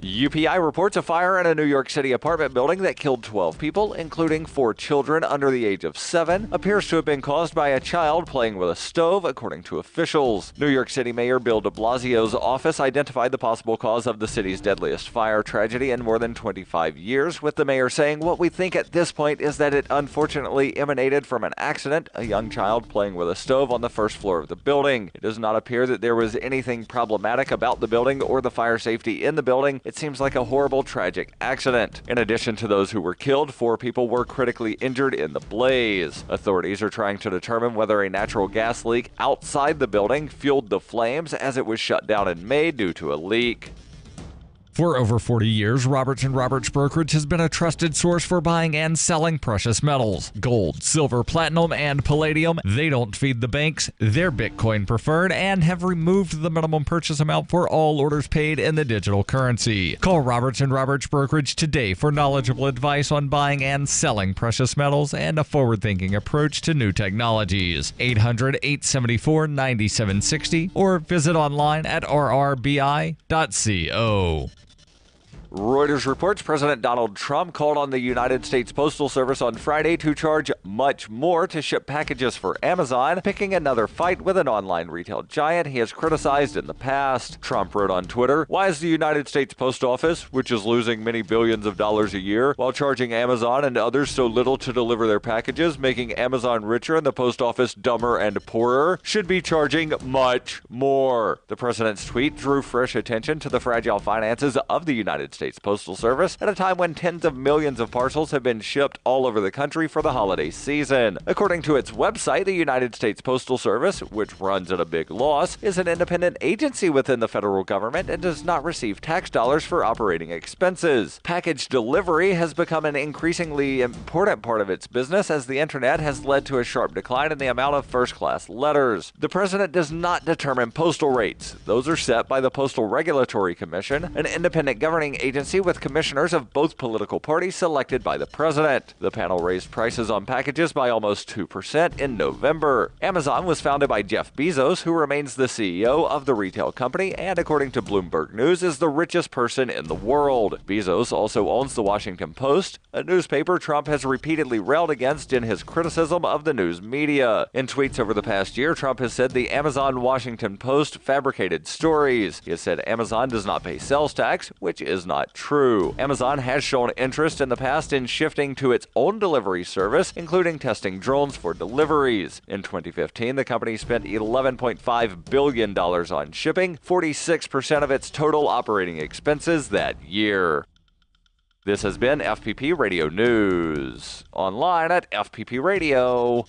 [SPEAKER 16] UPI reports a fire in a New York City apartment building that killed 12 people, including 4 children under the age of 7, appears to have been caused by a child playing with a stove, according to officials. New York City Mayor Bill de Blasio's office identified the possible cause of the city's deadliest fire tragedy in more than 25 years, with the mayor saying, "What we think at this point is that it unfortunately emanated from an accident, a young child playing with a stove on the first floor of the building. It does not appear that there was anything problematic about the building or the fire safety in the building. It seems like a horrible, tragic accident." In addition to those who were killed, 4 people were critically injured in the blaze. Authorities are trying to determine whether a natural gas leak outside the building fueled the flames, as it was shut down in May due to a leak.
[SPEAKER 12] For over 40 years, Roberts & Roberts Brokerage has been a trusted source for buying and selling precious metals. Gold, silver, platinum, and palladium. They don't feed the banks. They're Bitcoin preferred and have removed the minimum purchase amount for all orders paid in the digital currency. Call Roberts & Roberts Brokerage today for knowledgeable advice on buying and selling precious metals and a forward-thinking approach to new technologies. 800-874-9760 or visit online at rrbi.co.
[SPEAKER 16] Reuters reports President Donald Trump called on the United States Postal Service on Friday to charge much more to ship packages for Amazon, picking another fight with an online retail giant he has criticized in the past. Trump wrote on Twitter, "Why is the United States Post Office, which is losing many billions of dollars a year, while charging Amazon and others so little to deliver their packages, making Amazon richer and the post office dumber and poorer, should be charging much more?" The president's tweet drew fresh attention to the fragile finances of the United States Postal Service at a time when tens of millions of parcels have been shipped all over the country for the holiday season. According to its website, the United States Postal Service, which runs at a big loss, is an independent agency within the federal government and does not receive tax dollars for operating expenses. Package delivery has become an increasingly important part of its business, as the internet has led to a sharp decline in the amount of first-class letters. The president does not determine postal rates. Those are set by the Postal Regulatory Commission, an independent governing agency with commissioners of both political parties selected by the president. The panel raised prices on packages by almost 2% in November. Amazon was founded by Jeff Bezos, who remains the CEO of the retail company and, according to Bloomberg News, is the richest person in the world. Bezos also owns the Washington Post, a newspaper Trump has repeatedly railed against in his criticism of the news media. In tweets over the past year, Trump has said the Amazon Washington Post fabricated stories. He has said Amazon does not pay sales tax, which is not true. Amazon has shown interest in the past in shifting to its own delivery service, including testing drones for deliveries. In 2015, the company spent $11.5 billion on shipping, 46% of its total operating expenses that year. This has been FPP Radio News, online at fppradio.com.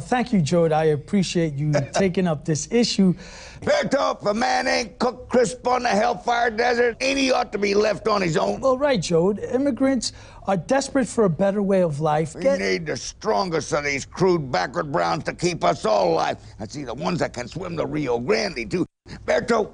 [SPEAKER 13] Thank you, Jode. I appreciate you taking up this issue.
[SPEAKER 17] Berto, if a man ain't cooked crisp on the Hellfire Desert, ain't he ought to be left on his own?
[SPEAKER 13] Well, right, Jode. Immigrants are desperate for a better way of life.
[SPEAKER 17] We need the strongest of these crude backward browns to keep us all alive. I see the ones that can swim the Rio Grande, too. Berto,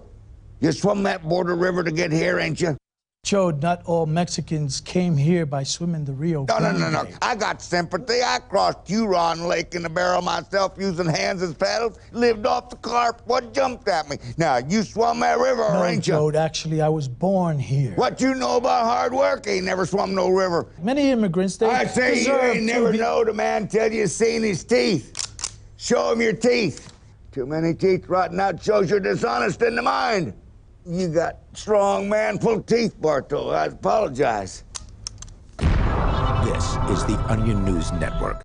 [SPEAKER 17] you swum that border river to get here, ain't you?
[SPEAKER 13] Joe, not all Mexicans came here by swimming the Rio Grande.
[SPEAKER 17] No. I got sympathy. I crossed Huron Lake in a barrel myself using hands as paddles. Lived off the carp. What jumped at me? Now, you swum that river,
[SPEAKER 13] No,
[SPEAKER 17] ain't you?
[SPEAKER 13] Joe, actually, I was born here.
[SPEAKER 17] What you know about hard work? Ain't never swum no river.
[SPEAKER 13] Many immigrants, they
[SPEAKER 17] I say you
[SPEAKER 13] deserve
[SPEAKER 17] ain't
[SPEAKER 13] to
[SPEAKER 17] never
[SPEAKER 13] be-
[SPEAKER 17] knowed a man till you seen his teeth. Show him your teeth. Too many teeth rotting out shows you're dishonest in the mind. You got strong manful teeth, Bartol. I apologize.
[SPEAKER 8] This is the Onion News Network.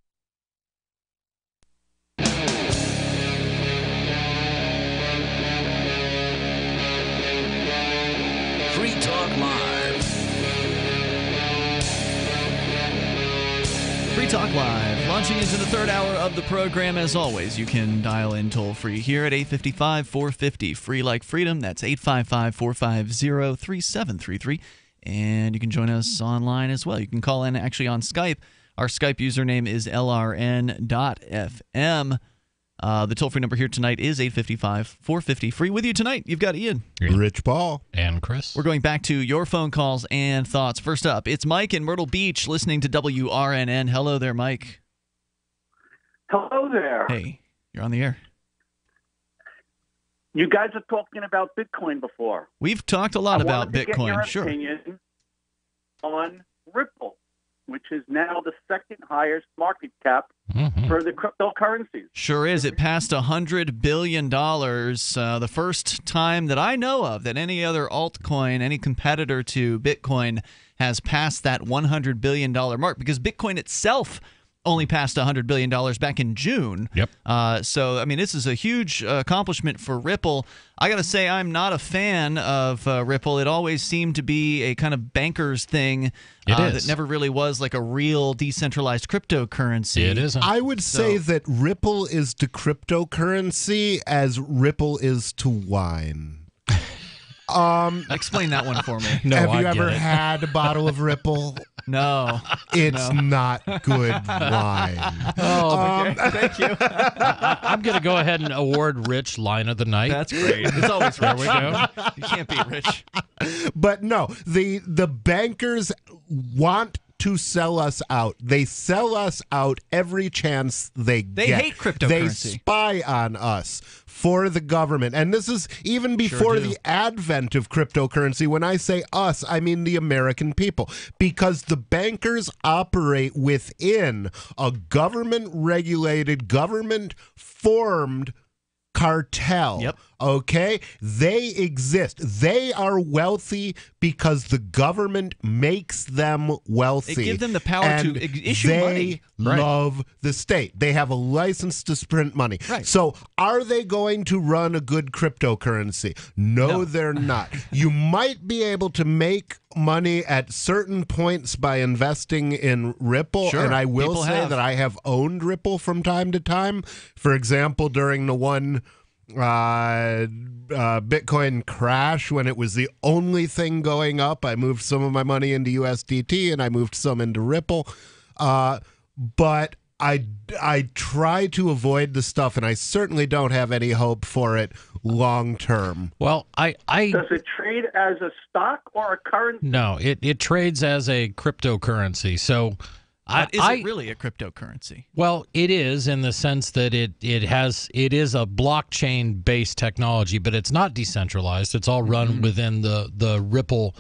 [SPEAKER 4] Free Talk Live.
[SPEAKER 1] Free Talk Live, launching into the third hour of the program. As always, you can dial in toll-free here at 855-450. Free like freedom. That's 855-450-3733. And you can join us online as well. You can call in actually on Skype. Our Skype username is lrn.fm. The toll-free number here tonight is 855-450-FREE. With you tonight, you've got Ian.
[SPEAKER 5] Rich Paul.
[SPEAKER 6] And Chris.
[SPEAKER 1] We're going back to your phone calls and thoughts. First up, it's Mike in Myrtle Beach listening to WRNN. Hello there, Mike.
[SPEAKER 14] Hello there.
[SPEAKER 1] Hey, you're on the air.
[SPEAKER 14] You guys are talking about Bitcoin before.
[SPEAKER 1] We've talked a lot about
[SPEAKER 14] Bitcoin.
[SPEAKER 1] Bitcoin.
[SPEAKER 14] Get your
[SPEAKER 1] Sure.
[SPEAKER 14] opinion on Ripple, which is now the second highest market cap for the cryptocurrencies.
[SPEAKER 1] Sure is. It passed $100 billion. The first time that I know of that any other altcoin, any competitor to Bitcoin, has passed that $100 billion mark, because Bitcoin itself only passed $100 billion back in June.
[SPEAKER 6] Yep.
[SPEAKER 1] So, I mean, this is a huge accomplishment for Ripple. I got to say, I'm not a fan of Ripple. It always seemed to be a kind of banker's thing that never really was like a real decentralized cryptocurrency.
[SPEAKER 6] It isn't.
[SPEAKER 5] I would say that Ripple is to cryptocurrency as Ripple is to wine.
[SPEAKER 1] Explain that one for me.
[SPEAKER 5] Have you ever had a bottle of Ripple?
[SPEAKER 1] No.
[SPEAKER 5] It's not good wine.
[SPEAKER 6] Oh,
[SPEAKER 1] okay. Thank you.
[SPEAKER 6] I'm going to go ahead and award Rich Line of the Night.
[SPEAKER 1] That's great. It's always
[SPEAKER 6] There
[SPEAKER 1] Rich.
[SPEAKER 6] we go.
[SPEAKER 1] You can't beat Rich.
[SPEAKER 5] But no, the bankers want to sell us out. They sell us out every chance they get.
[SPEAKER 1] They hate cryptocurrency.
[SPEAKER 5] They spy on us for the government. And this is even before the advent of cryptocurrency. When I say us, I mean the American people, because the bankers operate within a government-regulated, government-formed cartel.
[SPEAKER 1] Yep.
[SPEAKER 5] Okay? They exist. They are wealthy because the government makes them wealthy.
[SPEAKER 1] They give them the power
[SPEAKER 5] and
[SPEAKER 1] to issue money.
[SPEAKER 5] They love the state. They have a license to print money.
[SPEAKER 1] Right.
[SPEAKER 5] So are they going to run a good cryptocurrency? No, they're not. You might be able to make money at certain points by investing in Ripple.
[SPEAKER 1] Sure,
[SPEAKER 5] and I will
[SPEAKER 1] people
[SPEAKER 5] say
[SPEAKER 1] have.
[SPEAKER 5] that I have owned Ripple from time to time. For example, during the one Bitcoin crash, when it was the only thing going up, I moved some of my money into USDT and I moved some into Ripple. But I try to avoid the stuff, and I certainly don't have any hope for it long term.
[SPEAKER 6] Well, I
[SPEAKER 14] Does it trade as a stock or a currency?
[SPEAKER 6] no, it trades as a cryptocurrency. So
[SPEAKER 1] But is it really a cryptocurrency?
[SPEAKER 6] Well, it is in the sense that it is a blockchain based technology, but it's not decentralized. It's all run within the Ripple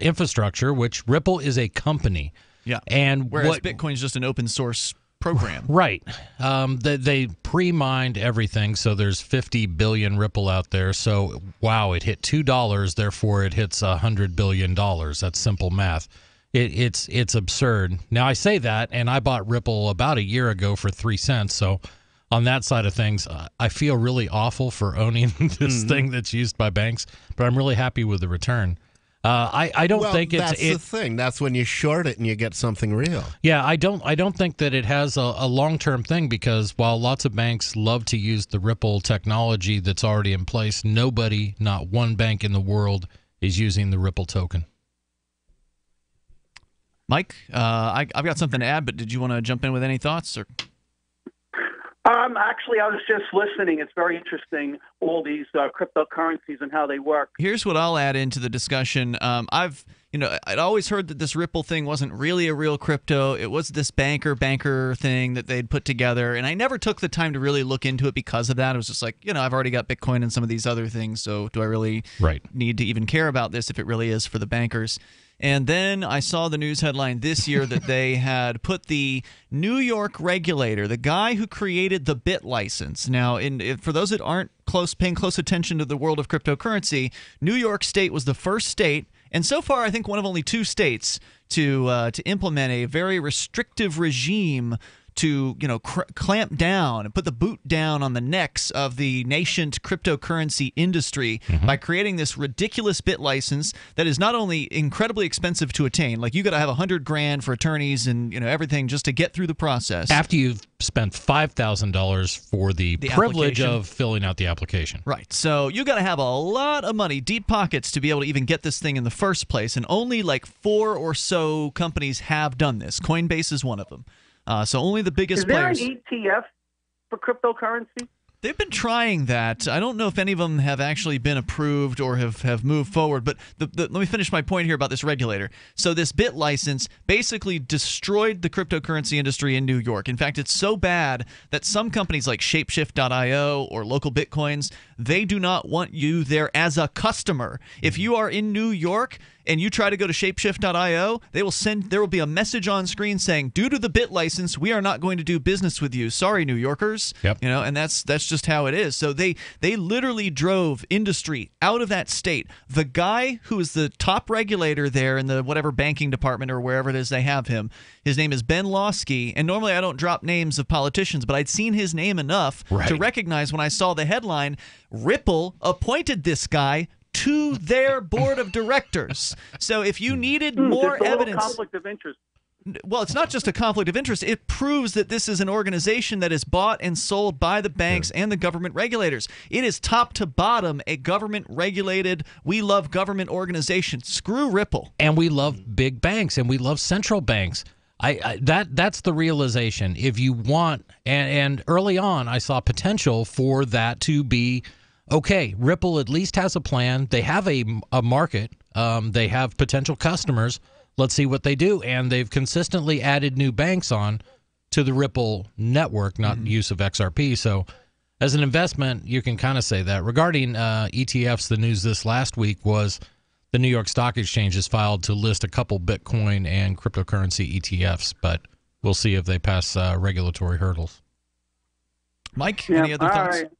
[SPEAKER 6] infrastructure, which Ripple is a company.
[SPEAKER 1] Yeah.
[SPEAKER 6] And
[SPEAKER 1] whereas Bitcoin is just an open source program.
[SPEAKER 6] Right. They pre-mined everything, so there's 50 billion Ripple out there. So, wow, it hit $2, therefore it hits $100 billion. That's simple math. It's absurd. Now, I say that, and I bought Ripple about a year ago for 3 cents, so on that side of things, I feel really awful for owning this thing that's used by banks, but I'm really happy with the return. I don't think
[SPEAKER 5] that's the thing. That's when you short it and you get something real.
[SPEAKER 6] Yeah, I don't think that it has a long-term thing, because while lots of banks love to use the Ripple technology that's already in place, nobody, not one bank in the world, is using the Ripple token.
[SPEAKER 1] Mike, I've got something to add, but did you want to jump in with any thoughts? Or
[SPEAKER 14] Actually, I was just listening. It's very interesting, all these cryptocurrencies and how they work.
[SPEAKER 1] Here's what I'll add into the discussion. I've I'd always heard that this Ripple thing wasn't really a real crypto. It was this banker thing that they'd put together, and I never took the time to really look into it because of that. It was just like, I've already got Bitcoin and some of these other things, so do I really need to even care about this if it really is for the bankers? And then I saw the news headline this year that they had put the New York regulator, the guy who created the Bit license. Now, for those that aren't paying close attention to the world of cryptocurrency, New York State was the first state, and so far I think one of only 2 states to implement a very restrictive regime to clamp down and put the boot down on the necks of the nascent cryptocurrency industry by creating this ridiculous Bit license that is not only incredibly expensive to attain, like you got to have $100,000 for attorneys and everything just to get through the process.
[SPEAKER 6] After you've spent $5,000 for the privilege of filling out the application.
[SPEAKER 1] Right. So you got to have a lot of money, deep pockets, to be able to even get this thing in the first place. And only like 4 or so companies have done this. Coinbase is one of them. So only the biggest players.
[SPEAKER 14] Is there an ETF for cryptocurrency?
[SPEAKER 1] They've been trying that. I don't know if any of them have actually been approved or have moved forward, but let me finish my point here about this regulator. So this Bit license basically destroyed the cryptocurrency industry in New York. In fact, it's so bad that some companies like Shapeshift.io or Local Bitcoins, they do not want you there as a customer. If you are in New York and you try to go to Shapeshift.io, there will be a message on screen saying, due to the Bit license, we are not going to do business with you. Sorry, New Yorkers.
[SPEAKER 6] Yep.
[SPEAKER 1] And that's just how it is. So they literally drove industry out of that state. The guy who is the top regulator there in the whatever banking department or wherever it is they have him, his name is Ben Lawsky. And normally I don't drop names of politicians, but I'd seen his name enough to recognize when I saw the headline, Ripple appointed this guy to their board of directors. So if you needed more evidence,
[SPEAKER 14] conflict of interest.
[SPEAKER 1] Well, it's not just a conflict of interest. It proves that this is an organization that is bought and sold by the banks and the government regulators. It is top to bottom a government-regulated, we love government organization. Screw Ripple.
[SPEAKER 6] And we love big banks, and we love central banks. That's the realization. If you want, and early on, I saw potential for that to be okay. Ripple at least has a plan. They have a market. They have potential customers. Let's see what they do. And they've consistently added new banks on to the Ripple network, not use of XRP. So as an investment, you can kind of say that. Regarding ETFs, the news this last week was the New York Stock Exchange has filed to list a couple Bitcoin and cryptocurrency ETFs, but we'll see if they pass regulatory hurdles.
[SPEAKER 1] Mike, any other thoughts?
[SPEAKER 14] Right.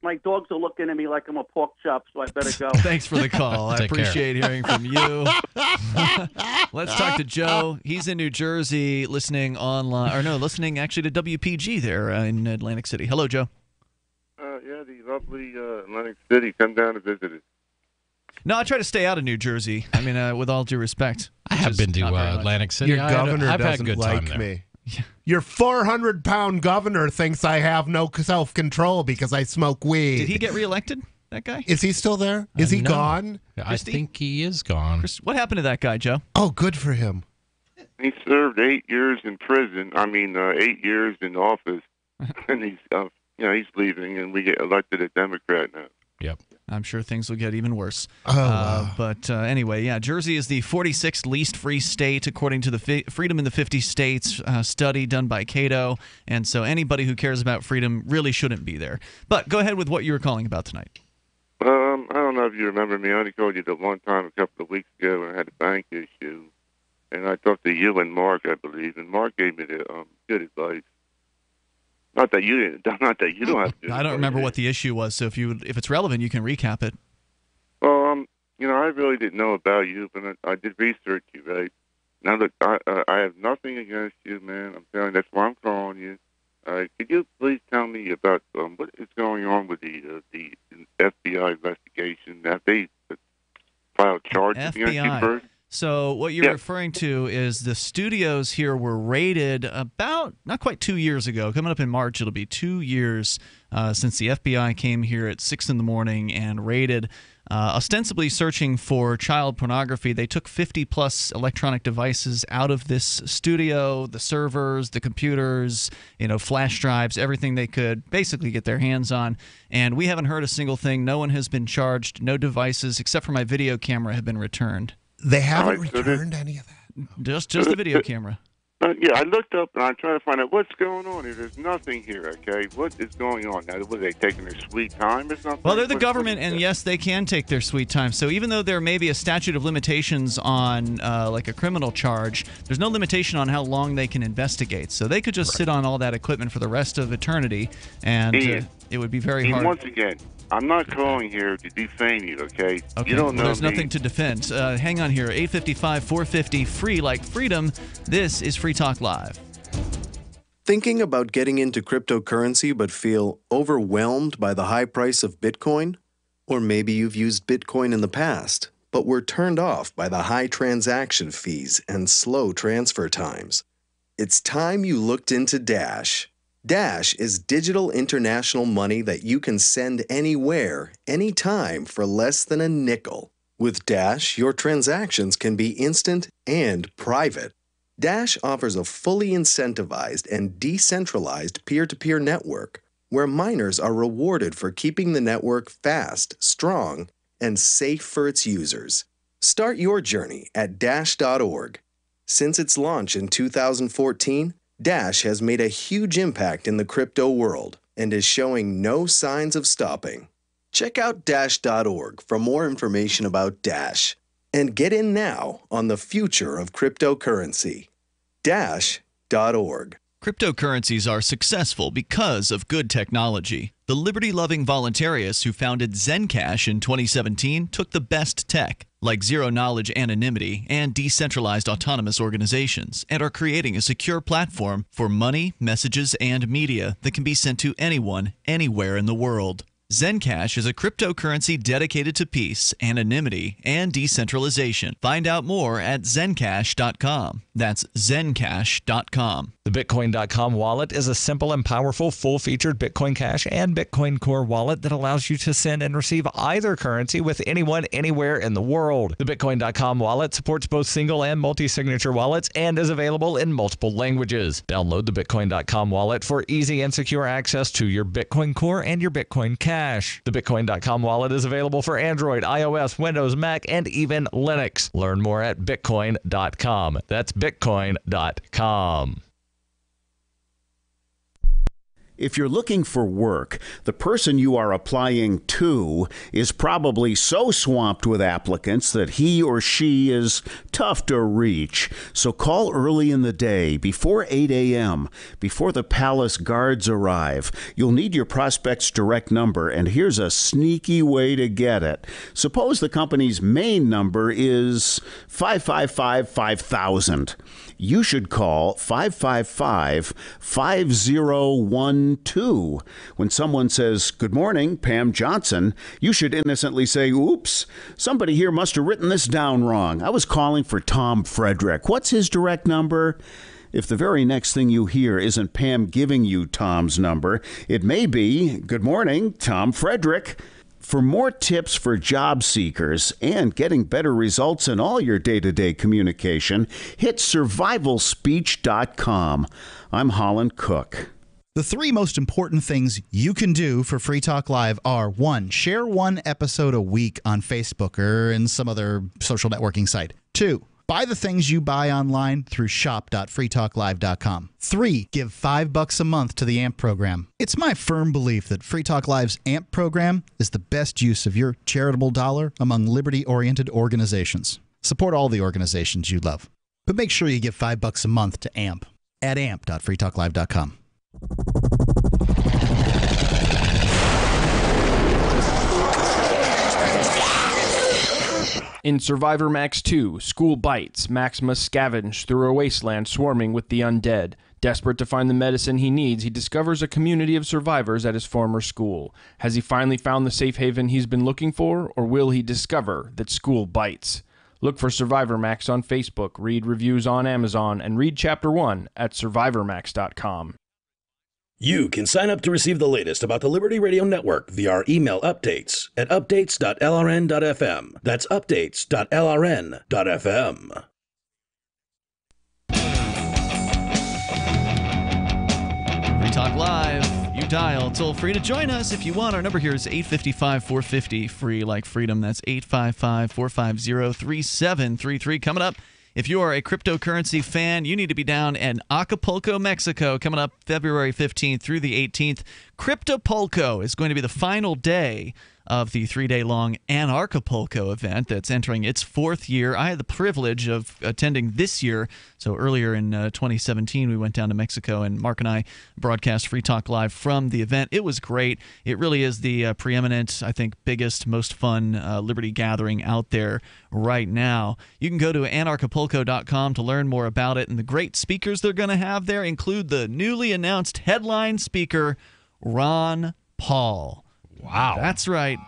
[SPEAKER 14] My dogs are looking at me like I'm a pork chop, so I better go.
[SPEAKER 1] Thanks for the call. I appreciate hearing from you. Let's talk to Joe. He's in New Jersey listening online, or no, listening actually to WPG there in Atlantic City. Hello, Joe.
[SPEAKER 15] Yeah, the lovely Atlantic City. Come down to visit us.
[SPEAKER 1] No, I try to stay out of New Jersey. I mean, with all due respect.
[SPEAKER 6] I have been to Atlantic City.
[SPEAKER 5] Your governor
[SPEAKER 6] I've had
[SPEAKER 5] doesn't
[SPEAKER 6] good
[SPEAKER 5] like
[SPEAKER 6] time there.
[SPEAKER 5] me. Your 400-pound governor thinks I have no self-control because I smoke weed.
[SPEAKER 1] Did he get reelected, that guy?
[SPEAKER 5] Is he still there? Is he
[SPEAKER 6] No.
[SPEAKER 5] gone?
[SPEAKER 6] I think he is gone.
[SPEAKER 1] What happened to that guy, Joe?
[SPEAKER 5] Oh, good for him.
[SPEAKER 15] He served 8 years in prison. 8 years in office, and he's leaving, and we get elected a Democrat now.
[SPEAKER 6] Yep.
[SPEAKER 1] I'm sure things will get even worse.
[SPEAKER 5] Wow.
[SPEAKER 1] But anyway, yeah, Jersey is the 46th least free state, according to the Freedom in the 50 States study done by Cato. And so anybody who cares about freedom really shouldn't be there. But go ahead with what you were calling about tonight.
[SPEAKER 15] I don't know if you remember me. I only called you the one time a couple of weeks ago when I had a bank issue. And I talked to you and Mark, I believe. And Mark gave me the good advice. Not that you don't have to.
[SPEAKER 1] I don't remember what the issue was, so if it's relevant, you can recap it.
[SPEAKER 15] Well, I really didn't know about you, but I did research you, right? Now, look, I have nothing against you, man. I'm telling you, that's why I'm calling you. Could you please tell me about what is going on with the FBI investigation? Have they filed charges against you first?
[SPEAKER 1] So what you're referring to is the studios here were raided about, not quite 2 years ago. Coming up in March, it'll be 2 years since the FBI came here at 6 in the morning and raided, ostensibly searching for child pornography. They took 50-plus electronic devices out of this studio, the servers, the computers, flash drives, everything they could basically get their hands on. And we haven't heard a single thing. No one has been charged. No devices, except for my video camera, have been returned.
[SPEAKER 5] They haven't
[SPEAKER 15] All right, so
[SPEAKER 5] returned any of that.
[SPEAKER 1] Just the video camera.
[SPEAKER 15] Yeah, I looked up and I'm trying to find out what's going on here. There's nothing here, okay? What is going on? Now, were they taking their sweet time or something?
[SPEAKER 1] Well, they're the government, and yes, they can take their sweet time. So even though there may be a statute of limitations on like a criminal charge, there's no limitation on how long they can investigate. So they could just sit on all that equipment for the rest of eternity, and it would be very hard.
[SPEAKER 15] Once again, I'm not calling here to defame you, okay?
[SPEAKER 1] Okay,
[SPEAKER 15] You don't know
[SPEAKER 1] there's
[SPEAKER 15] me.
[SPEAKER 1] nothing to defend. Hang on here. 855-450, free like freedom. This is Free Talk Live.
[SPEAKER 18] Thinking about getting into cryptocurrency but feel overwhelmed by the high price of Bitcoin? Or maybe you've used Bitcoin in the past, but were turned off by the high transaction fees and slow transfer times. It's time you looked into Dash. Dash is digital international money that you can send anywhere, anytime for less than a nickel. With Dash, your transactions can be instant and private. Dash offers a fully incentivized and decentralized peer-to-peer network where miners are rewarded for keeping the network fast, strong, and safe for its users. Start your journey at Dash.org. Since its launch in 2014, Dash has made a huge impact in the crypto world and is showing no signs of stopping. Check out Dash.org for more information about Dash and get in now on the future of cryptocurrency. Dash.org.
[SPEAKER 1] Cryptocurrencies are successful because of good technology. The liberty-loving voluntarists who founded Zencash in 2017 took the best tech, like zero-knowledge anonymity and decentralized autonomous organizations, and are creating a secure platform for money, messages, and media that can be sent to anyone, anywhere in the world. Zencash is a cryptocurrency dedicated to peace, anonymity, and decentralization. Find out more at zencash.com. That's zencash.com.
[SPEAKER 12] The Bitcoin.com wallet is a simple and powerful full-featured Bitcoin Cash and Bitcoin Core wallet that allows you to send and receive either currency with anyone, anywhere in the world. The Bitcoin.com wallet supports both single and multi-signature wallets and is available in multiple languages. Download the Bitcoin.com wallet for easy and secure access to your Bitcoin Core and your Bitcoin Cash. The Bitcoin.com wallet is available for Android, iOS, Windows, Mac, and even Linux. Learn more at Bitcoin.com. That's Bitcoin.com.
[SPEAKER 19] If you're looking for work, the person you are applying to is probably so swamped with applicants that he or she is tough to reach. So call early in the day, before 8 a.m., before the palace guards arrive. You'll need your prospect's direct number, and here's a sneaky way to get it. Suppose the company's main number is 555-5000. You should call 555-5012. When someone says, "Good morning, Pam Johnson," you should innocently say, "Oops, somebody here must have written this down wrong. I was calling for Tom Frederick. What's his direct number?" If the very next thing you hear isn't Pam giving you Tom's number, it may be, "Good morning, Tom Frederick." For more tips for job seekers and getting better results in all your day-to-day communication, hit survivalspeech.com. I'm Holland Cook.
[SPEAKER 20] The three most important things you can do for Free Talk Live are: 1, share one episode a week on Facebook or in some other social networking site. 2, buy the things you buy online through shop.freetalklive.com. 3, give $5 a month to the AMP program. It's my firm belief that Free Talk Live's AMP program is the best use of your charitable dollar among liberty-oriented organizations. Support all the organizations you love, but make sure you give $5 a month to AMP at amp.freetalklive.com.
[SPEAKER 21] In Survivor Max 2, School Bites, Max must scavenge through a wasteland swarming with the undead. Desperate to find the medicine he needs, he discovers a community of survivors at his former school. Has he finally found the safe haven he's been looking for, or will he discover that school bites? Look for Survivor Max on Facebook, read reviews on Amazon, and read Chapter 1 at survivormax.com.
[SPEAKER 4] You can sign up to receive the latest about the Liberty Radio Network via our email updates at updates.lrn.fm. That's updates.lrn.fm.
[SPEAKER 1] Free Talk Live. You dial toll free to join us if you want. Our number here is 855-450, free like freedom. That's 855-450-3733. Coming up, if you are a cryptocurrency fan, you need to be down in Acapulco, Mexico, coming up February 15th through the 18th. Cryptopulco is going to be the final day of the 3-day-long Anarchapulco event that's entering its 4th year. I had the privilege of attending this year. So earlier in 2017, we went down to Mexico, and Mark and I broadcast Free Talk Live from the event. It was great. It really is the preeminent, I think, biggest, most fun liberty gathering out there right now. You can go to anarchapulco.com to learn more about it, and the great speakers they're going to have there include the newly announced headline speaker, Ron Paul.
[SPEAKER 6] Wow.
[SPEAKER 1] That's right.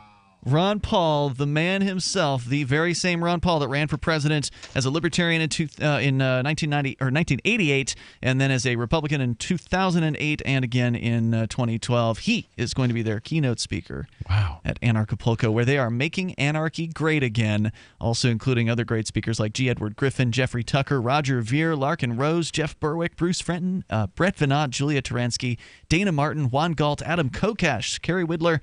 [SPEAKER 1] Ron Paul, the man himself, the very same Ron Paul that ran for president as a Libertarian in 1988, and then as a Republican in 2008, and again in 2012. He is going to be their keynote speaker at Anarchapulco, where they are making anarchy great again, also including other great speakers like G. Edward Griffin, Jeffrey Tucker, Roger Ver, Larkin Rose, Jeff Berwick, Bruce Fenton, Brett Venat, Julia Taransky, Dana Martin, Juan Galt, Adam Kokash, Kerry Widler,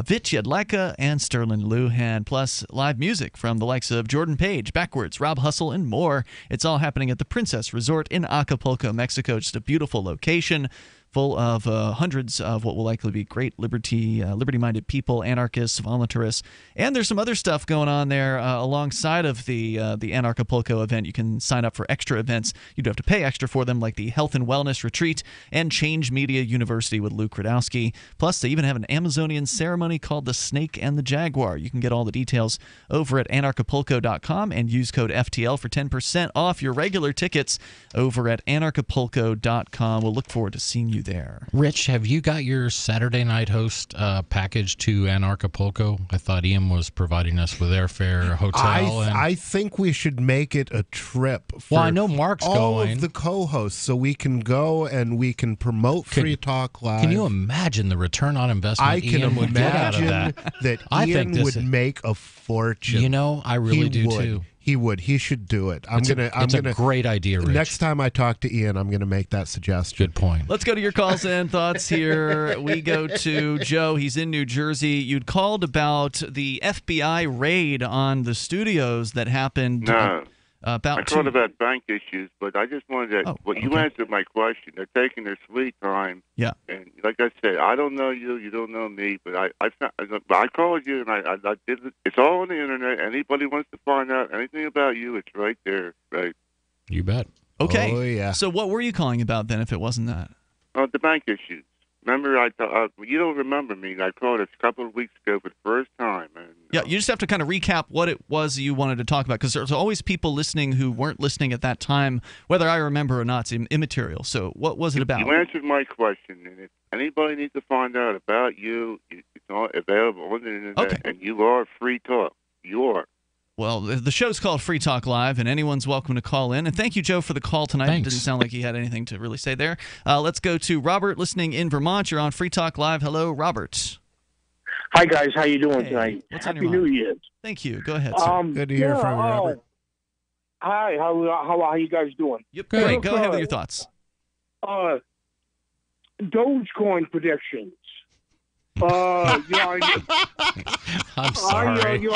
[SPEAKER 1] Vit Jedleka, and Sterling Lujan, plus live music from the likes of Jordan Page, Backwards, Rob Hustle, and more. It's all happening at the Princess Resort in Acapulco, Mexico. Just a beautiful location full of hundreds of what will likely be great liberty-minded people, anarchists, voluntarists, and there's some other stuff going on there alongside of the Anarchapulco event. You can sign up for extra events. You do have to pay extra for them, like the Health and Wellness Retreat and Change Media University with Luke Radowski. Plus, they even have an Amazonian ceremony called the Snake and the Jaguar. You can get all the details over at anarchapulco.com and use code FTL for 10% off your regular tickets over at anarchapulco.com. We'll look forward to seeing you there.
[SPEAKER 6] Rich, have you got your Saturday night host package to Anarchapulco? I thought Ian was providing us with airfare, hotel.
[SPEAKER 5] I think we should make it a trip for
[SPEAKER 6] well, I know Mark's
[SPEAKER 5] all
[SPEAKER 6] going.
[SPEAKER 5] of the co-hosts, so we can go and we can promote Free Talk Live.
[SPEAKER 6] Can you imagine the return on investment
[SPEAKER 5] I can
[SPEAKER 6] Ian would get out of
[SPEAKER 5] imagine
[SPEAKER 6] that?
[SPEAKER 5] Ian would make a fortune.
[SPEAKER 6] You know, I really do too.
[SPEAKER 5] He would. He should do it.
[SPEAKER 6] It's a great idea, Rich.
[SPEAKER 5] Next time I talk to Ian, I'm going to make that suggestion.
[SPEAKER 6] Good point.
[SPEAKER 1] Let's go to your calls and thoughts here. We go to Joe. He's in New Jersey. You'd called about the FBI raid on the studios that happened.
[SPEAKER 15] No. I called about bank issues, but I just wanted to. You answered my question. They're taking their sweet time.
[SPEAKER 1] Yeah.
[SPEAKER 15] And like I said, I don't know you. You don't know me. But I called you, and I did. It's all on the internet. Anybody wants to find out anything about you, it's right there. Right.
[SPEAKER 6] You bet.
[SPEAKER 1] Okay.
[SPEAKER 5] Oh yeah.
[SPEAKER 1] So what were you calling about then, if it wasn't that?
[SPEAKER 15] The bank issues. Remember, you don't remember me. I called a couple of weeks ago for the first time. And,
[SPEAKER 1] yeah, you just have to kind of recap what it was you wanted to talk about, because there's always people listening who weren't listening at that time. Whether I remember or not, it's immaterial. So what was it about?
[SPEAKER 15] You answered my question, and if anybody needs to find out about you, it's all available on the internet, and you are free talk. You are.
[SPEAKER 1] Well, the show's called Free Talk Live, and anyone's welcome to call in. And thank you, Joe, for the call tonight.
[SPEAKER 6] Thanks.
[SPEAKER 1] It didn't sound like he had anything to really say there. Let's go to Robert, listening in Vermont. You're on Free Talk Live. Hello, Robert.
[SPEAKER 2] Hi, guys. How you doing tonight?
[SPEAKER 1] What's on
[SPEAKER 2] Happy
[SPEAKER 1] your mind?
[SPEAKER 2] New Year.
[SPEAKER 1] Thank you. Go ahead, sir.
[SPEAKER 5] Good to hear from you, Robert.
[SPEAKER 2] Hi. How are you guys doing?
[SPEAKER 1] Yep. Great. Go ahead with your thoughts.
[SPEAKER 2] Dogecoin predictions.
[SPEAKER 6] I'm sorry.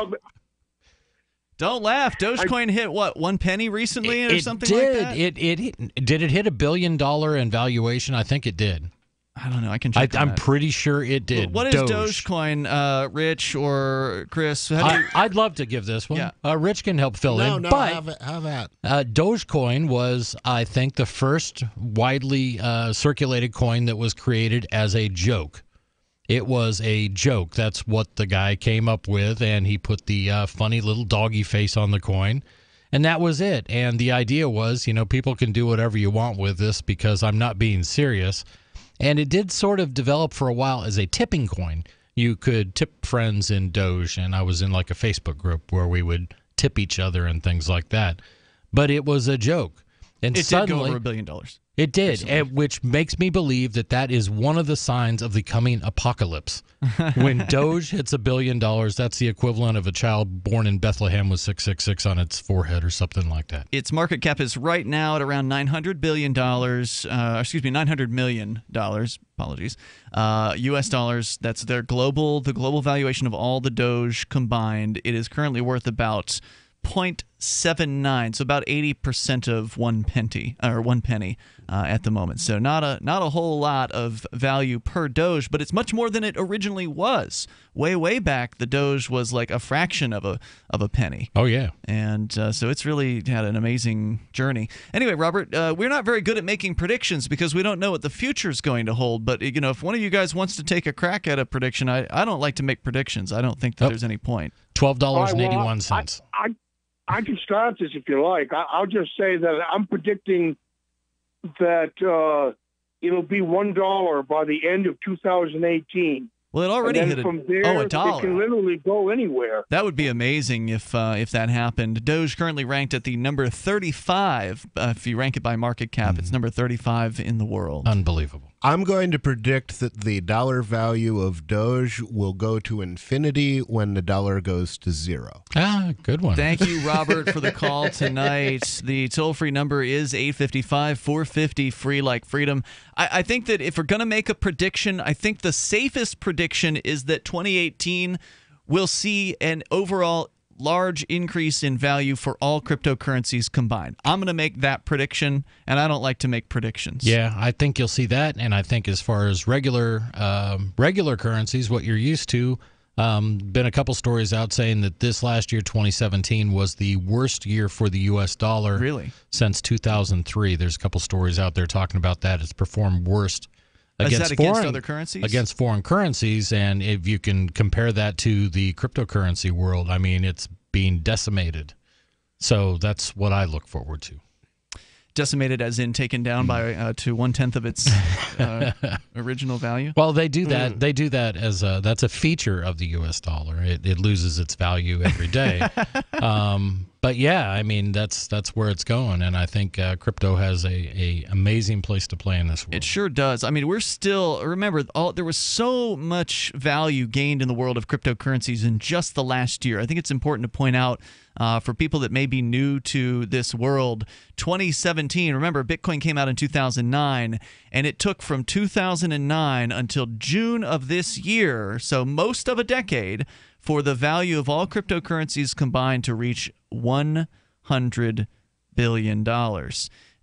[SPEAKER 1] Don't laugh. Dogecoin hit what, 1 penny recently or something
[SPEAKER 6] did.
[SPEAKER 1] like that?
[SPEAKER 6] Did it hit $1 billion in valuation? I think it did.
[SPEAKER 1] I don't know. I can check.
[SPEAKER 6] I'm pretty sure it did.
[SPEAKER 1] What is Dogecoin, Rich or Chris?
[SPEAKER 6] I'd love to give this one.
[SPEAKER 1] Yeah.
[SPEAKER 6] Rich can help fill in.
[SPEAKER 5] No,
[SPEAKER 6] but
[SPEAKER 5] have that.
[SPEAKER 6] Dogecoin was, I think, the first widely circulated coin that was created as a joke. It was a joke. That's what the guy came up with, and he put the funny little doggy face on the coin, and that was it. And the idea was, people can do whatever you want with this because I'm not being serious. And it did sort of develop for a while as a tipping coin. You could tip friends in Doge, and I was in like a Facebook group where we would tip each other and things like that. But it was a joke. And
[SPEAKER 1] it
[SPEAKER 6] suddenly,
[SPEAKER 1] did go over $1 billion.
[SPEAKER 6] It did, which makes me believe that is one of the signs of the coming apocalypse. When Doge hits $1 billion, that's the equivalent of a child born in Bethlehem with 666 on its forehead or something like that.
[SPEAKER 1] Its market cap is right now at around $900 billion. $900 million. Apologies. U.S. dollars. That's the global valuation of all the Doge combined. It is currently worth about 0.79, so about 80% of one penny at the moment. So not a whole lot of value per Doge, but it's much more than it originally was. Way back, the Doge was like a fraction of a penny.
[SPEAKER 6] Oh yeah,
[SPEAKER 1] and so it's really had an amazing journey. Anyway, Robert, we're not very good at making predictions because we don't know what the future's going to hold. But if one of you guys wants to take a crack at a prediction, I don't like to make predictions. I don't think that there's any point.
[SPEAKER 6] $12.81.
[SPEAKER 2] I can start this if you like. I'll just say that I'm predicting that it'll be $1 by the end of 2018.
[SPEAKER 1] Well, it already hit
[SPEAKER 2] from there,
[SPEAKER 1] $1.
[SPEAKER 2] It can literally go anywhere.
[SPEAKER 1] That would be amazing if that happened. Doge currently ranked at the number 35. If you rank it by market cap, it's number 35 in the world.
[SPEAKER 6] Unbelievable.
[SPEAKER 5] I'm going to predict that the dollar value of Doge will go to infinity when the dollar goes to zero.
[SPEAKER 6] Good one.
[SPEAKER 1] Thank you, Robert, for the call tonight. The toll-free number is 855-450-FREE like freedom. I think that if we're going to make a prediction, I think the safest prediction is that 2018 will see an overall large increase in value for all cryptocurrencies combined. I'm going to make that prediction, and I don't like to make predictions.
[SPEAKER 6] Yeah, I think you'll see that, and I think as far as regular currencies, what you're used to, been a couple stories out saying that this last year, 2017, was the worst year for the U.S. dollar since 2003. There's a couple stories out there talking about that. It's performed worst against
[SPEAKER 1] other currencies?
[SPEAKER 6] Against foreign currencies, and if you can compare that to the cryptocurrency world, I mean, it's being decimated. So that's what I look forward to.
[SPEAKER 1] Decimated as in taken down by to 1/10 of its original value?
[SPEAKER 6] Well, they do that. They do that as that's a feature of the U.S. dollar. It loses its value every day. But yeah, I mean that's where it's going, and I think crypto has a amazing place to play in this world.
[SPEAKER 1] It sure does. I mean, we're still there was so much value gained in the world of cryptocurrencies in just the last year. I think it's important to point out for people that may be new to this world, 2017. Remember, Bitcoin came out in 2009, and it took from 2009 until June of this year, so most of a decade, for the value of all cryptocurrencies combined to reach $100 billion.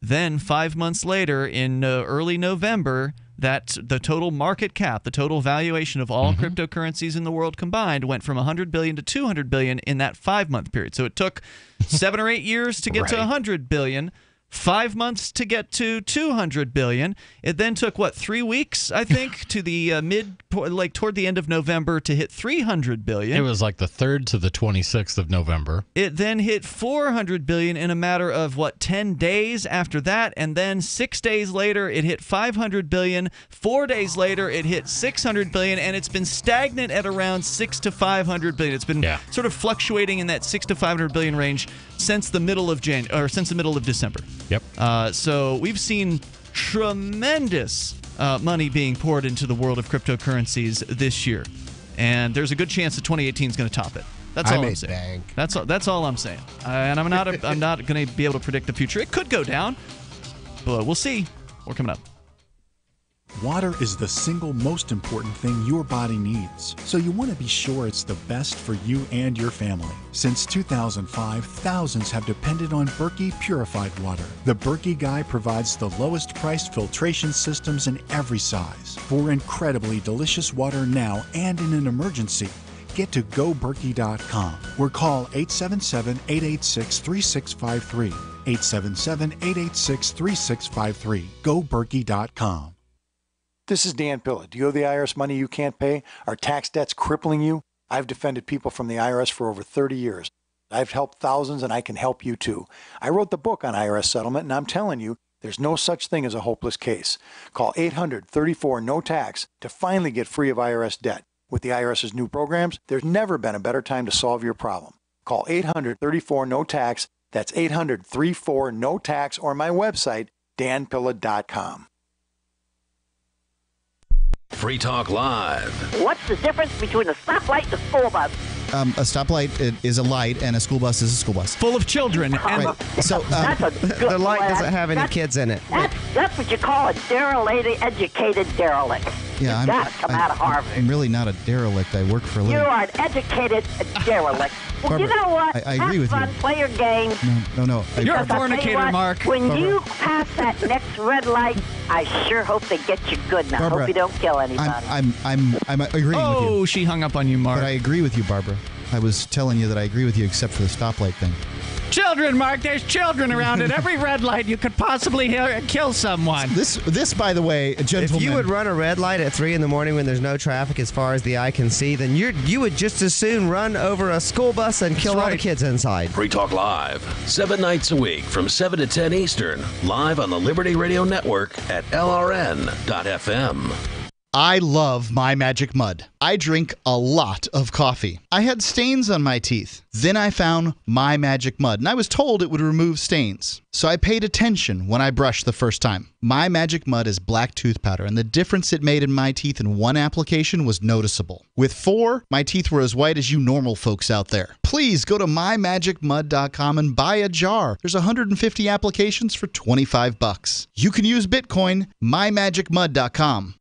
[SPEAKER 1] Then 5 months later, in early November, the total market cap, the total valuation of all cryptocurrencies in the world combined went from $100 billion to $200 billion in that 5-month period. So it took 7 or 8 years to get to $100 billion. 5 months to get to $200 billion. It then took 3 weeks, I think, to the toward the end of November to hit $300 billion.
[SPEAKER 6] It was like the 3rd to the 26th of November.
[SPEAKER 1] It then hit $400 billion in a matter of 10 days after that, and then 6 days later it hit $500 billion. 4 days later it hit $600 billion, and it's been stagnant at around $600 to $500 billion. It's been sort of fluctuating in that $600 to $500 billion range since the middle of December.
[SPEAKER 6] Yep.
[SPEAKER 1] So we've seen tremendous money being poured into the world of cryptocurrencies this year, and there's a good chance that 2018 is going to top it. That's all I'm saying. That's all I'm saying. And I'm not going to be able to predict the future. It could go down, but we'll see. We're coming up.
[SPEAKER 7] Water is the single most important thing your body needs, so you want to be sure it's the best for you and your family. Since 2005, thousands have depended on Berkey purified water. The Berkey Guy provides the lowest priced filtration systems in every size for incredibly delicious water now and in an emergency. Get to GoBerkey.com or call 877-886-3653. 877-886-3653. GoBerkey.com.
[SPEAKER 22] This is Dan Pilla. Do you owe the IRS money you can't pay? Are tax debts crippling you? I've defended people from the IRS for over 30 years. I've helped thousands, and I can help you too. I wrote the book on IRS settlement, and I'm telling you, there's no such thing as a hopeless case. Call 800-34-NO-TAX to finally get free of IRS debt. With the IRS's new programs, there's never been a better time to solve your problem. Call 800-34-NO-TAX. That's 800-34-NO-TAX, or my website, danpilla.com.
[SPEAKER 4] Free Talk Live.
[SPEAKER 3] What's the difference between a stoplight and a school bus?
[SPEAKER 20] A stoplight is a light, and a school bus is a school bus.
[SPEAKER 1] Full of children.
[SPEAKER 20] Right. So
[SPEAKER 3] That's a good
[SPEAKER 9] The light
[SPEAKER 3] lad.
[SPEAKER 9] doesn't have any kids in it.
[SPEAKER 3] That's what you call a derelict, educated derelict.
[SPEAKER 20] yeah,
[SPEAKER 3] You gotta come out of Harvard.
[SPEAKER 20] I'm really not a derelict. I work for a
[SPEAKER 3] You
[SPEAKER 20] living.
[SPEAKER 3] are an educated derelict. Well,
[SPEAKER 20] Barbara,
[SPEAKER 3] you know what?
[SPEAKER 20] I agree with you.
[SPEAKER 3] Have fun, play your game.
[SPEAKER 20] No.
[SPEAKER 1] You're a
[SPEAKER 3] Because I'll tell you
[SPEAKER 1] fornicator,
[SPEAKER 3] what,
[SPEAKER 1] Mark.
[SPEAKER 3] When
[SPEAKER 20] Barbara.
[SPEAKER 3] you pass that next red light, I sure hope they get you good, and I
[SPEAKER 20] Barbara,
[SPEAKER 3] hope you don't kill anybody.
[SPEAKER 20] I'm agreeing with you.
[SPEAKER 1] Oh, she hung up on you, Mark.
[SPEAKER 20] But I agree with you, Barbara. I was telling you that I agree with you, except for the stoplight thing.
[SPEAKER 1] Children, Mark. There's children around. At every red light, you could possibly kill someone.
[SPEAKER 20] This, by the way, gentlemen.
[SPEAKER 9] If you would run a red light at 3 in the morning when there's no traffic as far as the eye can see, then you would just as soon run over a school bus and kill all the kids inside.
[SPEAKER 4] Free Talk Live, 7 nights a week from 7 to 10 Eastern, live on the Liberty Radio Network at LRN.FM.
[SPEAKER 20] I love My Magic Mud. I drink a lot of coffee. I had stains on my teeth. Then I found My Magic Mud, and I was told it would remove stains. So I paid attention when I brushed the first time. My Magic Mud is black tooth powder, and the difference it made in my teeth in one application was noticeable. With 4, my teeth were as white as you normal folks out there. Please go to mymagicmud.com and buy a jar. There's 150 applications for $25. You can use Bitcoin, mymagicmud.com.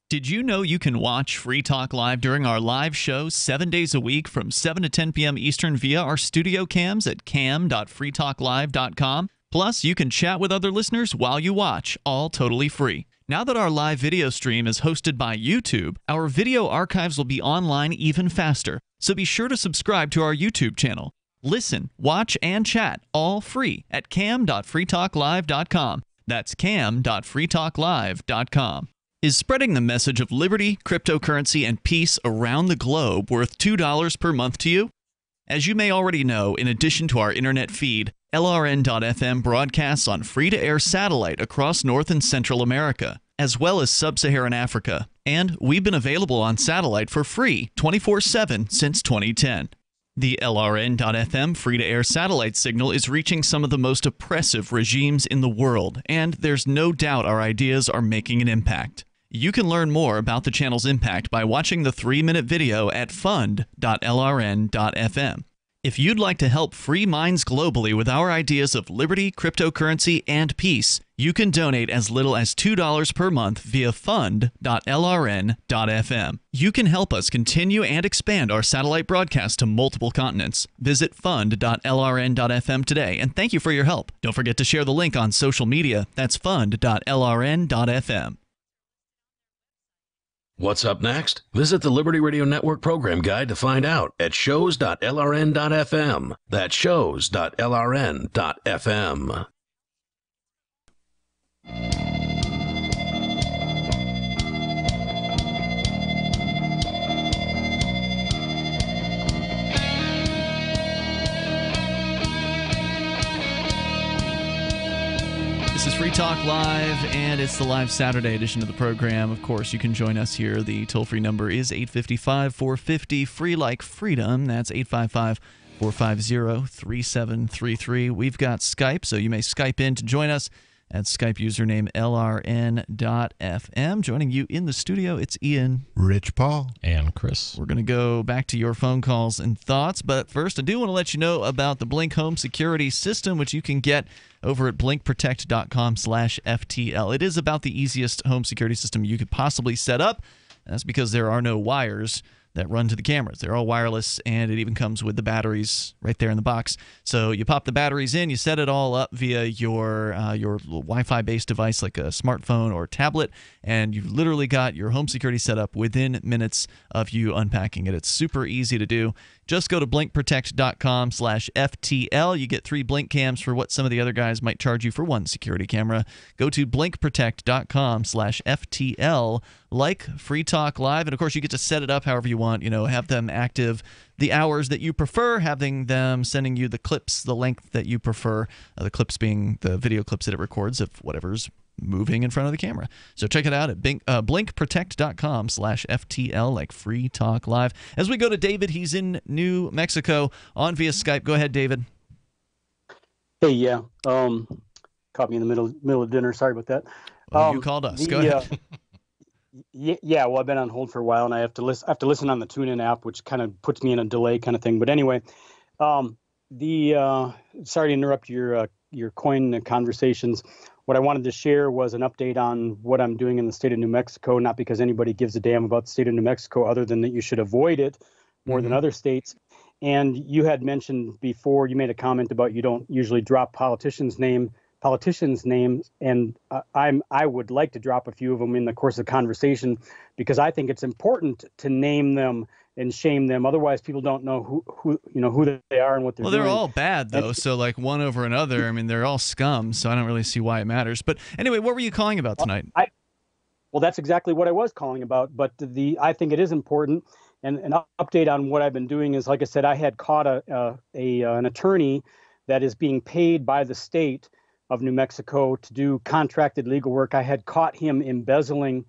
[SPEAKER 1] Did you know you can watch Free Talk Live during our live show 7 days a week from 7 to 10 p.m. Eastern via our studio cams at cam.freetalklive.com? Plus, you can chat with other listeners while you watch, all totally free. Now that our live video stream is hosted by YouTube, our video archives will be online even faster. So be sure to subscribe to our YouTube channel. Listen, watch, and chat all free at cam.freetalklive.com. That's cam.freetalklive.com. Is spreading the message of liberty, cryptocurrency, and peace around the globe worth $2 per month to you? As you may already know, in addition to our internet feed, LRN.FM broadcasts on free-to-air satellite across North and Central America, as well as Sub-Saharan Africa. And we've been available on satellite for free 24/7 since 2010. The LRN.FM free-to-air satellite signal is reaching some of the most oppressive regimes in the world, and there's no doubt our ideas are making an impact. You can learn more about the channel's impact by watching the 3-minute video at fund.lrn.fm. If you'd like to help free minds globally with our ideas of liberty, cryptocurrency, and peace, you can donate as little as $2 per month via fund.lrn.fm. You can help us continue and expand our satellite broadcast to multiple continents. Visit fund.lrn.fm today, and thank you for your help. Don't forget to share the link on social media. That's fund.lrn.fm.
[SPEAKER 4] What's up next? Visit the Liberty Radio Network program guide to find out at shows.lrn.fm. That's shows.lrn.fm.
[SPEAKER 1] This is Free Talk Live, and it's the live Saturday edition of the program. Of course, you can join us here. The toll-free number is 855-450, free like freedom. That's 855-450-3733. We've got Skype, so you may Skype in to join us at Skype username LRN.FM. Joining you in the studio, it's Ian,
[SPEAKER 5] Rich Paul,
[SPEAKER 6] and Chris.
[SPEAKER 1] We're going to go back to your phone calls and thoughts, but first I do want to let you know about the Blink Home Security System, which you can get over at blinkprotect.com/FTL. It is about the easiest home security system you could possibly set up. And that's because there are no wires that run to the cameras. They're all wireless, and it even comes with the batteries right there in the box. So you pop the batteries in, you set it all up via your Wi-Fi-based device like a smartphone or tablet, and you've literally got your home security set up within minutes of you unpacking it. It's super easy to do. Just go to blinkprotect.com/FTL. You get 3 Blink cams for what some of the other guys might charge you for 1 security camera. Go to blinkprotect.com/FTL, like Free Talk Live. And, of course, you get to set it up however you want. You know, have them active the hours that you prefer, having them sending you the clips, the length that you prefer, the clips being the video clips that it records of whatever's moving in front of the camera. So check it out at blinkprotect.com/FTL, like Free Talk Live. As we go to David, he's in New Mexico on via Skype. Go ahead, David.
[SPEAKER 23] Hey, yeah. Couple
[SPEAKER 10] caught me in the middle of dinner. Sorry about that.
[SPEAKER 1] Well, you called us. Go ahead.
[SPEAKER 10] Yeah, well, I've been on hold for a while, and I have to listen on the TuneIn app, which kind of puts me in a delay kind of thing. But anyway, sorry to interrupt your coin conversations. What I wanted to share was an update on what I'm doing in the state of New Mexico, not because anybody gives a damn about the state of New Mexico, other than that you should avoid it more than other states. And you had mentioned before, you made a comment about you don't usually drop politicians' names, and I would like to drop a few of them in the course of the conversation, because I think it's important to name them and shame them. Otherwise, people don't know who they are and what they're doing.
[SPEAKER 1] Well, they're all bad, though. So, like, one over another, I mean, they're all scum, so I don't really see why it matters. But anyway, what were you calling about tonight?
[SPEAKER 10] Well, that's exactly what I was calling about. But I think it is important. And an update on what I've been doing is, like I said, I had caught an attorney that is being paid by the state of New Mexico to do contracted legal work. I had caught him embezzling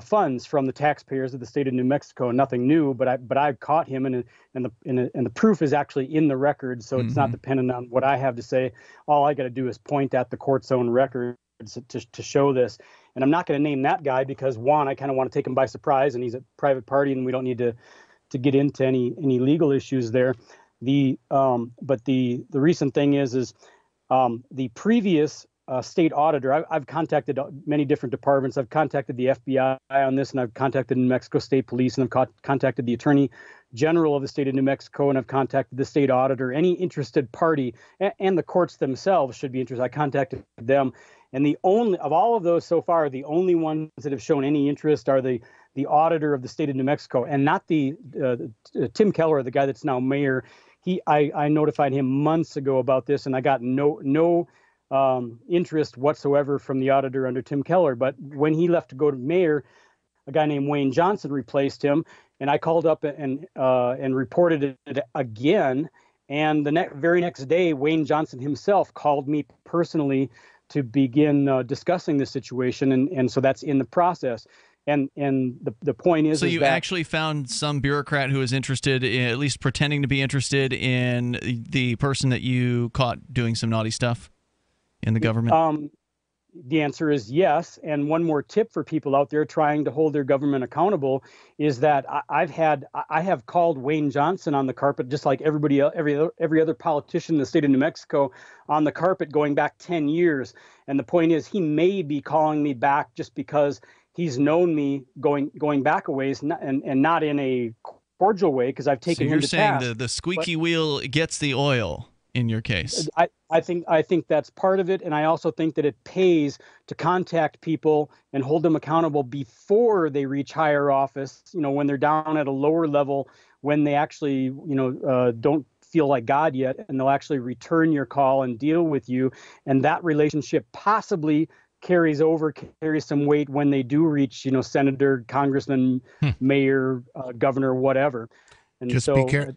[SPEAKER 10] funds from the taxpayers of the state of New Mexico. Nothing new, but I caught him, and the proof is actually in the record, so it's not dependent on what I have to say. All I got to do is point at the court's own records to show this. And I'm not going to name that guy because, one, I kind of want to take him by surprise, and he's a private party, and we don't need to get into any legal issues there. But the recent thing is the previous state auditor. I've contacted many different departments. I've contacted the FBI on this, and I've contacted New Mexico State Police, and I've contacted the Attorney General of the state of New Mexico, and I've contacted the state auditor. Any interested party, and the courts themselves should be interested. I contacted them, and of all of those so far, the only ones that have shown any interest are the auditor of the state of New Mexico, and not the Tim Keller, the guy that's now mayor. I notified him months ago about this, and I got no interest whatsoever from the auditor under Tim Keller. But when he left to go to mayor, a guy named Wayne Johnson replaced him, and I called up and reported it again. And the very next day, Wayne Johnson himself called me personally to begin discussing the situation, and so that's in the process. And the point is,
[SPEAKER 1] so you actually found some bureaucrat who is interested, at least pretending to be interested in the person that you caught doing some naughty stuff in the government?
[SPEAKER 10] The answer is yes. And one more tip for people out there trying to hold their government accountable is that I have called Wayne Johnson on the carpet, just like everybody else, every other politician in the state of New Mexico on the carpet going back 10 years. And the point is, he may be calling me back just because he's known me going back a ways, and not in a cordial way, because I've taken him to task.
[SPEAKER 1] So you're saying the squeaky wheel gets the oil in your case?
[SPEAKER 10] I think that's part of it, and I also think that it pays to contact people and hold them accountable before they reach higher office. When they're down at a lower level, when they actually don't feel like God yet, and they'll actually return your call and deal with you, and that relationship possibly carries some weight when they do reach, senator, congressman, mayor, governor, whatever. And
[SPEAKER 5] just
[SPEAKER 10] so
[SPEAKER 5] be careful.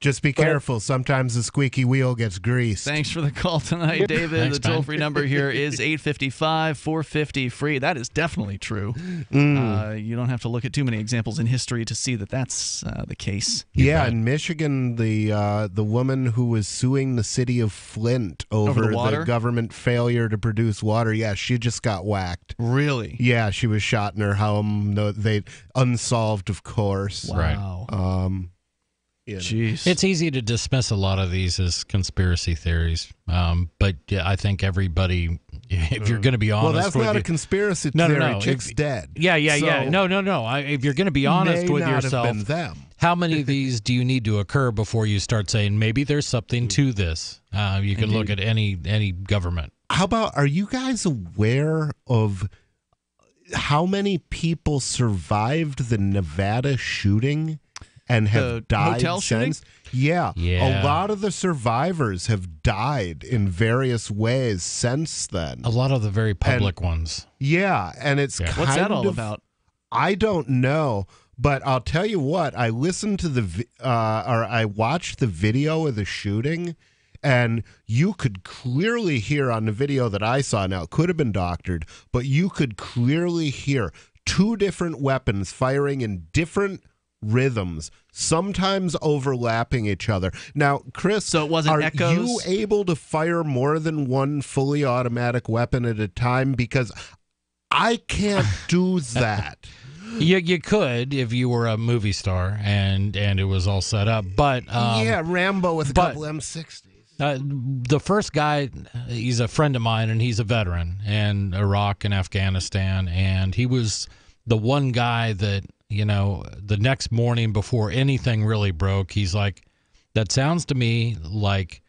[SPEAKER 5] Just be careful. Sometimes the squeaky wheel gets greased.
[SPEAKER 1] Thanks for the call tonight, David.
[SPEAKER 6] Thanks,
[SPEAKER 1] the toll-free number here is 855-450-FREE. That is definitely true. You don't have to look at too many examples in history to see that that's the case.
[SPEAKER 5] Yeah, in Michigan, the woman who was suing the city of Flint over the government failure to produce water, yeah, she just got whacked.
[SPEAKER 1] Really?
[SPEAKER 5] Yeah, she was shot in her home. They unsolved, of course.
[SPEAKER 1] Wow.
[SPEAKER 5] Right.
[SPEAKER 1] Jeez.
[SPEAKER 6] It's easy to dismiss a lot of these as conspiracy theories, but yeah, I think everybody, if you're going to be honest,
[SPEAKER 5] well, that's not a conspiracy theory. No. Chick's dead.
[SPEAKER 6] Yeah. No. If you're going to be honest with yourself, how many of these do you need to occur before you start saying maybe there's something to this? You can look at any government.
[SPEAKER 5] How about, are you guys aware of how many people survived the Nevada shooting and have died
[SPEAKER 1] hotel
[SPEAKER 5] since? Yeah. A lot of the survivors have died in various ways since then.
[SPEAKER 6] A lot of the very public ones.
[SPEAKER 5] Yeah, and it's kind of...
[SPEAKER 1] What's that all about?
[SPEAKER 5] I don't know, but I'll tell you what. I listened to I watched the video of the shooting, and you could clearly hear on the video that I saw, now it could have been doctored, but you could clearly hear two different weapons firing in different rhythms, sometimes overlapping each other. Now, Chris,
[SPEAKER 1] so it wasn't
[SPEAKER 5] are
[SPEAKER 1] echoes?
[SPEAKER 5] you able to fire more than one fully automatic weapon at a time? Because I can't do that.
[SPEAKER 6] You could if you were a movie star and it was all set up, but
[SPEAKER 5] yeah, Rambo with a couple M60s.
[SPEAKER 6] The first guy, he's a friend of mine, and he's a veteran in Iraq and Afghanistan, and he was the one guy that, you know, the next morning before anything really broke, he's like, that sounds to me like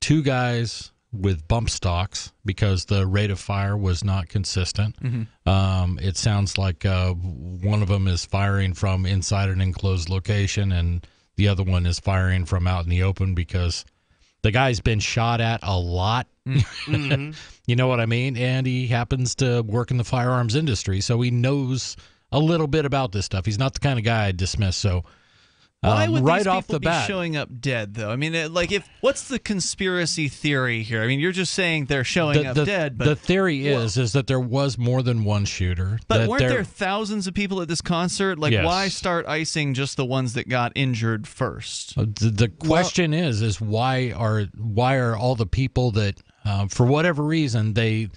[SPEAKER 6] two guys with bump stocks because the rate of fire was not consistent.
[SPEAKER 1] Mm-hmm.
[SPEAKER 6] It sounds like one of them is firing from inside an enclosed location and the other one is firing from out in the open because the guy's been shot at a lot.
[SPEAKER 1] Mm-hmm.
[SPEAKER 6] You know what I mean? And he happens to work in the firearms industry, so he knows a little bit about this stuff. He's not the kind of guy I'd dismiss. So
[SPEAKER 1] why would
[SPEAKER 6] right
[SPEAKER 1] these
[SPEAKER 6] off
[SPEAKER 1] people
[SPEAKER 6] the bat,
[SPEAKER 1] be showing up dead, though? I mean, what's the conspiracy theory here? I mean, you're just saying they're showing up dead, but
[SPEAKER 6] the theory is that there was more than one shooter.
[SPEAKER 1] But weren't there thousands of people at this concert? Like,
[SPEAKER 6] Yes.
[SPEAKER 1] why start icing just the ones that got injured first?
[SPEAKER 6] The question is why are all the people that for whatever reason they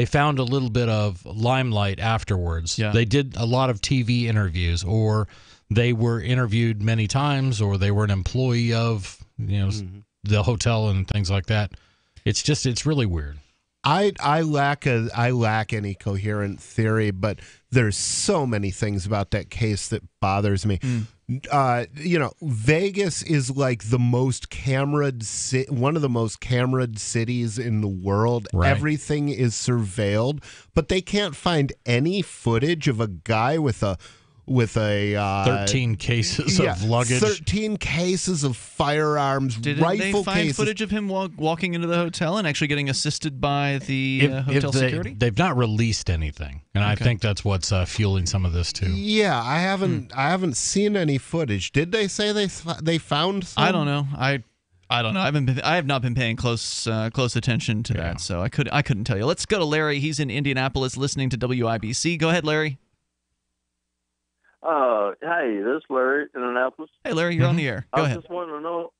[SPEAKER 6] found a little bit of limelight afterwards?
[SPEAKER 1] Yeah.
[SPEAKER 6] They did a lot of TV interviews, or they were interviewed many times, or they were an employee of the hotel and things like that. It's really weird.
[SPEAKER 5] I lack any coherent theory, but there's so many things about that case that bothers me. Vegas is like the most one of the most cameraed cities in the world.
[SPEAKER 6] Right.
[SPEAKER 5] Everything is surveilled, but they can't find any footage of a guy with a
[SPEAKER 6] 13 cases of luggage.
[SPEAKER 5] 13 cases of firearms,
[SPEAKER 1] Didn't
[SPEAKER 5] rifle
[SPEAKER 1] they find
[SPEAKER 5] cases.
[SPEAKER 1] footage of him walking into the hotel and actually getting assisted by the hotel security?
[SPEAKER 6] They've not released anything, and I think that's what's fueling some of this too.
[SPEAKER 5] Yeah, I haven't seen any footage. Did they say they found some?
[SPEAKER 1] I don't know. I don't know. I have not been paying close attention to that, so I couldn't tell you. Let's go to Larry. He's in Indianapolis, listening to WIBC. Go ahead, Larry.
[SPEAKER 11] Hey, this is Larry in Annapolis.
[SPEAKER 1] Hey, Larry, you're on the air. Go ahead.
[SPEAKER 11] I just want to know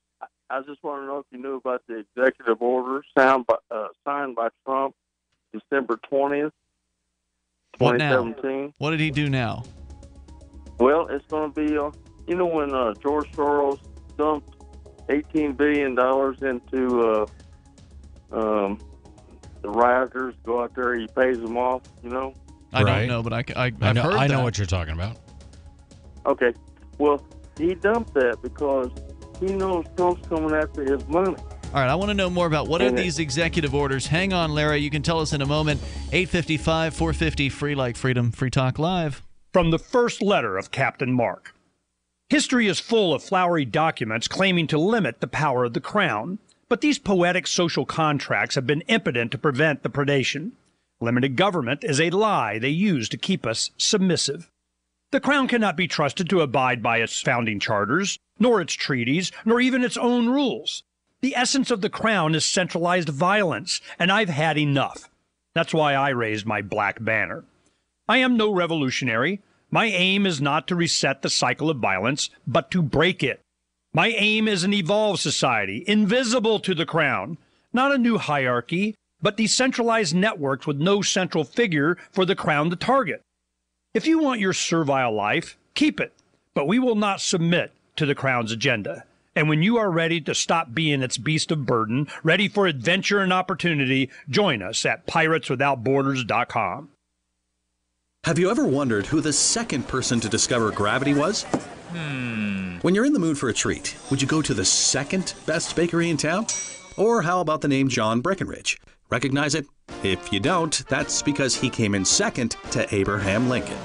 [SPEAKER 11] if you knew about the executive order signed by Trump December 20th, 2017.
[SPEAKER 1] What did he do now?
[SPEAKER 11] Well, it's going to be, when George Soros dumped $18 billion into the rioters, go out there, he pays them off,
[SPEAKER 1] I don't know, but I've heard that.
[SPEAKER 6] I know what you're talking about.
[SPEAKER 11] Okay. Well, he dumped that because he knows Trump's coming after his money.
[SPEAKER 1] All right, I want to know more about what are these executive orders. Hang on, Larry. You can tell us in a moment. 855-450, free like freedom, Free Talk Live.
[SPEAKER 16] From the first letter of Captain Mark. History is full of flowery documents claiming to limit the power of the crown. But these poetic social contracts have been impotent to prevent the predation. Limited government is a lie they use to keep us submissive. The crown cannot be trusted to abide by its founding charters, nor its treaties, nor even its own rules. The essence of the crown is centralized violence, and I've had enough. That's why I raised my black banner. I am no revolutionary. My aim is not to reset the cycle of violence, but to break it. My aim is an evolved society, invisible to the crown, not a new hierarchy, but decentralized networks with no central figure for the crown to target. If you want your servile life, keep it, but we will not submit to the crown's agenda. And when you are ready to stop being its beast of burden, ready for adventure and opportunity, join us at pirateswithoutborders.com.
[SPEAKER 23] Have you ever wondered who the second person to discover gravity was? When you're in the mood for a treat, would you go to the second best bakery in town? Or how about the name John Breckenridge? Recognize it? If you don't, that's because he came in second to Abraham Lincoln.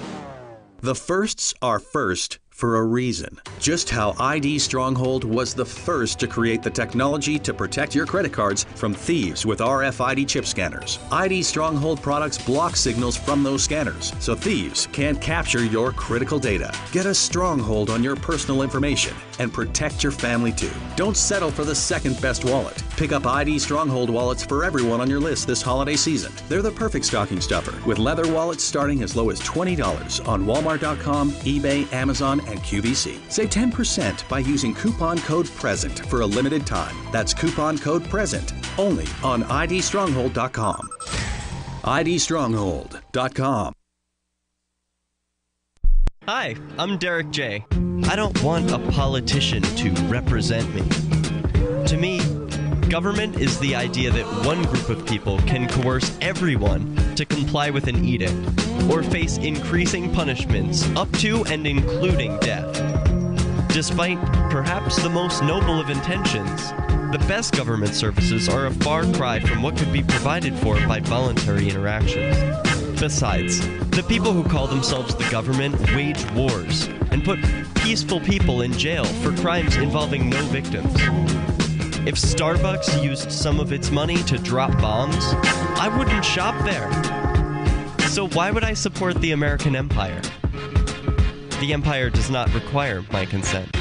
[SPEAKER 23] The firsts are first for a reason. Just how ID Stronghold was the first to create the technology to protect your credit cards from thieves with RFID chip scanners. ID Stronghold products block signals from those scanners, so thieves can't capture your critical data. Get a stronghold on your personal information and protect your family too. Don't settle for the second best wallet. Pick up ID Stronghold wallets for everyone on your list this holiday season. They're the perfect stocking stuffer, with leather wallets starting as low as $20 on Walmart.com, eBay, Amazon, and QVC. Save 10% by using coupon code PRESENT for a limited time. That's coupon code PRESENT only on IDStronghold.com. IDStronghold.com.
[SPEAKER 8] Hi, I'm Derek J. I don't want a politician to represent me. To me, government is the idea that one group of people can coerce everyone to comply with an edict or face increasing punishments up to and including death. Despite perhaps the most noble of intentions, the best government services are a far cry from what could be provided for by voluntary interactions. Besides, the people who call themselves the government wage wars and put peaceful people in jail for crimes involving no victims. If Starbucks used some of its money to drop bombs, I wouldn't shop there. So why would I support the American empire? The empire does not require my consent.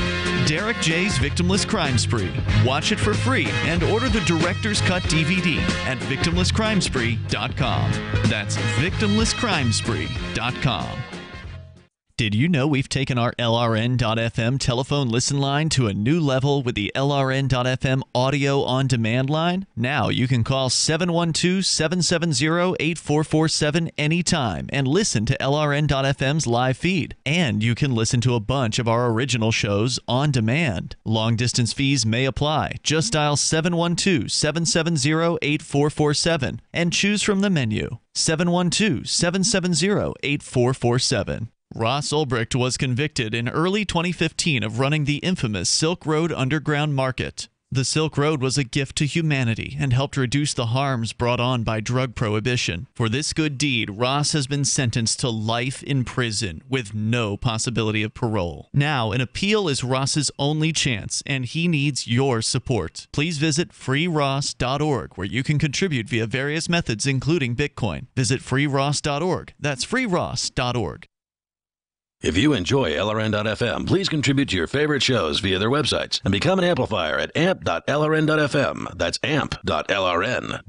[SPEAKER 1] Derek J's Victimless Crime Spree. Watch it for free and order the Director's Cut DVD at victimlesscrimespree.com. That's victimlesscrimespree.com. Did you know we've taken our LRN.FM telephone listen line to a new level with the LRN.FM audio on demand line? Now you can call 712-770-8447 anytime and listen to LRN.FM's live feed. And you can listen to a bunch of our original shows on demand. Long distance fees may apply. Just dial 712-770-8447 and choose from the menu. 712-770-8447. Ross Ulbricht was convicted in early 2015 of running the infamous Silk Road Underground Market. The Silk Road was a gift to humanity and helped reduce the harms brought on by drug prohibition. For this good deed, Ross has been sentenced to life in prison with no possibility of parole. Now, an appeal is Ross's only chance, and he needs your support. Please visit freeross.org, where you can contribute via various methods, including Bitcoin. Visit freeross.org. That's freeross.org.
[SPEAKER 4] If you enjoy LRN.FM, please contribute to your favorite shows via their websites and become an amplifier at amp.lrn.fm. That's amp.lrn.fm.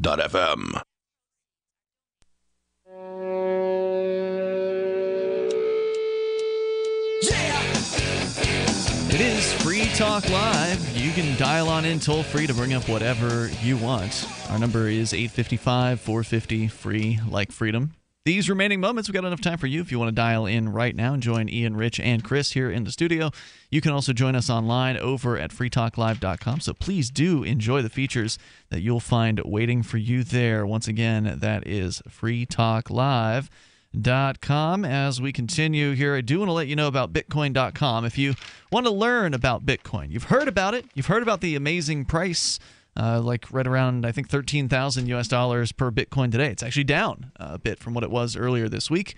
[SPEAKER 1] It is Free Talk Live. You can dial on in toll free to bring up whatever you want. Our number is 855-450-FREE, like freedom. These remaining moments, we've got enough time for you if you want to dial in right now and join Ian, Rich, and Chris here in the studio. You can also join us online over at freetalklive.com, so please do enjoy the features that you'll find waiting for you there. Once again, that is freetalklive.com. As we continue here, I do want to let you know about Bitcoin.com. If you want to learn about Bitcoin, you've heard about it. You've heard about the amazing price, like right around, I think, $13,000 per Bitcoin today. It's actually down a bit from what it was earlier this week.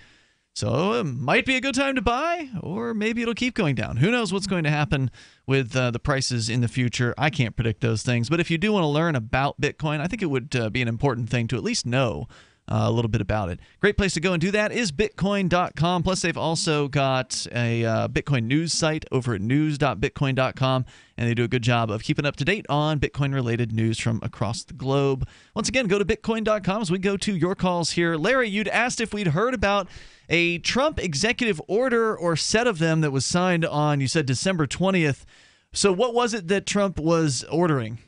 [SPEAKER 1] So it might be a good time to buy, or maybe it'll keep going down. Who knows what's going to happen with the prices in the future? I can't predict those things. But if you do want to learn about Bitcoin, I think it would be an important thing to at least know a little bit about it. Great place to go and do that is Bitcoin.com. Plus, they've also got a Bitcoin news site over at news.bitcoin.com, and they do a good job of keeping up to date on Bitcoin-related news from across the globe. Once again, go to Bitcoin.com as we go to your calls here. Larry, you'd asked if we'd heard about a Trump executive order or set of them that was signed on, you said, December 20th. So what was it that Trump was ordering?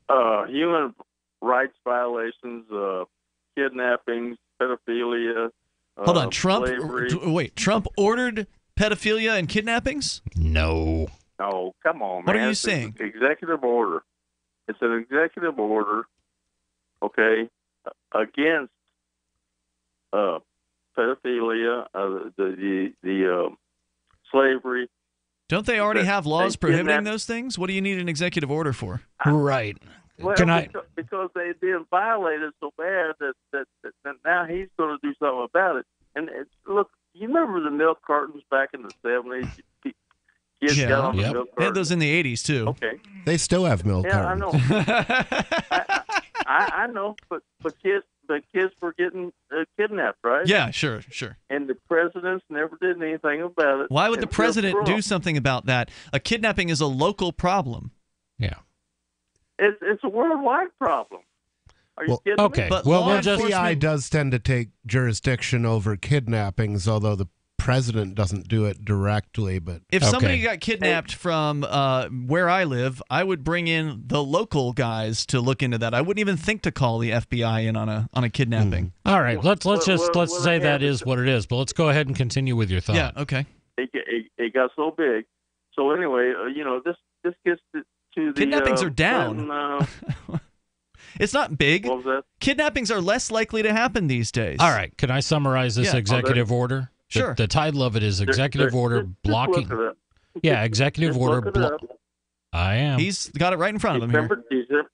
[SPEAKER 11] Human rights violations, kidnappings, pedophilia.
[SPEAKER 1] Hold on, Trump.
[SPEAKER 11] Slavery.
[SPEAKER 1] Wait, Trump ordered pedophilia and kidnappings?
[SPEAKER 6] No.
[SPEAKER 11] No, come on, man.
[SPEAKER 1] What are you saying?
[SPEAKER 11] It's an executive order. It's an executive order, okay, against pedophilia, the slavery.
[SPEAKER 1] Don't they already have laws prohibiting those things? What do you need an executive order for?
[SPEAKER 6] Right.
[SPEAKER 11] Well, because they've been violated so bad that now he's going to do something about it. And look, you remember the milk cartons back in the 70s? Kids got on the milk cartons.
[SPEAKER 1] They had those in the 80s, too.
[SPEAKER 11] Okay.
[SPEAKER 5] They still have milk cartons.
[SPEAKER 11] I know. I know, but kids the kids were getting kidnapped, right?
[SPEAKER 1] Yeah, sure.
[SPEAKER 11] And the presidents never did anything about it.
[SPEAKER 1] Why would the
[SPEAKER 11] until
[SPEAKER 1] president
[SPEAKER 11] Trump.
[SPEAKER 1] do something about that? A kidnapping is a local problem.
[SPEAKER 6] Yeah.
[SPEAKER 11] It's a worldwide problem. Are you kidding me?
[SPEAKER 1] But
[SPEAKER 5] well,
[SPEAKER 1] law
[SPEAKER 5] the FBI
[SPEAKER 1] enforcement
[SPEAKER 5] does tend to take jurisdiction over kidnappings, although the president doesn't do it directly. But
[SPEAKER 1] if somebody got kidnapped from where I live, I would bring in the local guys to look into that. I wouldn't even think to call the FBI in on a kidnapping.
[SPEAKER 6] All right, let's say that is what it is. But let's go ahead and continue with your thought.
[SPEAKER 1] Yeah. Okay.
[SPEAKER 11] It got so big. So anyway, this gets to the
[SPEAKER 1] Kidnappings are down.
[SPEAKER 11] Clinton,
[SPEAKER 1] It's not big.
[SPEAKER 11] what was that?
[SPEAKER 1] Kidnappings are less likely to happen these days.
[SPEAKER 6] All right, can I summarize this executive order?
[SPEAKER 1] Sure.
[SPEAKER 6] The title of it is Executive Order Blocking.
[SPEAKER 11] Just look it up.
[SPEAKER 6] Yeah, Executive
[SPEAKER 11] Just
[SPEAKER 6] Order.
[SPEAKER 11] look it up.
[SPEAKER 6] I am.
[SPEAKER 1] He's got it right in front of him here.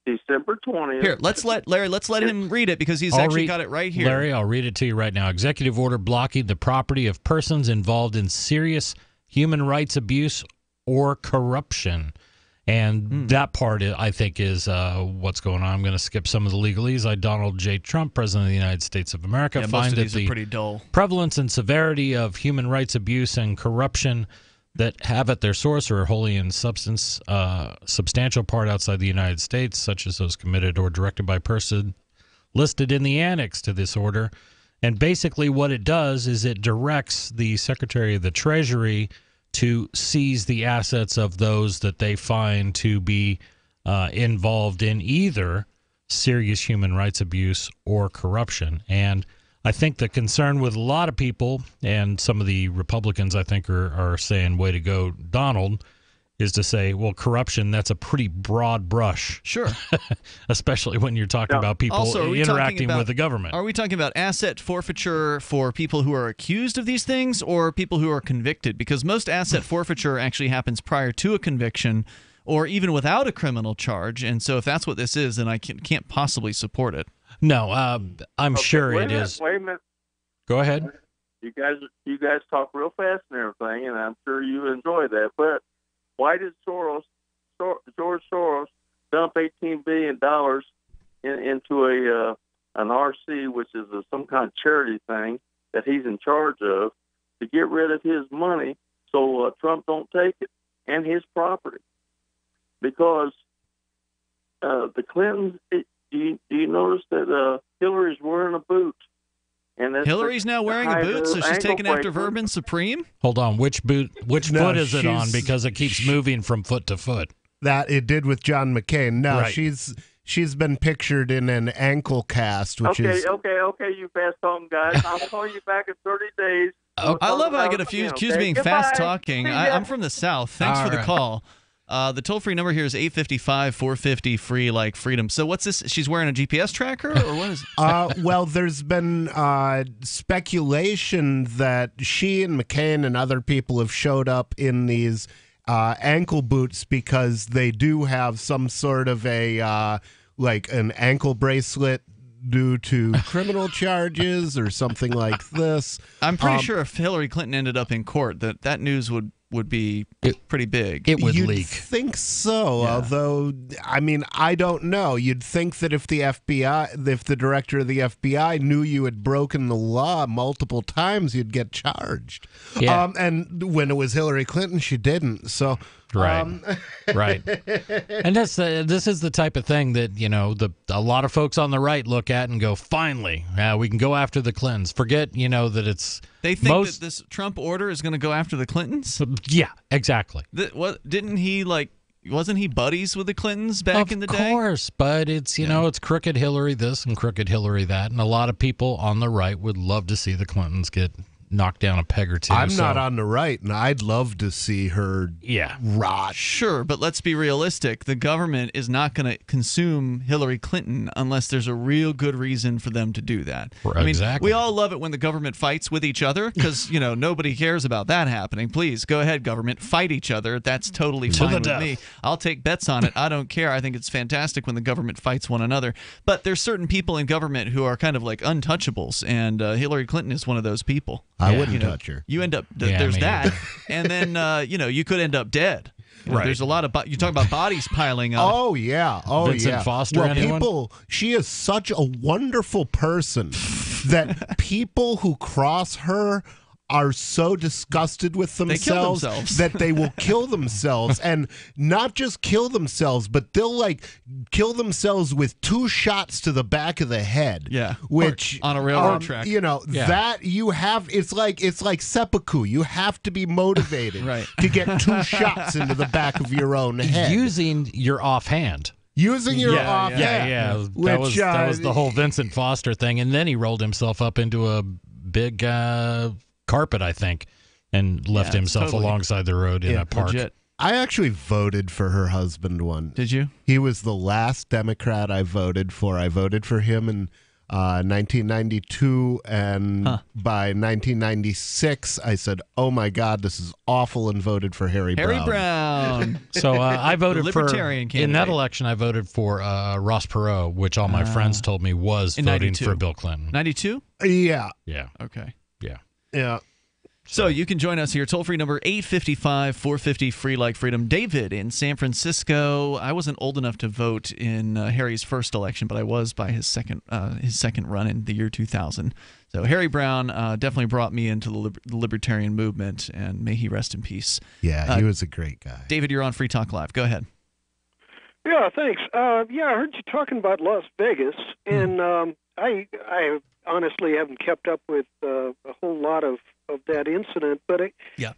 [SPEAKER 11] December 20th.
[SPEAKER 1] Here, let's let him read it because he's actually got it right here.
[SPEAKER 6] Larry, I'll read it to you right now. Executive Order blocking the property of persons involved in serious human rights abuse or corruption. And that part, I think, is what's going on. I'm going to skip some of the legalese. Donald J. Trump, President of the United States of America,
[SPEAKER 1] Most
[SPEAKER 6] find
[SPEAKER 1] of
[SPEAKER 6] that
[SPEAKER 1] these are
[SPEAKER 6] the
[SPEAKER 1] pretty dull.
[SPEAKER 6] prevalence and severity of human rights abuse and corruption that have at their source or wholly in substance substantial part outside the United States, such as those committed or directed by person listed in the annex to this order. And basically what it does is it directs the Secretary of the Treasury to seize the assets of those that they find to be involved in either serious human rights abuse or corruption. And I think the concern with a lot of people, and some of the Republicans I think are saying, way to go, Donald, is to say, well, corruption, that's a pretty broad brush.
[SPEAKER 1] Sure.
[SPEAKER 6] Especially when you're talking about people
[SPEAKER 1] Also,
[SPEAKER 6] interacting with the government.
[SPEAKER 1] Are we talking about asset forfeiture for people who are accused of these things or people who are convicted? Because most asset forfeiture actually happens prior to a conviction or even without a criminal charge. And so if that's what this is, then I can't possibly support it.
[SPEAKER 6] No, I'm sure it is.
[SPEAKER 11] Wait a minute.
[SPEAKER 6] Go ahead.
[SPEAKER 11] You guys talk real fast and everything, and I'm sure you enjoy that. But why did George Soros dump $18 billion into an RC, which is some kind of charity thing that he's in charge of, to get rid of his money so Trump don't take it and his property? Because the Clintons, do you notice that Hillary's wearing a boot? And
[SPEAKER 1] Hillary's now wearing a boot, so she's taking after
[SPEAKER 11] breaker.
[SPEAKER 1] Vermin Supreme?
[SPEAKER 6] Hold on, which foot is it on? Because it keeps moving from foot to foot.
[SPEAKER 5] That it did with John McCain. No,
[SPEAKER 6] Right.
[SPEAKER 5] she's been pictured in an ankle cast, which is
[SPEAKER 11] Okay, you fast talking guys. I'll call you back in 30 days.
[SPEAKER 1] I love how I get accused of being fast talking.
[SPEAKER 11] See ya.
[SPEAKER 1] I'm from the South. Thanks for the call. The toll-free number here is 855-450-FREE, like freedom. So what's this? She's wearing a GPS tracker, or what is it?
[SPEAKER 5] well, there's been speculation that she and McCain and other people have showed up in these ankle boots because they do have some sort of a like an ankle bracelet due to criminal charges or something like this.
[SPEAKER 1] I'm pretty sure if Hillary Clinton ended up in court, that news would be pretty big.
[SPEAKER 6] It would
[SPEAKER 5] You'd
[SPEAKER 6] leak.
[SPEAKER 5] think so, although, I mean, I don't know. You'd think that if the director of the FBI knew you had broken the law multiple times, you'd get charged.
[SPEAKER 6] Yeah.
[SPEAKER 5] And when it was Hillary Clinton, she didn't. So,
[SPEAKER 6] Right. Right. And this is the type of thing that, a lot of folks on the right look at and go, finally, we can go after the Clintons. Forget, that it's...
[SPEAKER 1] They think that this Trump order is going to go after the Clintons?
[SPEAKER 6] Yeah, exactly.
[SPEAKER 1] Wasn't he buddies with the Clintons back in the day?
[SPEAKER 6] Of course, but it's, it's crooked Hillary this and crooked Hillary that. And a lot of people on the right would love to see the Clintons get knocked down a peg or two.
[SPEAKER 5] I'm not on the right, and I'd love to see her rot.
[SPEAKER 1] Sure, but let's be realistic. The government is not going to consume Hillary Clinton unless there's a real good reason for them to do that. I mean, we all love it when the government fights with each other because, nobody cares about that happening. Please, go ahead, government. Fight each other. That's totally fine with me. I'll take bets on it. I don't care. I think it's fantastic when the government fights one another. But there's certain people in government who are kind of like untouchables, and Hillary Clinton is one of those people.
[SPEAKER 5] I wouldn't touch her.
[SPEAKER 1] You end up there's that, and then you could end up dead. Right. There's a lot of you talk about bodies piling up.
[SPEAKER 5] Oh yeah,
[SPEAKER 6] Vincent Foster,
[SPEAKER 5] well,
[SPEAKER 6] anyone?
[SPEAKER 5] She is such a wonderful person that people who cross her are so disgusted with themselves, that they will kill themselves, and not just kill themselves, but they'll like kill themselves with 2 shots to the back of the head.
[SPEAKER 1] Yeah,
[SPEAKER 5] which
[SPEAKER 1] or on a railroad track.
[SPEAKER 5] That you have. It's like seppuku. You have to be motivated to get 2 shots into the back of your own head
[SPEAKER 6] using your offhand.
[SPEAKER 5] Using your offhand.
[SPEAKER 6] Yeah. That was the whole Vincent Foster thing, and then he rolled himself up into a big carpet, I think, and left himself alongside the road in a park.
[SPEAKER 1] Legit.
[SPEAKER 5] I actually voted for her husband once.
[SPEAKER 1] Did you?
[SPEAKER 5] He was the last Democrat I voted for. I voted for him in 1992, and by 1996, I said, "Oh my God, this is awful," and voted for Harry
[SPEAKER 1] Brown.
[SPEAKER 6] So I voted
[SPEAKER 1] Libertarian
[SPEAKER 6] for in that election. I voted for Ross Perot, which all my friends told me was
[SPEAKER 1] in
[SPEAKER 6] voting
[SPEAKER 1] 92.
[SPEAKER 6] for Bill Clinton.
[SPEAKER 1] 92?
[SPEAKER 5] Yeah.
[SPEAKER 1] Okay.
[SPEAKER 5] Yeah.
[SPEAKER 1] So you can join us here. Toll-free number 855-450-FREE like freedom. David in San Francisco. I wasn't old enough to vote in Harry's first election, but I was by his second run in the year 2000. So Harry Brown definitely brought me into the libertarian movement, and may he rest in peace.
[SPEAKER 5] Yeah, he was a great guy.
[SPEAKER 1] David, you're on Free Talk Live. Go ahead.
[SPEAKER 13] Yeah, thanks. I heard you talking about Las Vegas, and I honestly haven't kept up with a whole lot of that incident, but it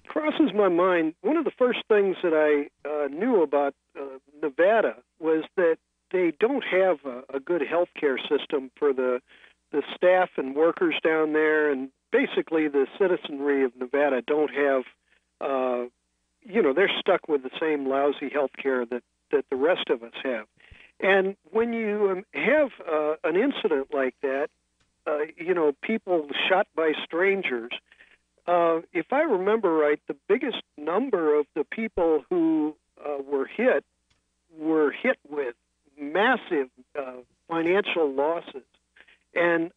[SPEAKER 13] crosses my mind. One of the first things that I knew about Nevada was that they don't have a good healthcare system for the staff and workers down there, and basically the citizenry of Nevada don't have, they're stuck with the same lousy healthcare that the rest of us have. And when you have an incident like that, people shot by strangers, if I remember right, the biggest number of the people who were hit with massive financial losses. And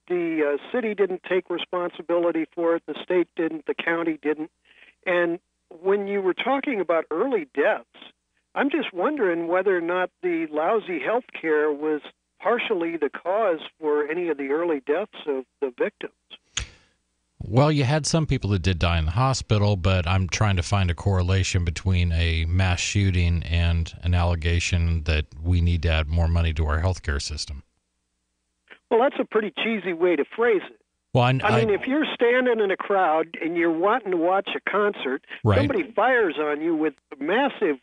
[SPEAKER 13] the city didn't take responsibility for it, the state didn't, the county didn't. And when you were talking about early deaths, I'm just wondering whether or not the lousy health care was partially the cause for any of the early deaths of the victims.
[SPEAKER 6] Well, you had some people that did die in the hospital, but I'm trying to find a correlation between a mass shooting and an allegation that we need to add more money to our healthcare system.
[SPEAKER 13] Well, that's a pretty cheesy way to phrase it.
[SPEAKER 6] Well,
[SPEAKER 13] I mean, if you're standing in a crowd and you're wanting to watch a concert, somebody fires on you with massive,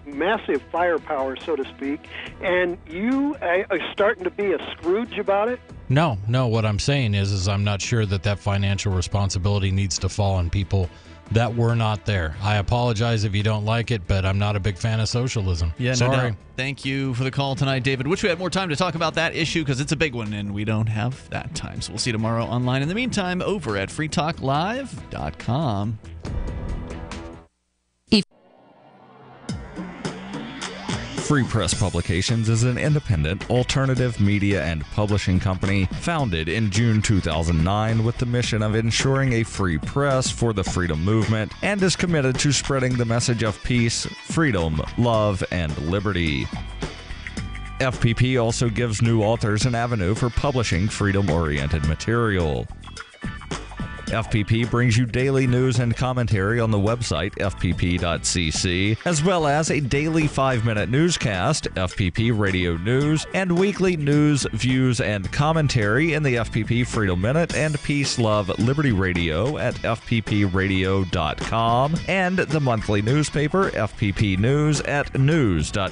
[SPEAKER 13] massive firepower, so to speak, and you are starting to be a Scrooge about it?
[SPEAKER 6] No. What I'm saying is I'm not sure that financial responsibility needs to fall on people that were not there. I apologize if you don't like it, but I'm not a big fan of socialism.
[SPEAKER 1] Yeah,
[SPEAKER 6] sorry.
[SPEAKER 1] No doubt. Thank you for the call tonight, David. Wish we had more time to talk about that issue because it's a big one and we don't have that time. So we'll see you tomorrow online. In the meantime, over at freetalklive.com.
[SPEAKER 12] Free Press Publications is an independent, alternative media and publishing company founded in June 2009 with the mission of ensuring a free press for the freedom movement and is committed to spreading the message of peace, freedom, love, and liberty. FPP also gives new authors an avenue for publishing freedom-oriented material. FPP brings you daily news and commentary on the website fpp.cc, as well as a daily 5-minute newscast, FPP Radio News, and weekly news, views, and commentary in the FPP Freedom Minute and Peace, Love, Liberty Radio at fppradio.com, and the monthly newspaper FPP News at news.fpp.cc.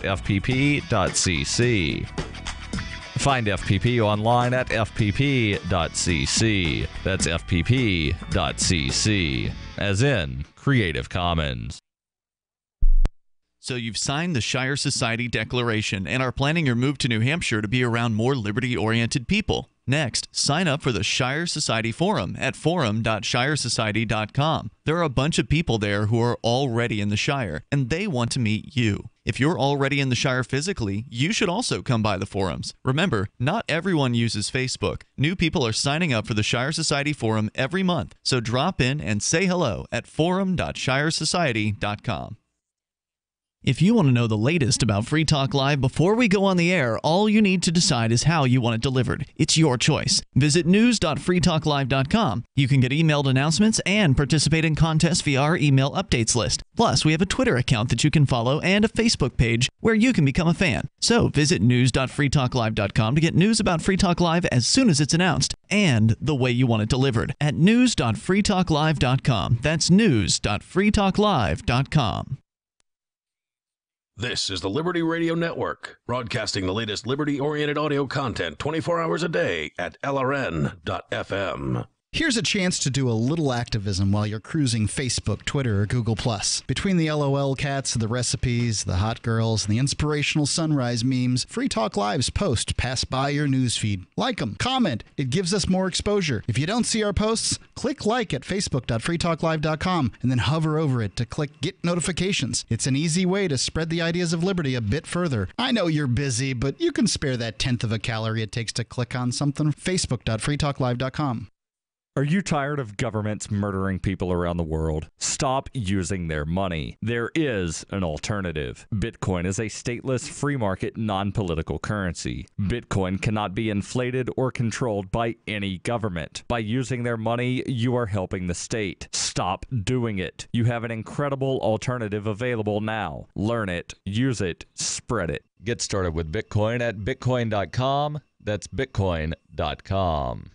[SPEAKER 12] Find FPP online at fpp.cc. That's fpp.cc, as in Creative Commons.
[SPEAKER 1] So you've signed the Shire Society Declaration and are planning your move to New Hampshire to be around more liberty-oriented people. Next, sign up for the Shire Society Forum at forum.shiresociety.com. There are a bunch of people there who are already in the Shire, and they want to meet you. If you're already in the Shire physically, you should also come by the forums. Remember, not everyone uses Facebook. New people are signing up for the Shire Society Forum every month, so drop in and say hello at forum.shiresociety.com. If you want to know the latest about Free Talk Live before we go on the air, all you need to decide is how you want it delivered. It's your choice. Visit news.freetalklive.com. You can get emailed announcements and participate in contests via our email updates list. Plus, we have a Twitter account that you can follow and a Facebook page where you can become a fan. So visit news.freetalklive.com to get news about Free Talk Live as soon as it's announced and the way you want it delivered at news.freetalklive.com. That's news.freetalklive.com.
[SPEAKER 4] This is the Liberty Radio Network, broadcasting the latest liberty-oriented audio content 24 hours a day at LRN.FM.
[SPEAKER 20] Here's a chance to do a little activism while you're cruising Facebook, Twitter, or Google+. Between the LOL cats, the recipes, the hot girls, and the inspirational sunrise memes, Free Talk Live's posts pass by your newsfeed. Like them, comment. It gives us more exposure. If you don't see our posts, click like at facebook.freetalklive.com and then hover over it to click Get Notifications. It's an easy way to spread the ideas of liberty a bit further. I know you're busy, but you can spare that tenth of a calorie it takes to click on something. facebook.freetalklive.com.
[SPEAKER 12] Are you tired of governments murdering people around the world? Stop using their money. There is an alternative. Bitcoin is a stateless, free market, non-political currency. Bitcoin cannot be inflated or controlled by any government. By using their money, you are helping the state. Stop doing it. You have an incredible alternative available now. Learn it, use it, spread it. Get started with Bitcoin at bitcoin.com. That's bitcoin.com.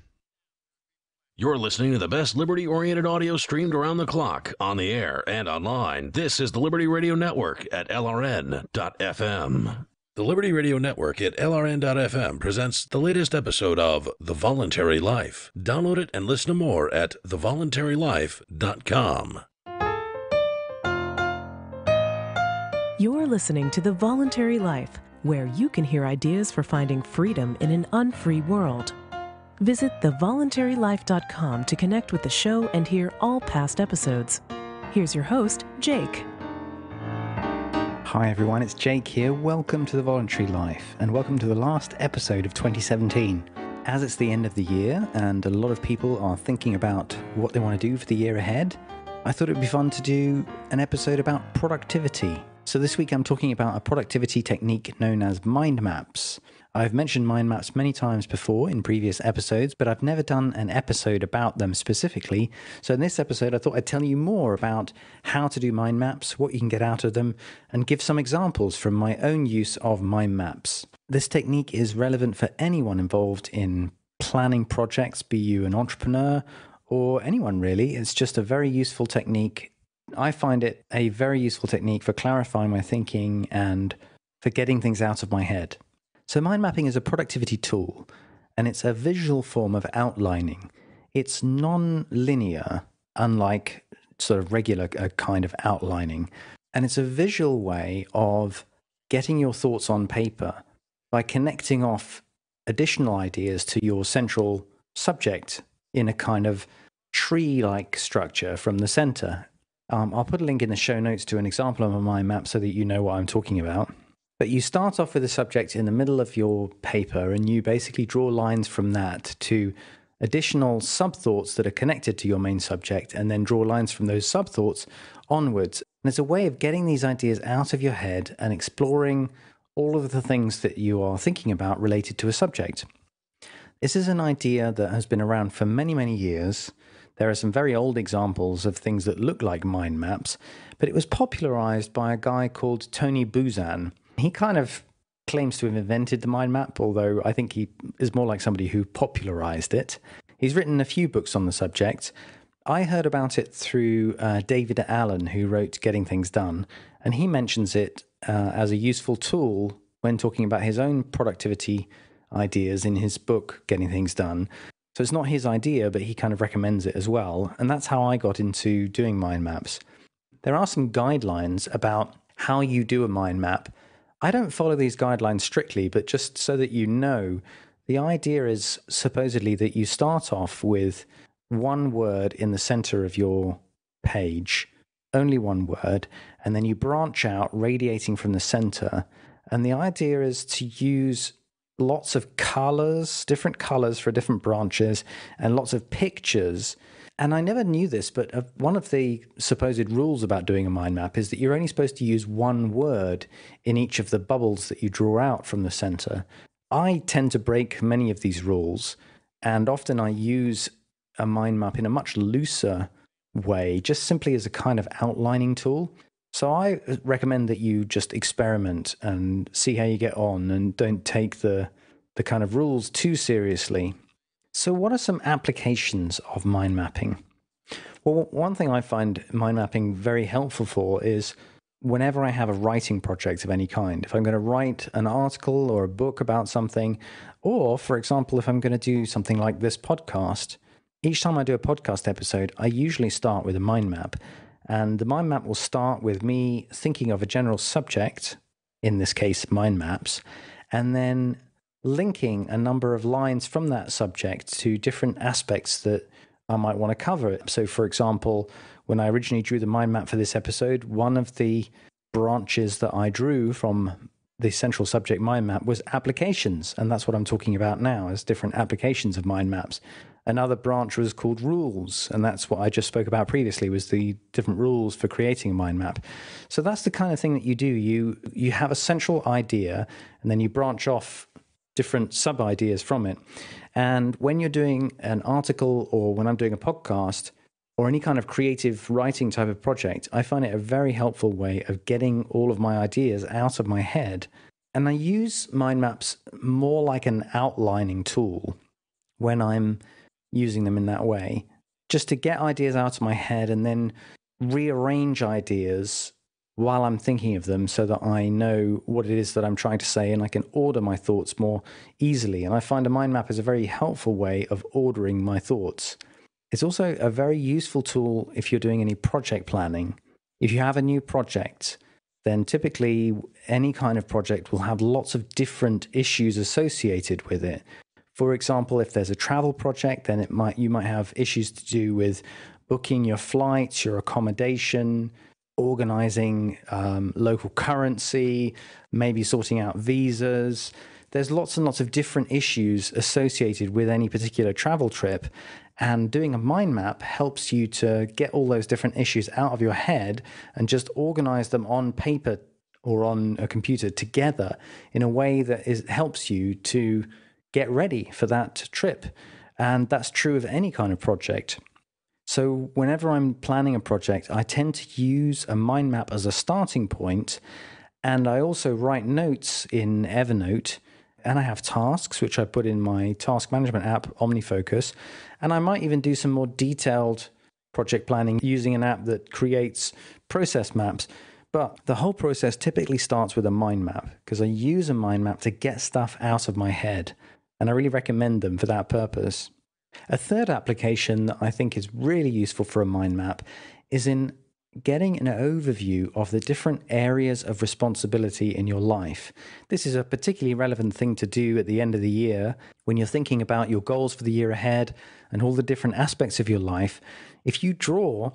[SPEAKER 4] You're listening to the best liberty-oriented audio streamed around the clock, on the air, and online. This is the Liberty Radio Network at LRN.FM. The Liberty Radio Network at LRN.FM presents the latest episode of The Voluntary Life. Download it and listen to more at thevoluntarylife.com.
[SPEAKER 14] You're listening to The Voluntary Life, where you can hear ideas for finding freedom in an unfree world. Visit thevoluntarylife.com to connect with the show and hear all past episodes. Here's your host, Jake.
[SPEAKER 17] Hi everyone, it's Jake here. Welcome to The Voluntary Life, and welcome to the last episode of 2017. As it's the end of the year, and a lot of people are thinking about what they want to do for the year ahead, I thought it would be fun to do an episode about productivity. So this week I'm talking about a productivity technique known as mind maps. I've mentioned mind maps many times before in previous episodes, but I've never done an episode about them specifically. So in this episode, I thought I'd tell you more about how to do mind maps, what you can get out of them, and give some examples from my own use of mind maps. This technique is relevant for anyone involved in planning projects, be you an entrepreneur or anyone really. It's just a very useful technique. I find it a very useful technique for clarifying my thinking and for getting things out of my head. So mind mapping is a productivity tool, and it's a visual form of outlining. It's non-linear, unlike sort of regular kind of outlining. And it's a visual way of getting your thoughts on paper by connecting off additional ideas to your central subject in a kind of tree-like structure from the center. I'll put a link in the show notes to an example of a mind map so that you know what I'm talking about. But you start off with a subject in the middle of your paper, and you basically draw lines from that to additional sub-thoughts that are connected to your main subject, and then draw lines from those sub-thoughts onwards. And it's a way of getting these ideas out of your head and exploring all of the things that you are thinking about related to a subject. This is an idea that has been around for many, many years. There are some very old examples of things that look like mind maps, but it was popularized by a guy called Tony Buzan. He kind of claims to have invented the mind map, although I think he is more like somebody who popularized it. He's written a few books on the subject. I heard about it through David Allen, who wrote Getting Things Done, and he mentions it as a useful tool when talking about his own productivity ideas in his book, Getting Things Done. So it's not his idea, but he kind of recommends it as well, and that's how I got into doing mind maps. There are some guidelines about how you do a mind map. I don't follow these guidelines strictly, but just so that you know, the idea is supposedly that you start off with one word in the center of your page, only one word, and then you branch out, radiating from the center. And the idea is to use lots of colors, different colors for different branches, and lots of pictures. And I never knew this, but one of the supposed rules about doing a mind map is that you're only supposed to use one word in each of the bubbles that you draw out from the center. I tend to break many of these rules, and often I use a mind map in a much looser way, just simply as a kind of outlining tool. So I recommend that you just experiment and see how you get on, and don't take the kind of rules too seriously. So what are some applications of mind mapping? Well, one thing I find mind mapping very helpful for is whenever I have a writing project of any kind. If I'm going to write an article or a book about something, or, for example, if I'm going to do something like this podcast, each time I do a podcast episode, I usually start with a mind map. And the mind map will start with me thinking of a general subject, in this case, mind maps, and then linking a number of lines from that subject to different aspects that I might want to cover. So, for example, when I originally drew the mind map for this episode, one of the branches that I drew from the central subject mind map was applications. And that's what I'm talking about now, is different applications of mind maps. Another branch was called rules, and that's what I just spoke about previously, was the different rules for creating a mind map. So that's the kind of thing that you do. You have a central idea, and then you branch off different sub-ideas from it. And when you're doing an article, or when I'm doing a podcast, or any kind of creative writing type of project, I find it a very helpful way of getting all of my ideas out of my head. And I use mind maps more like an outlining tool when I'm using them in that way, just to get ideas out of my head and then rearrange ideas while I'm thinking of them, so that I know what it is that I'm trying to say, and I can order my thoughts more easily. And I find a mind map is a very helpful way of ordering my thoughts. It's also a very useful tool if you're doing any project planning. If you have a new project, then typically any kind of project will have lots of different issues associated with it. For example, if there's a travel project, then you might have issues to do with booking your flights, your accommodation, organizing local currency, maybe sorting out visas. There's lots and lots of different issues associated with any particular travel trip, and doing a mind map helps you to get all those different issues out of your head and just organize them on paper or on a computer together in a way that helps you to get ready for that trip. And that's true of any kind of project. So whenever I'm planning a project, I tend to use a mind map as a starting point, and I also write notes in Evernote, and I have tasks, which I put in my task management app, OmniFocus, and I might even do some more detailed project planning using an app that creates process maps. But the whole process typically starts with a mind map, because I use a mind map to get stuff out of my head, and I really recommend them for that purpose. A third application that I think is really useful for a mind map is in getting an overview of the different areas of responsibility in your life. This is a particularly relevant thing to do at the end of the year when you're thinking about your goals for the year ahead and all the different aspects of your life. If you draw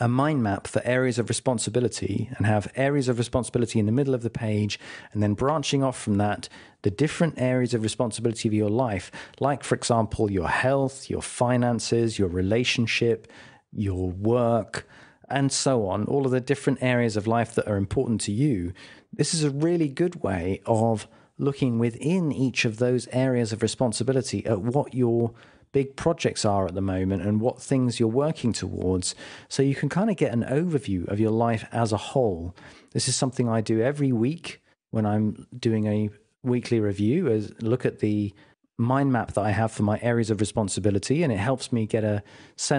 [SPEAKER 17] a mind map for areas of responsibility and have areas of responsibility in the middle of the page, and then branching off from that, the different areas of responsibility of your life, like, for example, your health, your finances, your relationship, your work, and so on, all of the different areas of life that are important to you. This is a really good way of looking within each of those areas of responsibility at what your big projects are at the moment and what things you're working towards, so you can kind of get an overview of your life as a whole. This is something I do every week when I'm doing a weekly review, is look at the mind map that I have for my areas of responsibility, and it helps me get a sense